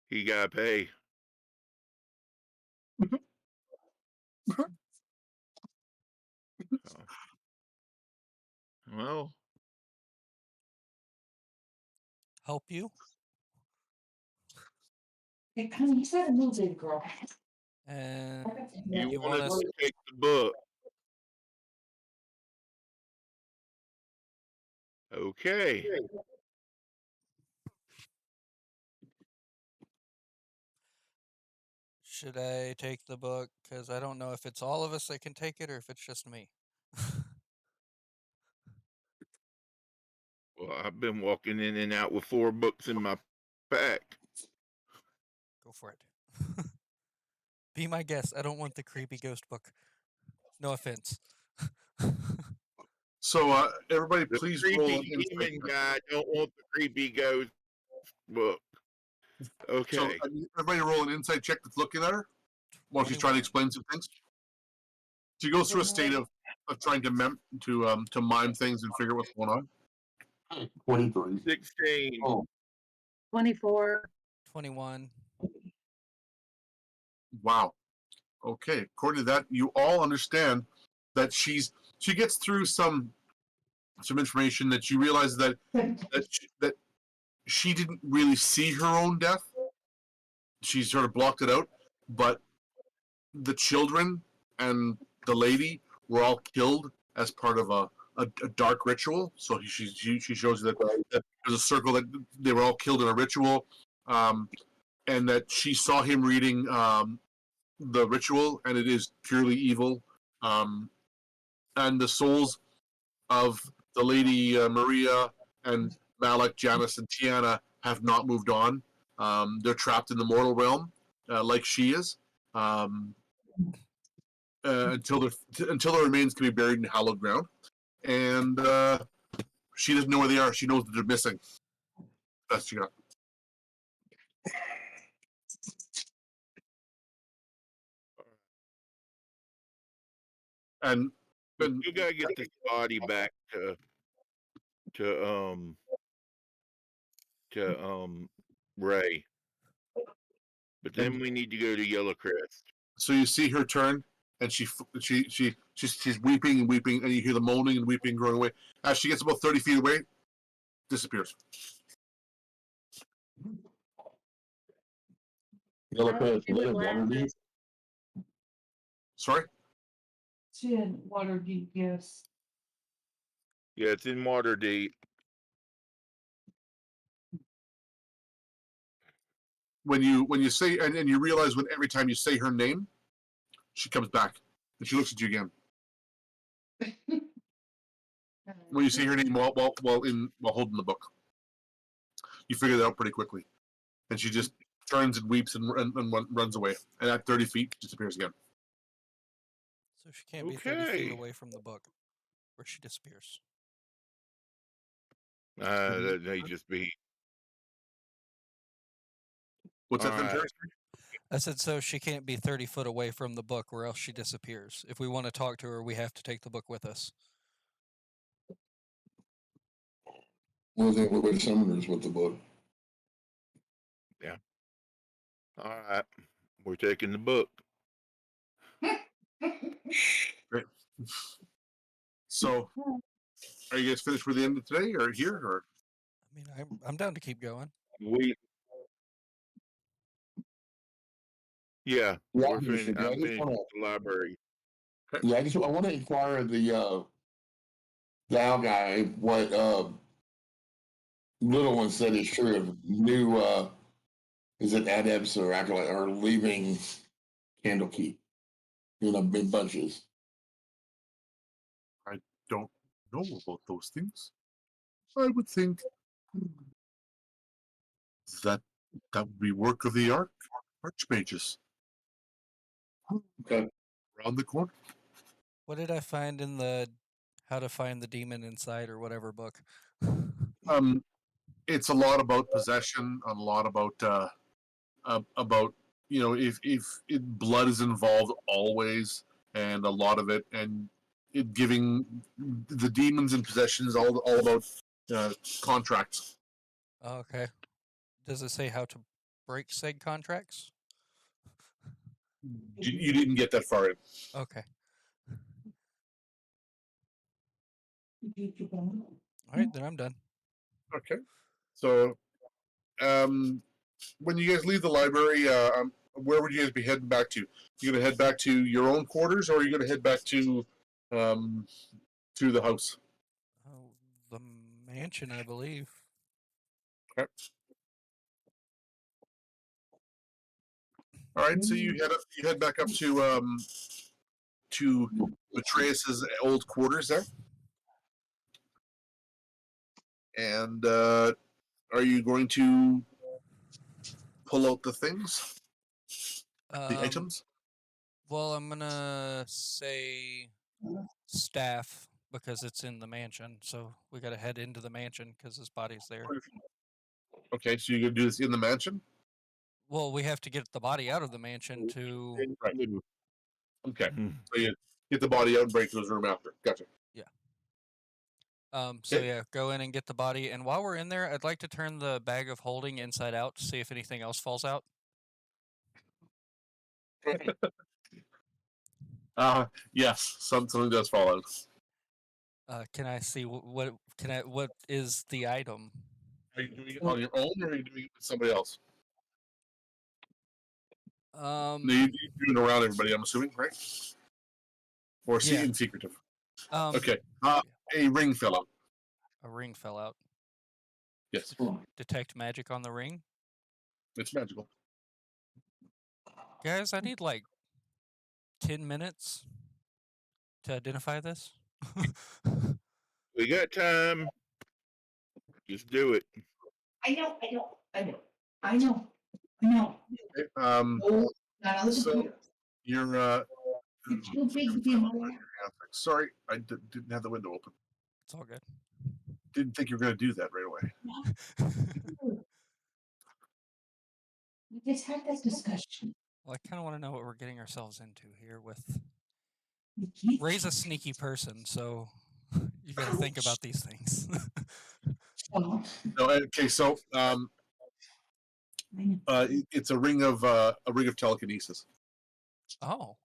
He got to pay. Well, Help you? Hey, honey, you said a move in, girl. And you you want want us us to take the book. Okay. should I take the book? Because I don't know if it's all of us that can take it or if it's just me. Well, I've been walking in and out with 4 books in my pack. Go for it. Be my guest. I don't want the creepy ghost book. No offense. So, everybody, The please roll an creepy insight demon check. guy don't want the creepy ghost book. Okay. So, everybody, roll an insight check that's looking at her while she's trying to 21. explain some things. She goes through a state of trying to mime things and figure out what's going on. 23. 16. Oh, 24. 21. Wow. Okay. According to that, you all understand that she gets through some information that you realize that she didn't really see her own death. She sort of blocked it out, but the children and the lady were all killed as part of a dark ritual. So she shows that there's a circle that they were all killed in a ritual, and that she saw him reading the ritual, and it is purely evil. And the souls of the lady Maria and Malik, Janice, and Tiana have not moved on. They're trapped in the mortal realm, like she is, until their remains can be buried in hallowed ground. And she doesn't know where they are. She knows that they're missing. That's she got. And You gotta get this body back to Ray. But then we need to go to Yellowcrest. so you see her turn, and she's weeping and weeping, and you hear the moaning and weeping growing away. As she gets about 30 feet away, disappears. Yellowcrest, Give me live, glasses. Waterdeep. Sorry? Chin, Waterdeep, yes. Yeah, it's in Waterdeep. When you say and you realize when every time you say her name, she comes back and she looks at you again. When you say her name while holding the book, you figure that out pretty quickly, and she just turns and weeps and runs away, and at 30 feet disappears again. So she can't be 30 feet Okay. away from the book where she disappears. That may just be. What's that? All right. I said, so she can't be 30 foot away from the book or else she disappears. If we want to talk to her, we have to take the book with us. Well, then we're with summoners with the book. All right. We're taking the book. Great. So, are you guys finished with the end of today, or here, or? I mean, I'm down to keep going. Yeah, Yeah, we're finished. I I'm just finished wanna, with the library. yeah, I want to inquire the owl guy what little one said is true of new is it adepts or acolyte are leaving Candlekeep, in bunches. Don't know about those things. I would think that would be work of the archmages. Okay. Around the corner. What did I find in the How to Find the Demon Inside or whatever book? It's a lot about possession, a lot about if blood is involved always, and a lot of it, and it giving the demons and possessions all about contracts. Okay. Does it say how to break said contracts? You didn't get that far in. Okay. All right, then I'm done. Okay. So, when you guys leave the library, where would you guys be heading back to? You gonna head back to your own quarters, or are you gonna head back to the house? Oh, the mansion, I believe. Okay. All right. So you head back up to Atreus's old quarters there, and are you going to pull out the things, the items? Well, I'm gonna say staff because it's in the mansion, so we gotta head into the mansion because his body's there. Okay, so you're gonna do this in the mansion? Well, we have to get the body out of the mansion to. Right. Okay. Mhm. So you get the body out and break into his room after. Gotcha. So Okay. yeah, go in and get the body. And while we're in there, I'd like to turn the bag of holding inside out to see if anything else falls out. Yes, something does fall out. Can I see what is the item? Are you doing it on your own, or are you doing it with somebody else? No, you're doing it around everybody, I'm assuming, right? Or Yeah. in secretive. Um, Okay. A ring fell out. A ring fell out. Yes, Detect magic on the ring. it's magical. Guys, I need like 10 minutes to identify this. We got time. Just do it. I know. Okay, Oh, not on the So- computer. you're It's too big to be in my lap. sorry, I didn't have the window open. It's all good. Didn't think you were going to do that right away. We just had that discussion. Well, I kind of want to know what we're getting ourselves into here with We can't- Ray's a sneaky person, so you got to think about these things. Oh, No, okay, so I know. it's a ring of telekinesis. Oh.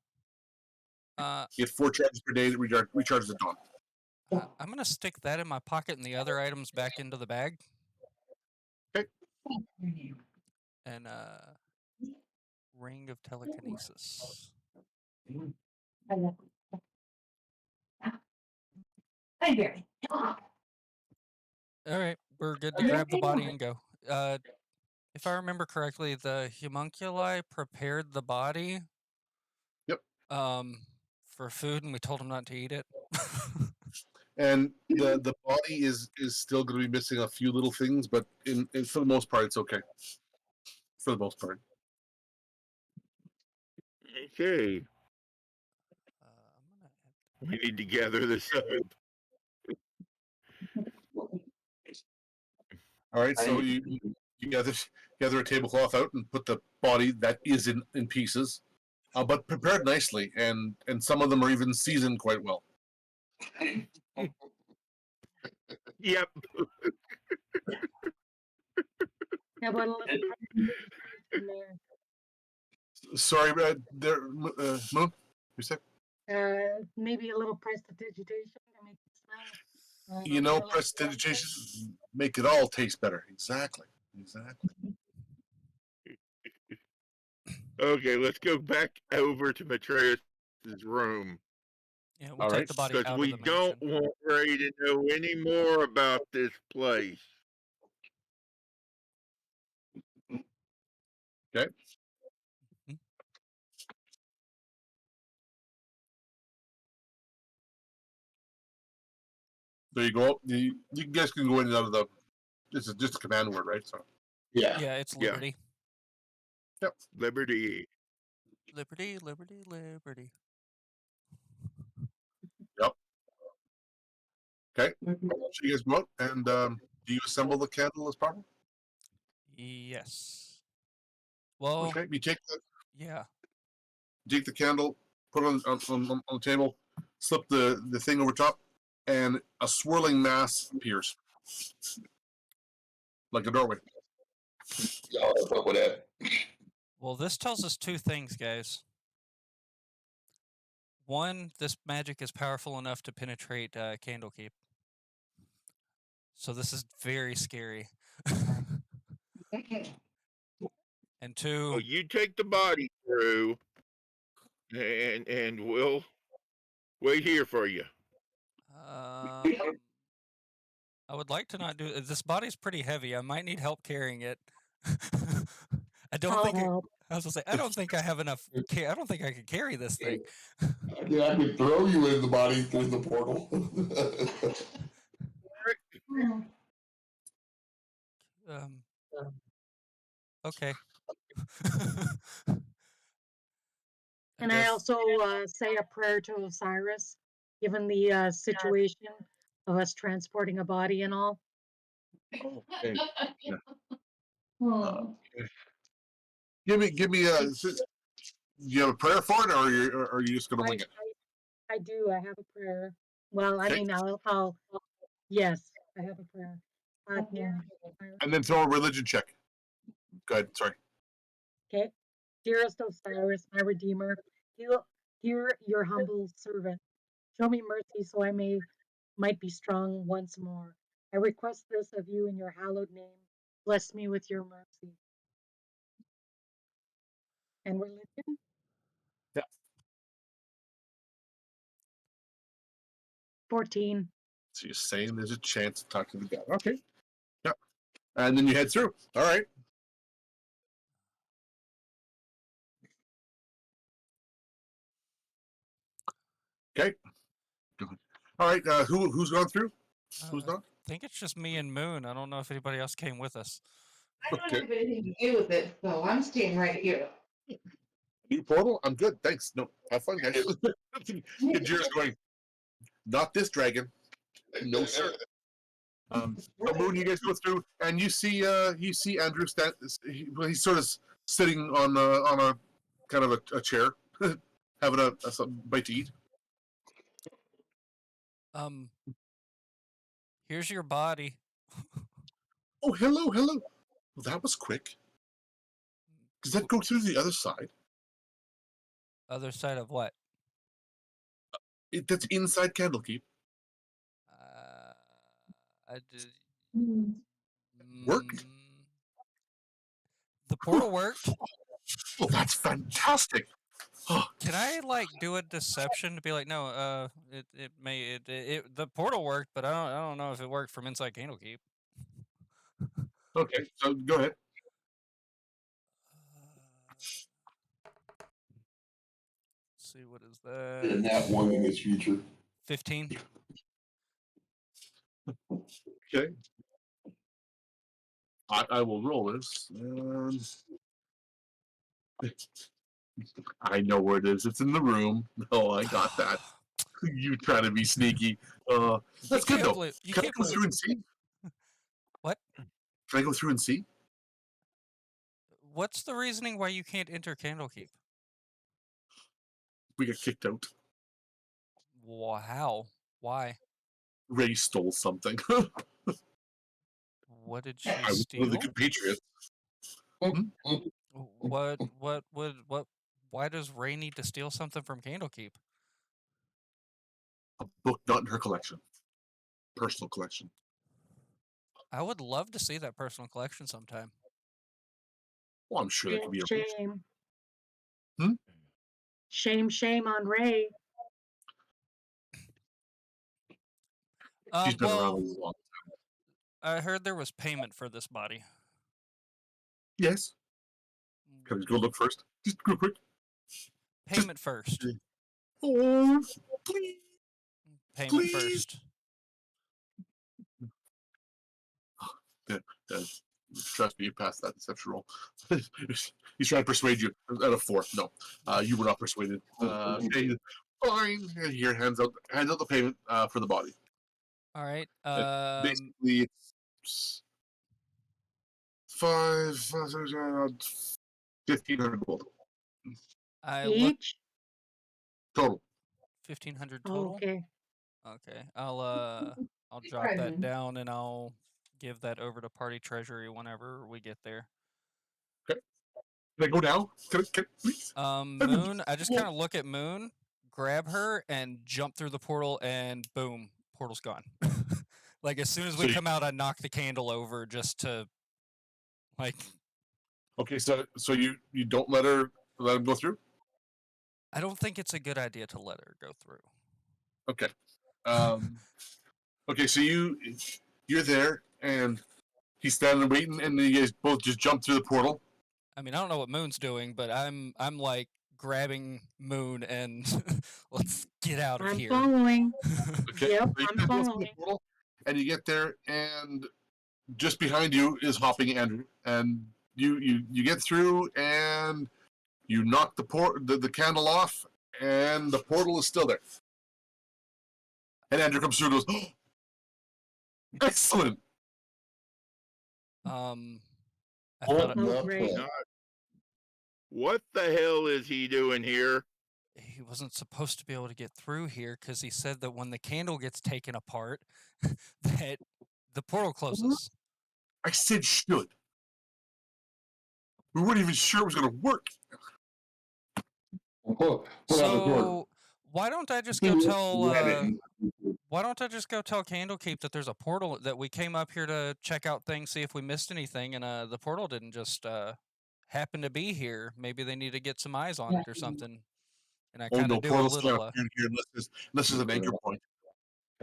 You get 4 charges per day that recharges at dawn. I'm going to stick that in my pocket and the other items back into the bag. And ring of telekinesis. Hi, Barry. All right, we're good to grab the body and go. If I remember correctly, the homunculi prepared the body. Yep. For food, and we told him not to eat it. And the body is still going to be missing a few little things, but for the most part, it's okay. For the most part. Okay. I'm gonna We need to gather this up. All right, so you gather gather a tablecloth out and put the body that is in pieces, but prepared nicely, and some of them are even seasoned quite well. Yep. How about a little presentation there? Sorry, Moon. You said Maybe a little prestidigitation to make it smell. you know prestidigitation make it all taste better. Exactly. Okay, let's go back over to Matreus' room. Yeah, we'll All take right. the body Because out we of the don't mansion. want Ray to know any more about this place. Okay. Mhm. There you go. You guys can go in and out of the. This is just a command word, right? So. Yeah. Yeah, it's Yeah. Liberty. Yep. Liberty. Liberty, liberty, liberty. Yep. Okay. So you guys go out, and do you assemble the candle as proper? Yes. Well, Okay. You take yeah. the candle, put it on the table, slip the thing over top, and a swirling mass appears, like a doorway. Y'all have fun with that. Well, this tells us two things, guys. One, this magic is powerful enough to penetrate Candlekeep. So this is very scary. And two, Well, you take the body through, and we'll wait here for you. I would like to not do this. Body's pretty heavy. I might need help carrying it. I don't I'll think help. I was gonna say I don't think I have enough. I don't think I could carry this thing. Yeah, I could throw you in the body through the portal. Okay. And I also say a prayer to Osiris, given the situation of us transporting a body and all. Okay. Oh. Give me a. You have a prayer for it, or are you just gonna wing it? I do. I have a prayer. Well, I Okay. mean, I'll. Yes, I have a prayer. Yeah. And then throw a religion check. Go ahead. Sorry. Okay. Dearest Osiris, my Redeemer, hear your humble servant. Show me mercy so I might be strong once more. I request this of you in your hallowed name. Bless me with your mercy. And religion? Yeah. 14. So you're saying there's a chance of talking to God. Okay. Yeah. And then you head through. All right. Okay. Good. All right. Who's gone through? Who's I not? think it's just me and Moon. I don't know if anybody else came with us. I don't Okay. have anything to do with it, so I'm staying right here. New portal. I'm good. Thanks. No. Have fun, guys. Kajira's going. Not this dragon. No, sir. So Moon, you guys go through, and you see Andrew he's sort of sitting on a kind of a chair, having a bite to eat. Here's your body. Oh, hello. Well, that was quick. Does that go through the other side? Other side of what? That's inside Candlekeep. I did. Worked? The portal worked. Oh, that's fantastic. Can I do a deception to be like, no, the portal worked, but I don't know if it worked from inside Candlekeep. Okay, so go ahead. Let's see, what is that? And that one in his future. 15. Okay. I will roll this. I know where it is. It's in the room. Oh, I got that. You trying to be sneaky. That's good though. Can I go through and see? What? Can I go through and see? What's the reasoning why you can't enter Candlekeep? We got kicked out. Wow. Why? Ray stole something. What did she I was one of the steal? compatriots. What? Why does Ray need to steal something from Candlekeep? A book not in her collection. Personal collection. I would love to see that personal collection sometime. Well, I'm sure that could be arranged. Shame. Hmm? Shame on Ray. She's been around a Well, long. I heard there was payment for this body. Yes. Can we go look first? Just real quick. Payment first. Oh, please. Payment please. first. Trust me, you passed that deception roll. He's trying to persuade you at a 4. No, you were not persuaded. Okay, fine. And here, hands out the payment for the body. All right. Basically, it's 1,500 gold I look Each? total. 1,500 Oh, total. okay. Okay. I'll jot that down and I'll give that over to party treasury whenever we get there. Okay. Can I go now? Can I, please? Moon. I just kind of look at Moon, grab her, and jump through the portal, and boom, portal's gone. Like as soon as we come out, I knock the candle over just to, like. Okay, so you don't let him go through? I don't think it's a good idea to let her go through. Okay. Okay, so you're there, and he's standing waiting, and you guys both just jump through the portal. I mean, I don't know what Moon's doing, but I'm like grabbing Moon and let's get out of here. I'm following. Okay. Yep, So you I'm guys go through the following. portal, and you get there, and just behind you is hopping Andrew, and you get through, and you knock the candle off, and the portal is still there. And Andrew comes through and goes, oh, excellent. I thought Oh, great. What the hell is he doing here? he wasn't supposed to be able to get through here because he said that when the candle gets taken apart, that the portal closes. I said should. We weren't even sure it was going to work. So why don't I just go tell? Why don't I just go tell Candlekeep that there's a portal, that we came up here to check out things, see if we missed anything, and the portal didn't just happen to be here. Maybe they need to get some eyes on it or something. And I kind of do a little. Here, this is an anchor point.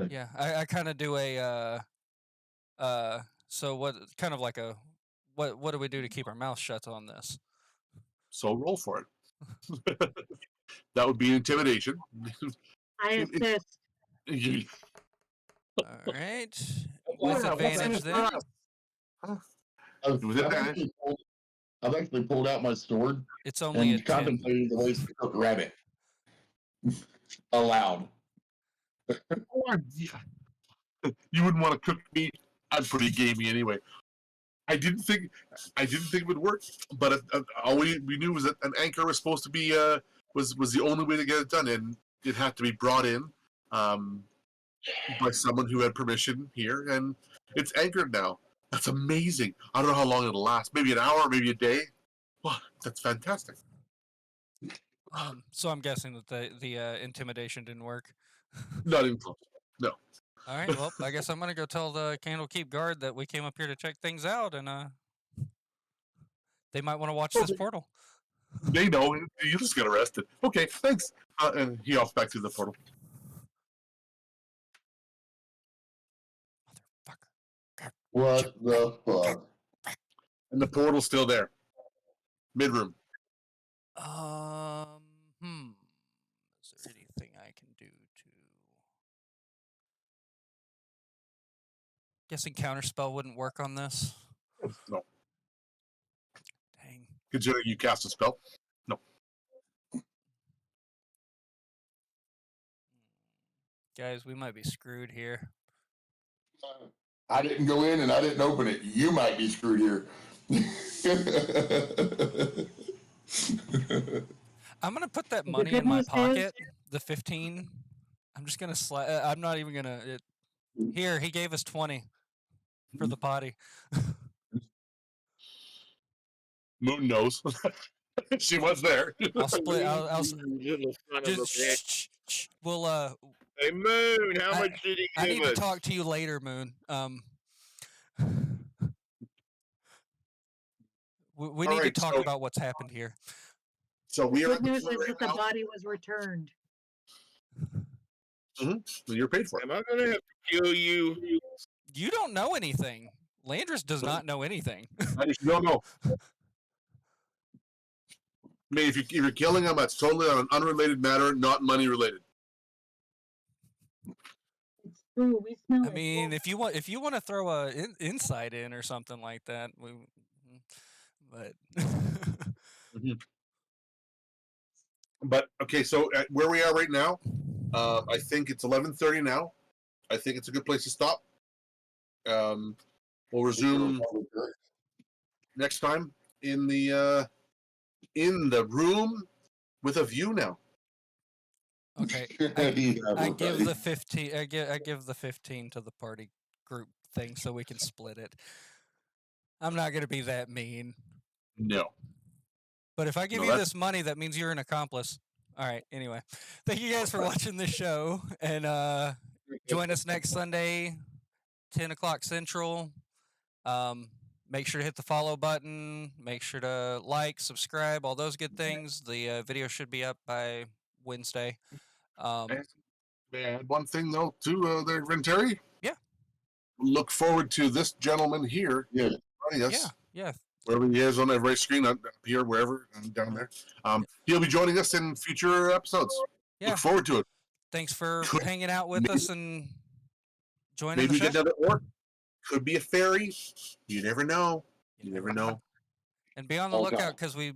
Yeah, I kind of do a. So what? Kind of like a. What do we do to keep our mouth shut on this? So roll for it. That would be intimidation. I assist. All right. With advantage then. I've actually pulled out my sword. It's only and contemplating the ways to cook rabbit. Aloud. You wouldn't want to cook meat. I'm pretty gamey anyway. I didn't think it would work, but all we knew was that an anchor was supposed to be was the only way to get it done, and it had to be brought in by someone who had permission here, and it's anchored now. That's amazing. I don't know how long it'll last. Maybe an hour, maybe a day. Wow, that's fantastic. So I'm guessing that the intimidation didn't work. Not even close. No. All right. Well, I guess I'm gonna go tell the Candlekeep guard that we came up here to check things out, and they might want to watch this portal. They know. You just got arrested. Okay, thanks. And he hops back through the portal. Motherfucker. What the fuck? And the portal's still there. Mid-room. Is there anything I can do to? Guessing counterspell wouldn't work on this. No. Dang. Considering you cast a spell. No. Guys, we might be screwed here. I didn't go in and I didn't open it. You might be screwed here. I'm gonna put that The money good in my news is- pocket. The 15. I'm just gonna slide. I'm not even gonna. Here, he gave us 20 for the potty. Moon knows. She was there. I'll split. I'll You little son of a just. bitch. Shh. We'll. Hey, Moon, how I- much did he I give need to us? talk to you later, Moon. We need to Alright, talk so- about what's happened here. So we The are good at the news point is right that the now. body was returned. You're paid for it. Am I going to have to kill you? You don't know anything. Landris does not know anything. I just don't know. I mean, if you're killing him, that's totally on an unrelated matter, not money related. It's true. We smell I it. mean, if you want to throw a insight in or something like that, but But okay, so where we are right now, I think it's 11:30 now. I think it's a good place to stop. We'll resume next time in the room with a view now. okay. I give the 15. I give the 15 to the party group thing so we can split it. I'm not gonna be that mean. No. But if I give No, you that's- this money, that means you're an accomplice. All right. Anyway, thank you guys for watching this show, and join us next Sunday, 10 o'clock Central. Make sure to hit the follow button. Make sure to like, subscribe, all those good things. The video should be up by Wednesday. May I add one thing though, too, there, Terry? Yeah. Look forward to this gentleman here. Yeah. Joining us. Yeah. Wherever he is on every screen, up here, wherever, down there. He'll be joining us in future episodes. Yeah. Look forward to it. Thanks for Could- hanging out with us and joining Maybe the we show. get another orc. Could be a fairy. You never know. You never know. And be on the Okay. lookout because we